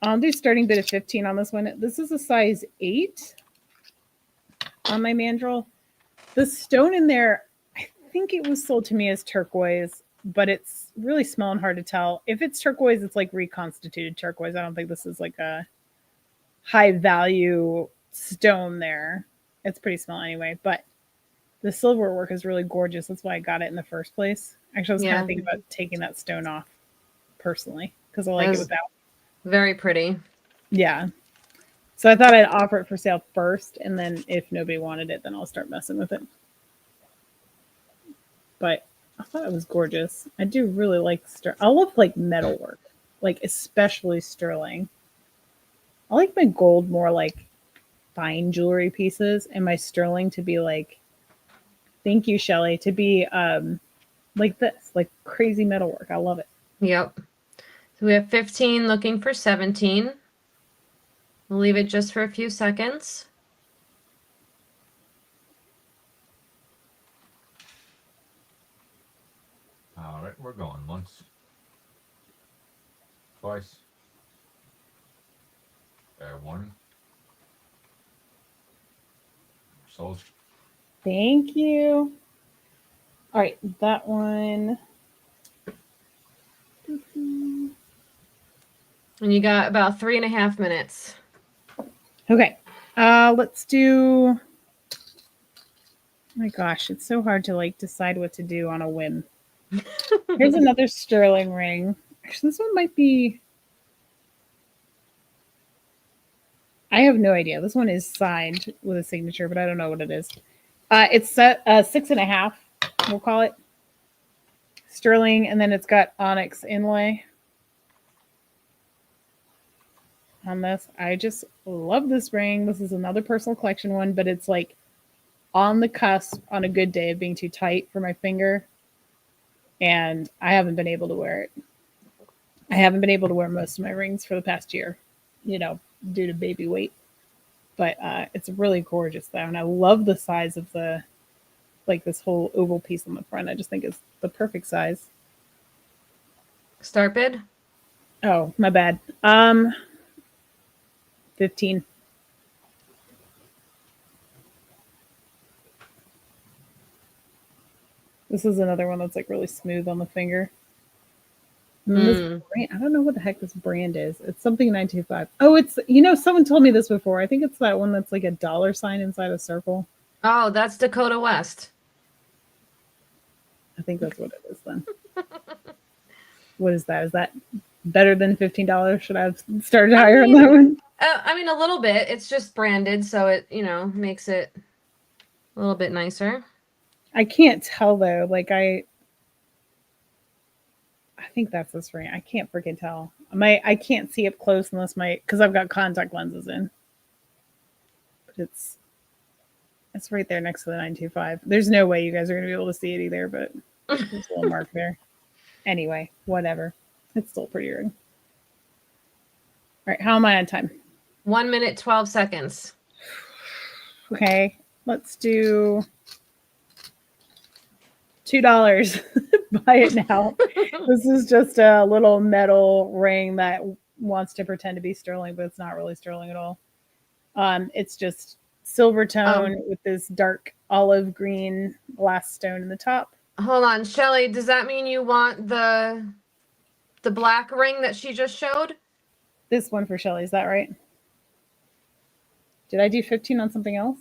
I'll do starting bid of 15 on this one. This is a size 8 on my mandrel. The stone in there, I think it was sold to me as turquoise, but it's really small and hard to tell. If it's turquoise, it's like reconstituted turquoise. I don't think this is like a high value stone there. It's pretty small anyway, but the silver work is really gorgeous. That's why I got it in the first place. Actually, I was kind of thinking about taking that stone off personally because I like it without. Very pretty. Yeah. So I thought I'd offer it for sale first, and then if nobody wanted it, then I'll start messing with it. But I thought it was gorgeous. I do really like I love like metalwork, like especially sterling. I like my gold more like fine jewelry pieces, and my sterling to be like, thank you, Shelly, to be like this, like crazy metalwork. I love it. Yep. So we have 15 looking for 17. We'll leave it just for a few seconds. All right, we're going once, twice. There, one. Sold. Thank you. All right, that one. And you got about 3.5 minutes. Okay, let's do. Oh my gosh, it's so hard to like decide what to do on a whim. Here's another sterling ring. Actually, this one might be. I have no idea. This one is signed with a signature, but I don't know what it is. It's 6.5. We'll call it sterling, and then it's got onyx inlay on this. I just love this ring. This is another personal collection one, but it's like on the cusp on a good day of being too tight for my finger, and I haven't been able to wear it. I haven't been able to wear most of my rings for the past year, due to baby weight. But it's really gorgeous though, and I love the size of the this whole oval piece on the front. I just think it's the perfect size. Start bid? Oh, my bad. 15. This is another one that's like really smooth on the finger. And this brand, I don't know what the heck this brand is. It's something 925. Oh, it's someone told me this before. I think it's that one that's like a dollar sign inside a circle. Oh, that's Dakota West. I think that's what it is then. What is that? Is that better than $15? Should I have started higher on that one? I mean, a little bit. It's just branded, so it, makes it a little bit nicer. I can't tell though. Like I think that's this ring. I can't freaking tell. I can't see up close unless because I've got contact lenses in. But it's right there next to the 925. There's no way you guys are going to be able to see it either, but there's a little mark there. Anyway, whatever. It's still a pretty ring. All right, how am I on time? 1 minute, 12 seconds. Okay, let's do $2. Buy it now. This is just a little metal ring that wants to pretend to be sterling, but it's not really sterling at all. It's just silver tone with this dark olive green glass stone in the top. Hold on, Shelly, does that mean you want the black ring that she just showed? This one for Shelly, is that right? Did I do 15 on something else?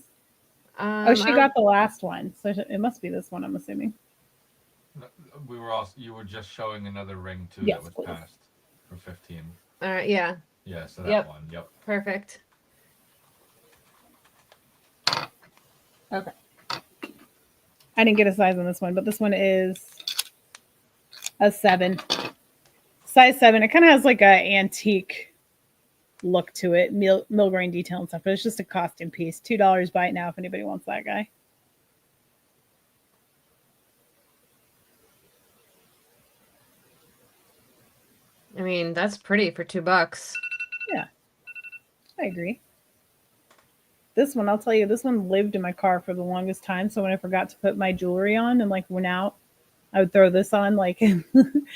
She got the last one, so it must be this one, I'm assuming. You were just showing another ring too, yes, that was please. passed for 15. All right, yeah. Yeah, so that one, yep. Perfect. Okay. I didn't get a size on this one, but this one is a 7. Size 7. It kind of has like a antique look to it, mill grain detail and stuff, but it's just a costume piece. $2. Buy it now if anybody wants that guy. I mean, that's pretty for $2. Yeah, I agree. This one, I'll tell you, this one lived in my car for the longest time. So when I forgot to put my jewelry on and like went out, I would throw this on like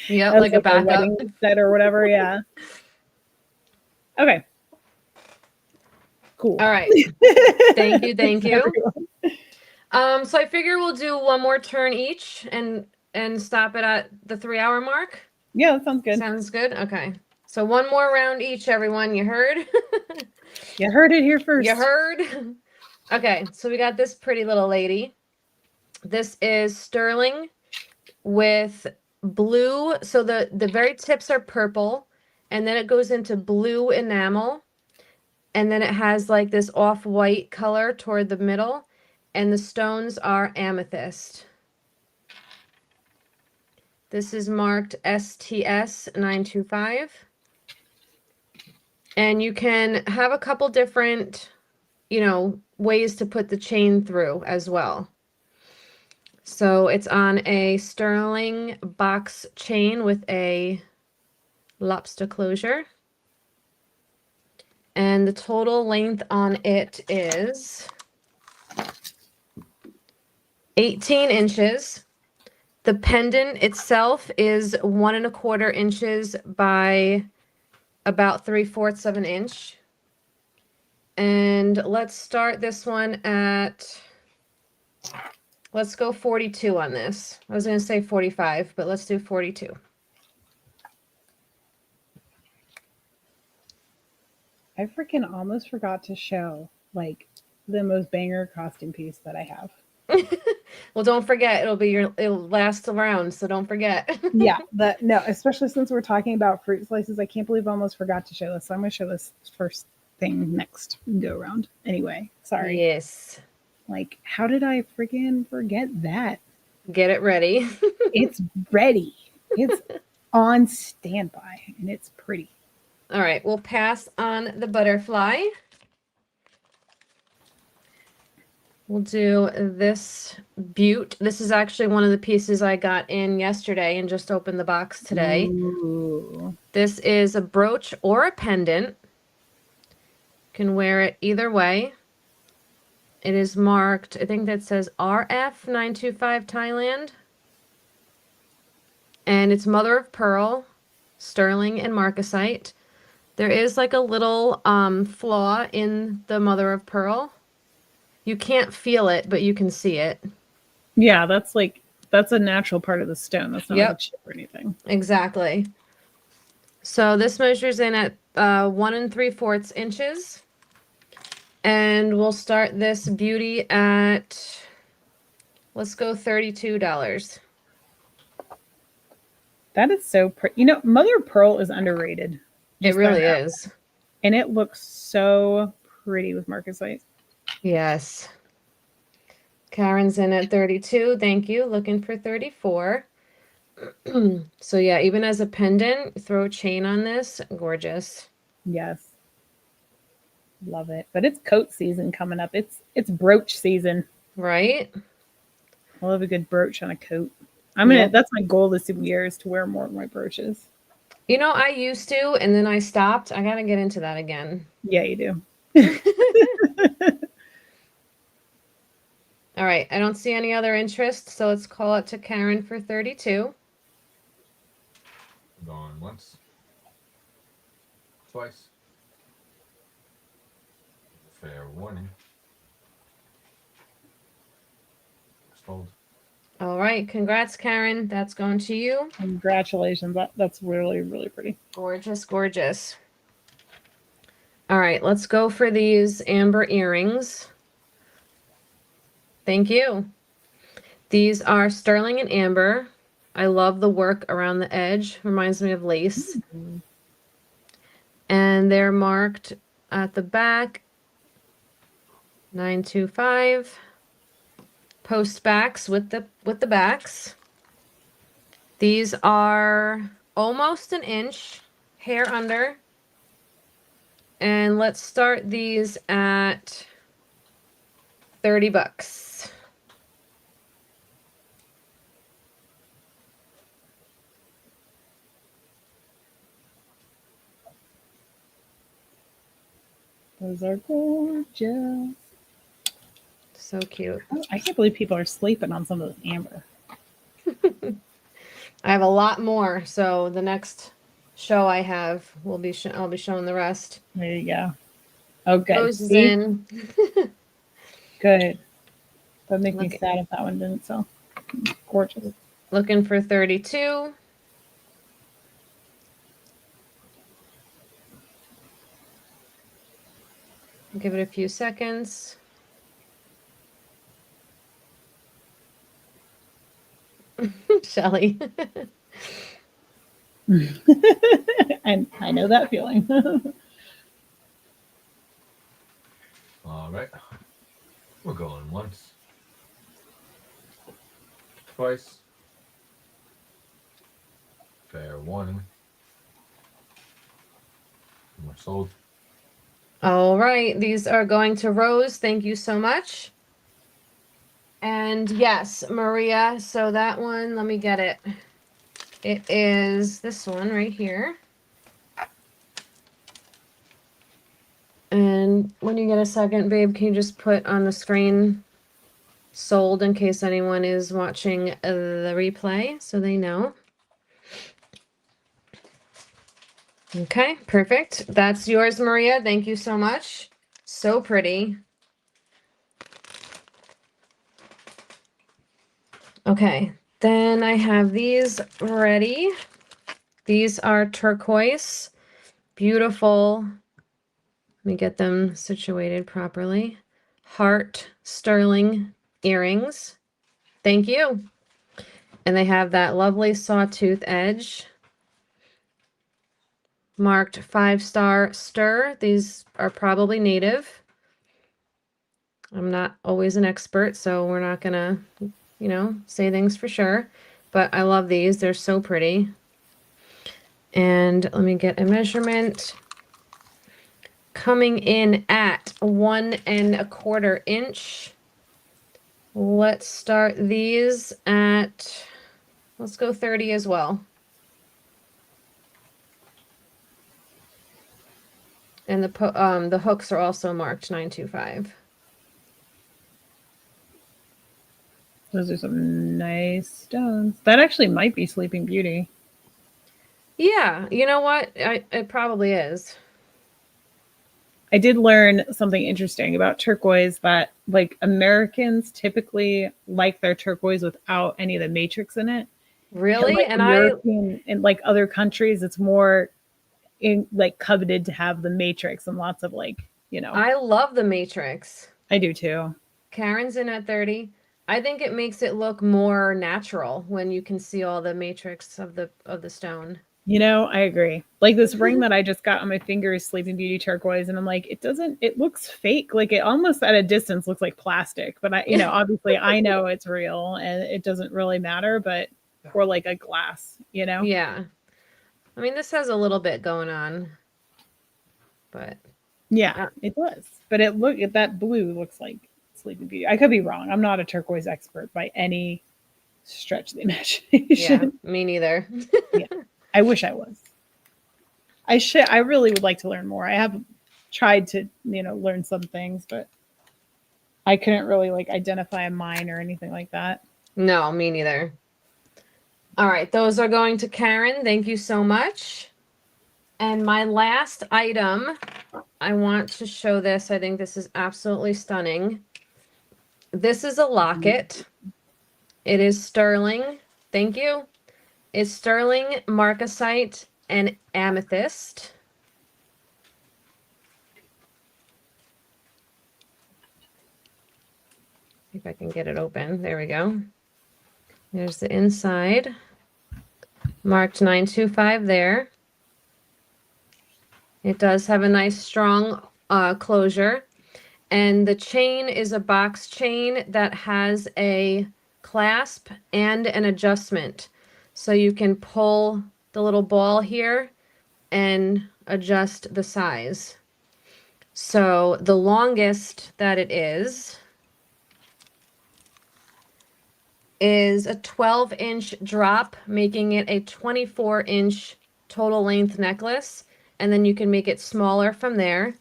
yeah, like a backup wedding set or whatever. Yeah. Okay. Cool. All right. Thank you. So I figure we'll do one more turn each, and and stop it at the 3-hour mark? Yeah, that sounds good. Sounds good. Okay. So one more round each, everyone. You heard? You heard it here first. You heard? Okay, so we got this pretty little lady. This is sterling with blue. So the very tips are purple, and then it goes into blue enamel, and then it has like this off-white color toward the middle, and the stones are amethyst. This is marked STS 925. And you can have a couple different, ways to put the chain through as well. So it's on a sterling box chain with a lobster closure. And the total length on it is 18 inches. The pendant itself is 1¼ inches by about 3/4 of an inch. And let's start this one at, let's go 42 on this. I was going to say 45, but let's do 42. I freaking almost forgot to show like the most banger costume piece that I have. Well, don't forget, it'll last around, so don't forget. Yeah, no, especially since we're talking about fruit slices, I can't believe I almost forgot to show this. So I'm going to show this first thing next go around. Anyway, sorry. Yes. Like, how did I freaking forget that? Get it ready. It's ready. It's on standby, and it's pretty. All right, we'll pass on the butterfly. We'll do this butte. This is actually one of the pieces I got in yesterday and just opened the box today. Ooh. This is a brooch or a pendant. You can wear it either way. It is marked, I think that says RF 925 Thailand. And it's mother of pearl, sterling, and marcasite. There is like a little flaw in the mother of pearl. You can't feel it, but you can see it. Yeah, that's a natural part of the stone. That's not like a chip or anything. Exactly. So this measures in at 1 3/4 inches. And we'll start this beauty at, let's go $32. That is so pretty. Mother of pearl is underrated. It really is. And it looks so pretty with marcasite. Yes. Karen's in at 32. Thank you. Looking for 34. So yeah, even as a pendant, throw a chain on this. Gorgeous. Yes. Love it. But it's coat season coming up. It's brooch season. Right? I love a good brooch on a coat. That's my goal this year, is to wear more of my brooches. I used to, and then I stopped. I gotta get into that again. Yeah, you do. All right, I don't see any other interest, so let's call it to Karen for 32. Going once. Twice. Fair warning. Sold. All right, congrats, Karen. That's going to you. Congratulations. That's really, really pretty. Gorgeous, gorgeous. All right, let's go for these amber earrings. Thank you. These are sterling and amber. I love the work around the edge. Reminds me of lace. Mm-hmm. And they're marked at the back 925. Post backs with the backs. These are almost an inch, hair under. And let's start these at $30. Those are gorgeous. So cute. I can't believe people are sleeping on some of this amber. I have a lot more, so the next show I have I'll be showing the rest. There you go. Okay. Goes in. Good. That'd make me sad if that one didn't sell. Gorgeous. Looking for 32. Give it a few seconds. Shelly. And I know that feeling. All right. We're going once, twice. Fair one. We're sold. All right, these are going to Rose. Thank you so much. And yes, Maria, so that one, let me get it. It is this one right here. And when you get a second, babe, can you just put on the screen sold in case anyone is watching the replay so they know? Okay, perfect. That's yours, Maria. Thank you so much. So pretty. Okay, then I have these ready. These are turquoise. Beautiful. Let me get them situated properly. Heart sterling earrings. Thank you. And they have that lovely sawtooth edge. Marked 5-star stir. These are probably native. I'm not always an expert, so we're not gonna, say things for sure. But I love these. They're so pretty. And let me get a measurement. Coming in at 1¼ inch. Let's start these at, let's go 30 as well. And the hooks are also marked 925. Those are some nice stones. That actually might be Sleeping Beauty. Yeah, you know what? It probably is. I did learn something interesting about turquoise, that like Americans typically like their turquoise without any of the matrix in it. Really? Like And European and like other countries, it's more coveted to have the matrix and lots of I love the matrix. I do too. Karen's in at 30. I think it makes it look more natural when you can see all the matrix of the stone. I agree. Like this ring that I just got on my finger is Sleeping Beauty turquoise, and I'm like, it looks fake. Like it almost at a distance looks like plastic, but obviously I know it's real and it doesn't really matter, but or like a glass, Yeah. I mean, this has a little bit going on, but yeah, it does. But that blue looks like Sleeping Beauty. I could be wrong. I'm not a turquoise expert by any stretch of the imagination. Yeah, me neither. Yeah. I wish I was. I really would like to learn more. I have tried to, learn some things, but I couldn't really identify a mine or anything like that. No, me neither. All right, those are going to Karen. Thank you so much. And my last item, I want to show this. I think this is absolutely stunning. This is a locket. It is sterling. Thank you. It's sterling, marcasite, and amethyst. If I can get it open. There we go. There's the inside. Marked 925 there. It does have a nice strong closure. And the chain is a box chain that has a clasp and an adjustment. So you can pull the little ball here and adjust the size. So the longest that it is a 12-inch drop, making it a 24-inch total length necklace. And then you can make it smaller from there.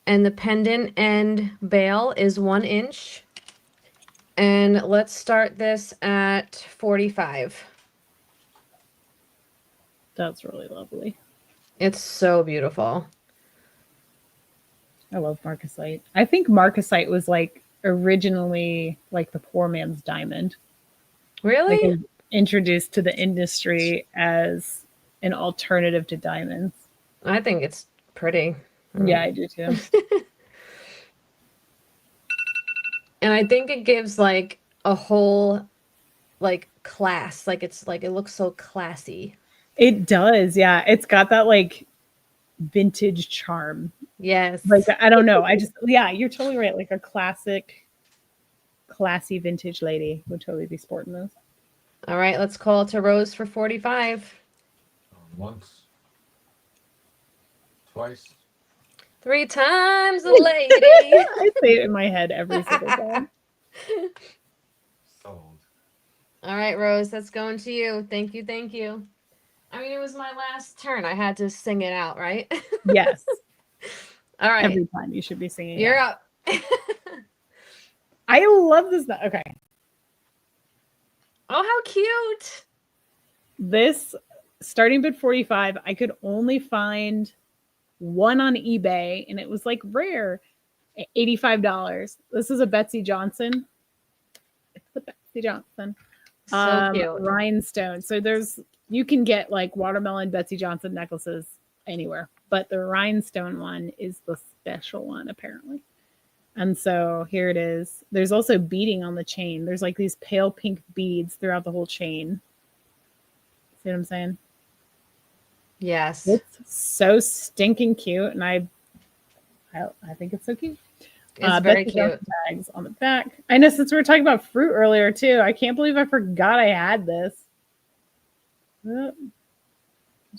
And the pendant and bail is 1 inch. And let's start this at 45. That's really lovely. It's so beautiful. I love marcasite. I think marcasite was originally the poor man's diamond. Really? introduced to the industry as an alternative to diamonds. I think it's pretty. Yeah, I do too. And I think it gives like a whole like class. Like it's like it looks so classy. It does. Yeah. It's got that like vintage charm. Yes. Like, I don't know. Yeah, you're totally right. Like a classic, classy vintage lady would totally be sporting those. All right, let's call it to Rose for 45. Once, twice. 3 times a lady. I say it in my head every single time. Sold. All right, Rose, that's going to you. Thank you, thank you. I mean, it was my last turn. I had to sing it out, right? Yes. All right. Every time you should be singing. You're it. up. I love this. Okay. Oh, how cute. This starting bid 45, I could only find one on eBay and it was like rare at $85. This is a Betsy Johnson. It's the Betsy Johnson. So cute. Rhinestone. So you can get like watermelon Betsy Johnson necklaces anywhere, but the rhinestone one is the special one apparently. And so here it is. There's also beading on the chain. There's like these pale pink beads throughout the whole chain. See what I'm saying? Yes. It's so stinking cute, and I think it's so cute. It's very Betsy cute. Johnson tags on the back. I know, since we were talking about fruit earlier too. I can't believe I forgot I had this. There's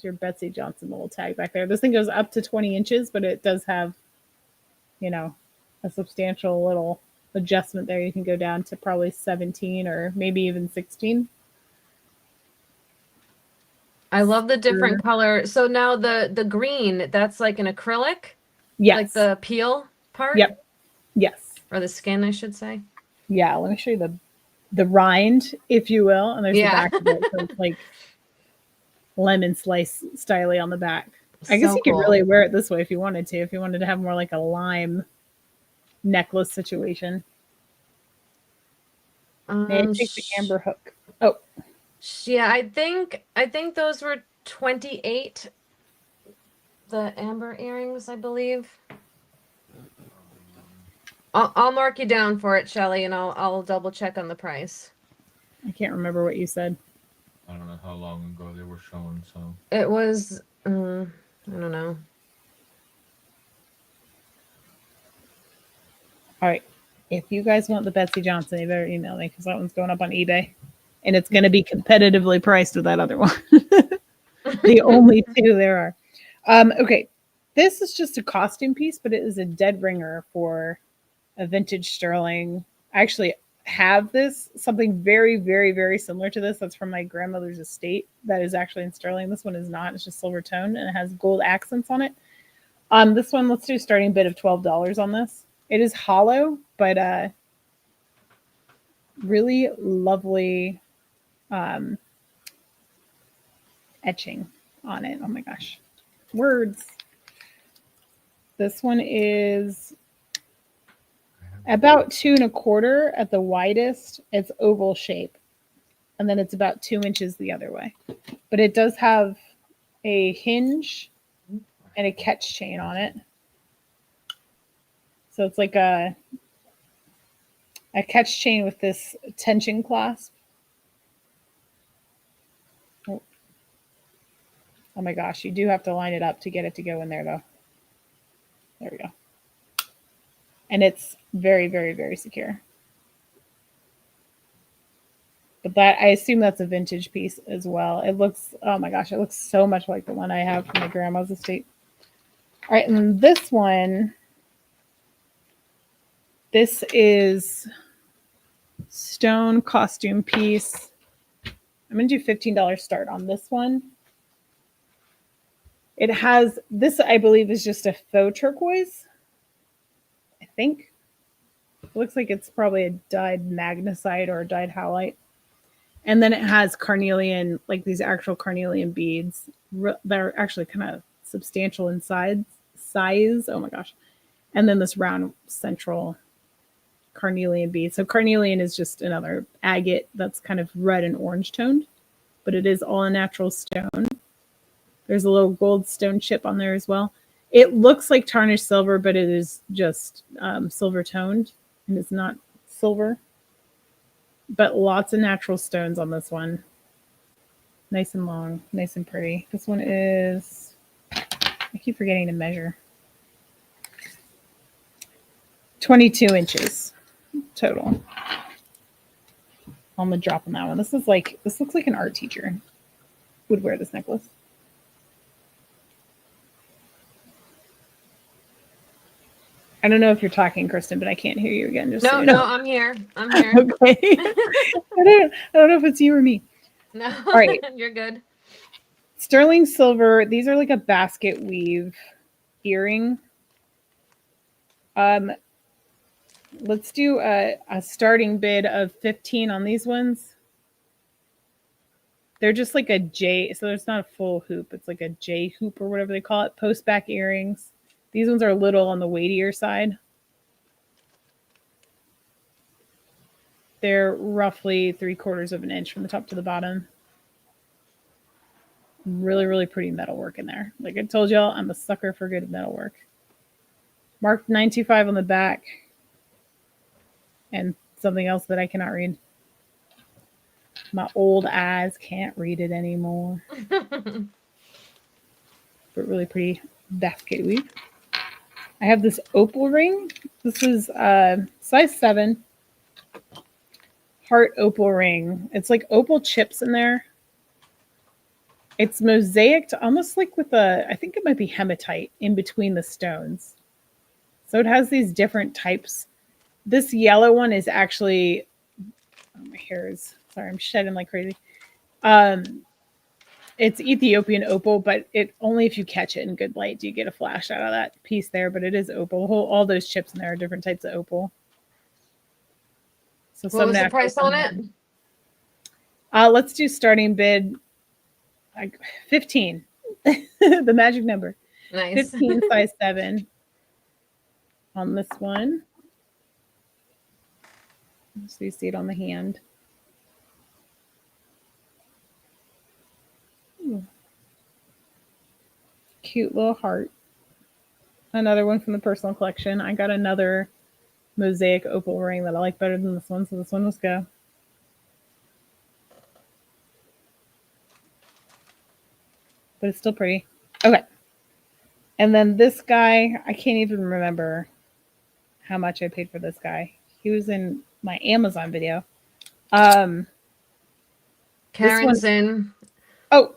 your Betsy Johnson little tag back there. This thing goes up to 20 inches, but it does have, a substantial little adjustment there. You can go down to probably 17 or maybe even 16. I love the different color. So now the green, that's like an acrylic? Yes. Like the peel part? Yep. Yes. Or the skin, I should say. Yeah, let me show you the rind, if you will. And there's the back of it. So it's like lemon slice styly on the back. I guess you could really wear it this way if you wanted to. If you wanted to have more like a lime necklace situation. And take the amber hook. Oh. Yeah, I think those were 28. The amber earrings, I believe. I'll mark you down for it, Shelly, and I'll double check on the price. I can't remember what you said. I don't know how long ago they were shown, so. It was, I don't know. All right. If you guys want the Betsy Johnson, you better email me because that one's going up on eBay. And it's going to be competitively priced with that other one. The only two there are. Okay. This is just a costume piece, but it is a dead ringer for a vintage sterling. I actually have something very, very, very similar to this. That's from my grandmother's estate. That is actually in sterling. This one is not. It's just silver tone and it has gold accents on it. This one, let's do a starting bid of $12 on this. It is hollow, but really lovely etching on it. Oh my gosh. Words. This one is about 2 1/4 at the widest. It's oval shape. And then it's about 2 inches the other way. But it does have a hinge and a catch chain on it. So it's like a catch chain with this tension clasp. Oh my gosh, you do have to line it up to get it to go in there though. There we go. And it's very, very, very secure. But I assume that's a vintage piece as well. It looks, oh my gosh, it looks so much like the one I have from my grandma's estate. All right, and then this one, this is stone costume piece. I'm going to do $15 start on this one. It has, this I believe is just a faux turquoise. I think. It looks like it's probably a dyed magnesite or a dyed howlite. And then it has carnelian, like these actual carnelian beads. They're actually kind of substantial in size. Oh my gosh. And then this round central carnelian bead. So carnelian is just another agate that's kind of red and orange toned, but it is all a natural stone. There's a little gold stone chip on there as well. It looks like tarnished silver, but it is just silver toned, and it's not silver. But lots of natural stones on this one. Nice and long, nice and pretty. This one is, I keep forgetting to measure. 22 inches total. On the drop on that one. This looks like an art teacher would wear this necklace. I don't know if you're talking, Kristen, but I can't hear you again. Just No, so you no, know. I'm here. I'm here. Okay. I don't know if it's you or me. No, All right. you're good. Sterling silver. These are like a basket weave earring. Let's do a starting bid of 15 on these ones. They're just like a J, so there's not a full hoop. It's like a J hoop or whatever they call it. Post back earrings. These ones are a little on the weightier side. They're roughly 3/4 of an inch from the top to the bottom. Really, really pretty metalwork in there. Like I told y'all, I'm a sucker for good metalwork. Marked 925 on the back. And something else that I cannot read. My old eyes can't read it anymore. But really pretty basket weave. I have this opal ring. This is size 7. Heart opal ring. It's like opal chips in there. It's mosaicked almost like with I think it might be hematite in between the stones. So it has these different types. This yellow one is actually, oh, my hair is, sorry, I'm shedding like crazy. It's Ethiopian opal, but it only if you catch it in good light do you get a flash out of that piece there, but it is opal. All those chips in there are different types of opal. So What was the price on it? Let's do starting bid 15. The magic number. Nice. 15 size 7 on this one. So you see it on the hand. Ooh. Cute little heart. Another one from the personal collection. I got another mosaic opal ring that I like better than this one, so this one was go. But it's still pretty. Okay. And then this guy, I can't even remember how much I paid for this guy. He was in my Amazon video. Karen's in. Oh,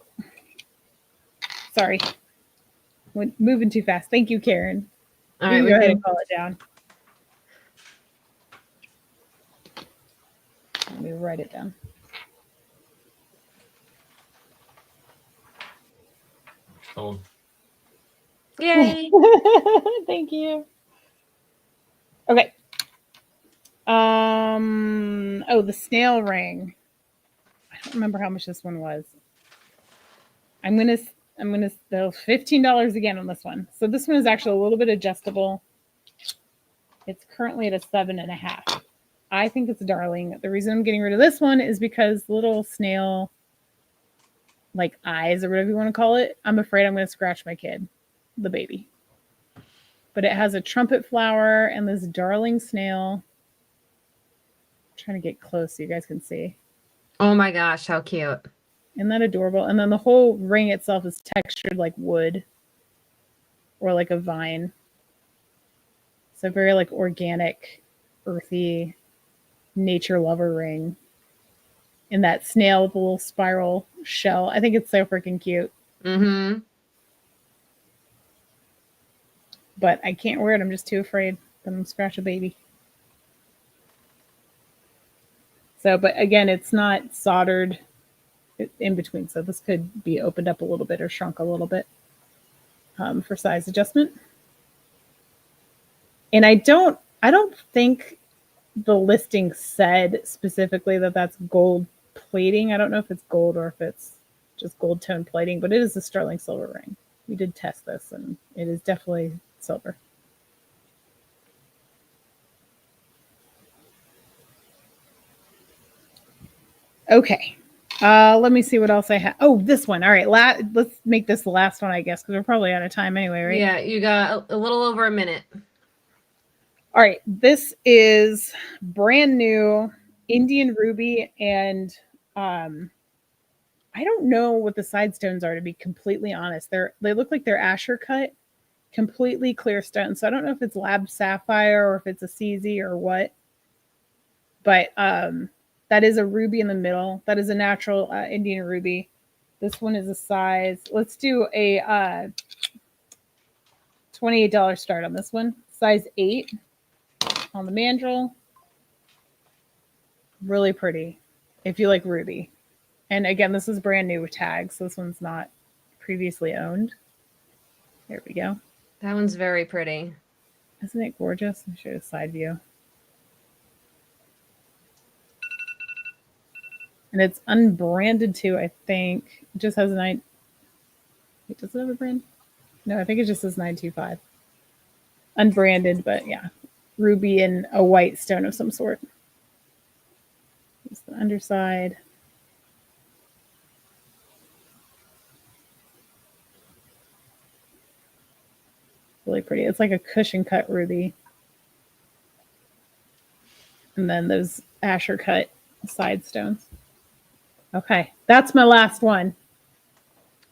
sorry. Went moving too fast. Thank you, Karen. All You right, can go ahead and call it down. Let me write it down. So Yay. Thank you. Okay. Oh, the snail ring. I don't remember how much this one was. I'm gonna spell $15 again on this one. So this one is actually a little bit adjustable. It's currently at a 7.5. I think it's darling. The reason I'm getting rid of this one is because the little snail, like eyes or whatever you want to call it, I'm afraid I'm going to scratch my kid, the baby. But it has a trumpet flower and this darling snail. I'm trying to get close so you guys can see. Oh my gosh, how cute. Isn't that adorable? And then the whole ring itself is textured like wood or like a vine. So very like organic, earthy, nature lover ring. And that snail with a little spiral shell. I think it's so freaking cute. Mm-hmm. But I can't wear it. I'm just too afraid that I'm going to scratch a baby. So, but again, it's not soldered in between. So this could be opened up a little bit or shrunk a little bit for size adjustment. And I don't think the listing said specifically that that's gold plating. I don't know if it's gold or if it's just gold tone plating, but it is a sterling silver ring. We did test this and it is definitely silver. Okay. Let me see what else I have. Oh, this one. All right. Let's make this the last one, I guess, because we're probably out of time anyway, right? Yeah, you got a little over a minute. All right. This is brand new Indian ruby, and I don't know what the side stones are, to be completely honest. They look like they're Asher cut, completely clear stone. So I don't know if it's lab sapphire or if it's a CZ or what. But that is a ruby in the middle. That is a natural Indian ruby. This one is a size. Let's do a $28 start on this one. Size 8 on the mandrel. Really pretty if you like ruby. And again, this is brand new with tags. So this one's not previously owned. There we go. That one's very pretty. Isn't it gorgeous? Let me show you a side view. And it's unbranded too, I think. It just has a Wait, does it have a brand? No, I think it just says 925. Unbranded, but yeah. Ruby and a white stone of some sort. Here's the underside. Really pretty. It's like a cushion cut ruby. And then those Asher cut side stones. Okay, that's my last one.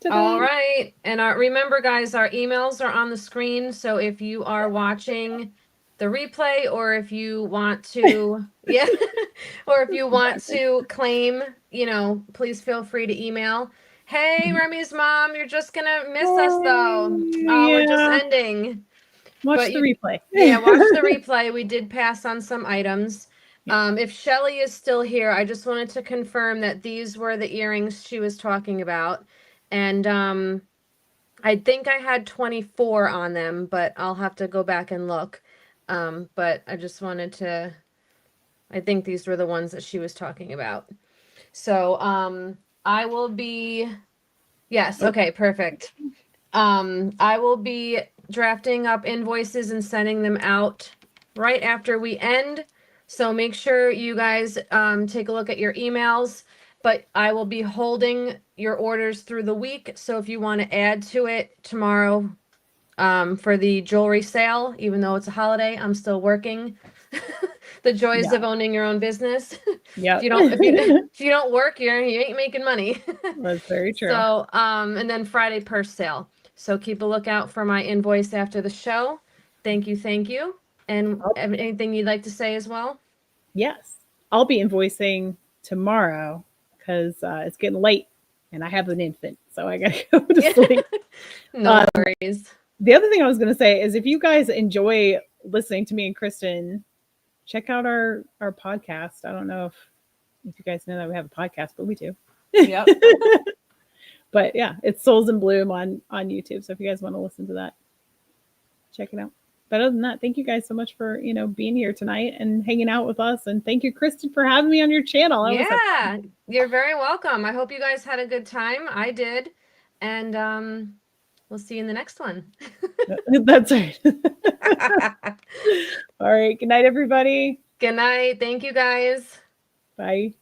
Ta-da! All right. And remember, guys, our emails are on the screen. So if you are watching the replay, or if you want to, yeah, or if you want to claim, please feel free to email. Hey, Remy's mom, you're just going to miss us, though. Oh, we're just ending. Watch the replay. Yeah, watch the replay. We did pass on some items. If Shelly is still here, I just wanted to confirm that these were the earrings she was talking about. And I think I had 24 on them, but I'll have to go back and look. But I just wanted to, I think these were the ones that she was talking about. So I will be, yes, okay, perfect. I will be drafting up invoices and sending them out right after we end. So make sure you guys take a look at your emails, but I will be holding your orders through the week. So if you want to add to it tomorrow for the jewelry sale, even though it's a holiday, I'm still working. The joys of owning your own business. Yeah. if you don't work, you ain't making money. That's very true. So and then Friday purse sale. So keep a lookout for my invoice after the show. Thank you. And anything you'd like to say as well? Yes, I'll be invoicing tomorrow because it's getting late and I have an infant, so I gotta go to sleep. No worries. The other thing I was gonna say is if you guys enjoy listening to me and Kristen, check out our podcast. I don't know if you guys know that we have a podcast, but we do. Yep. But yeah, it's Souls in Bloom on YouTube. So if you guys want to listen to that, check it out. But other than that, thank you guys so much for being here tonight and hanging out with us. And thank you, Kristen, for having me on your channel. Yeah, you're very welcome. I hope you guys had a good time. I did. And we'll see you in the next one. That's right. All right. Good night, everybody. Good night. Thank you, guys. Bye.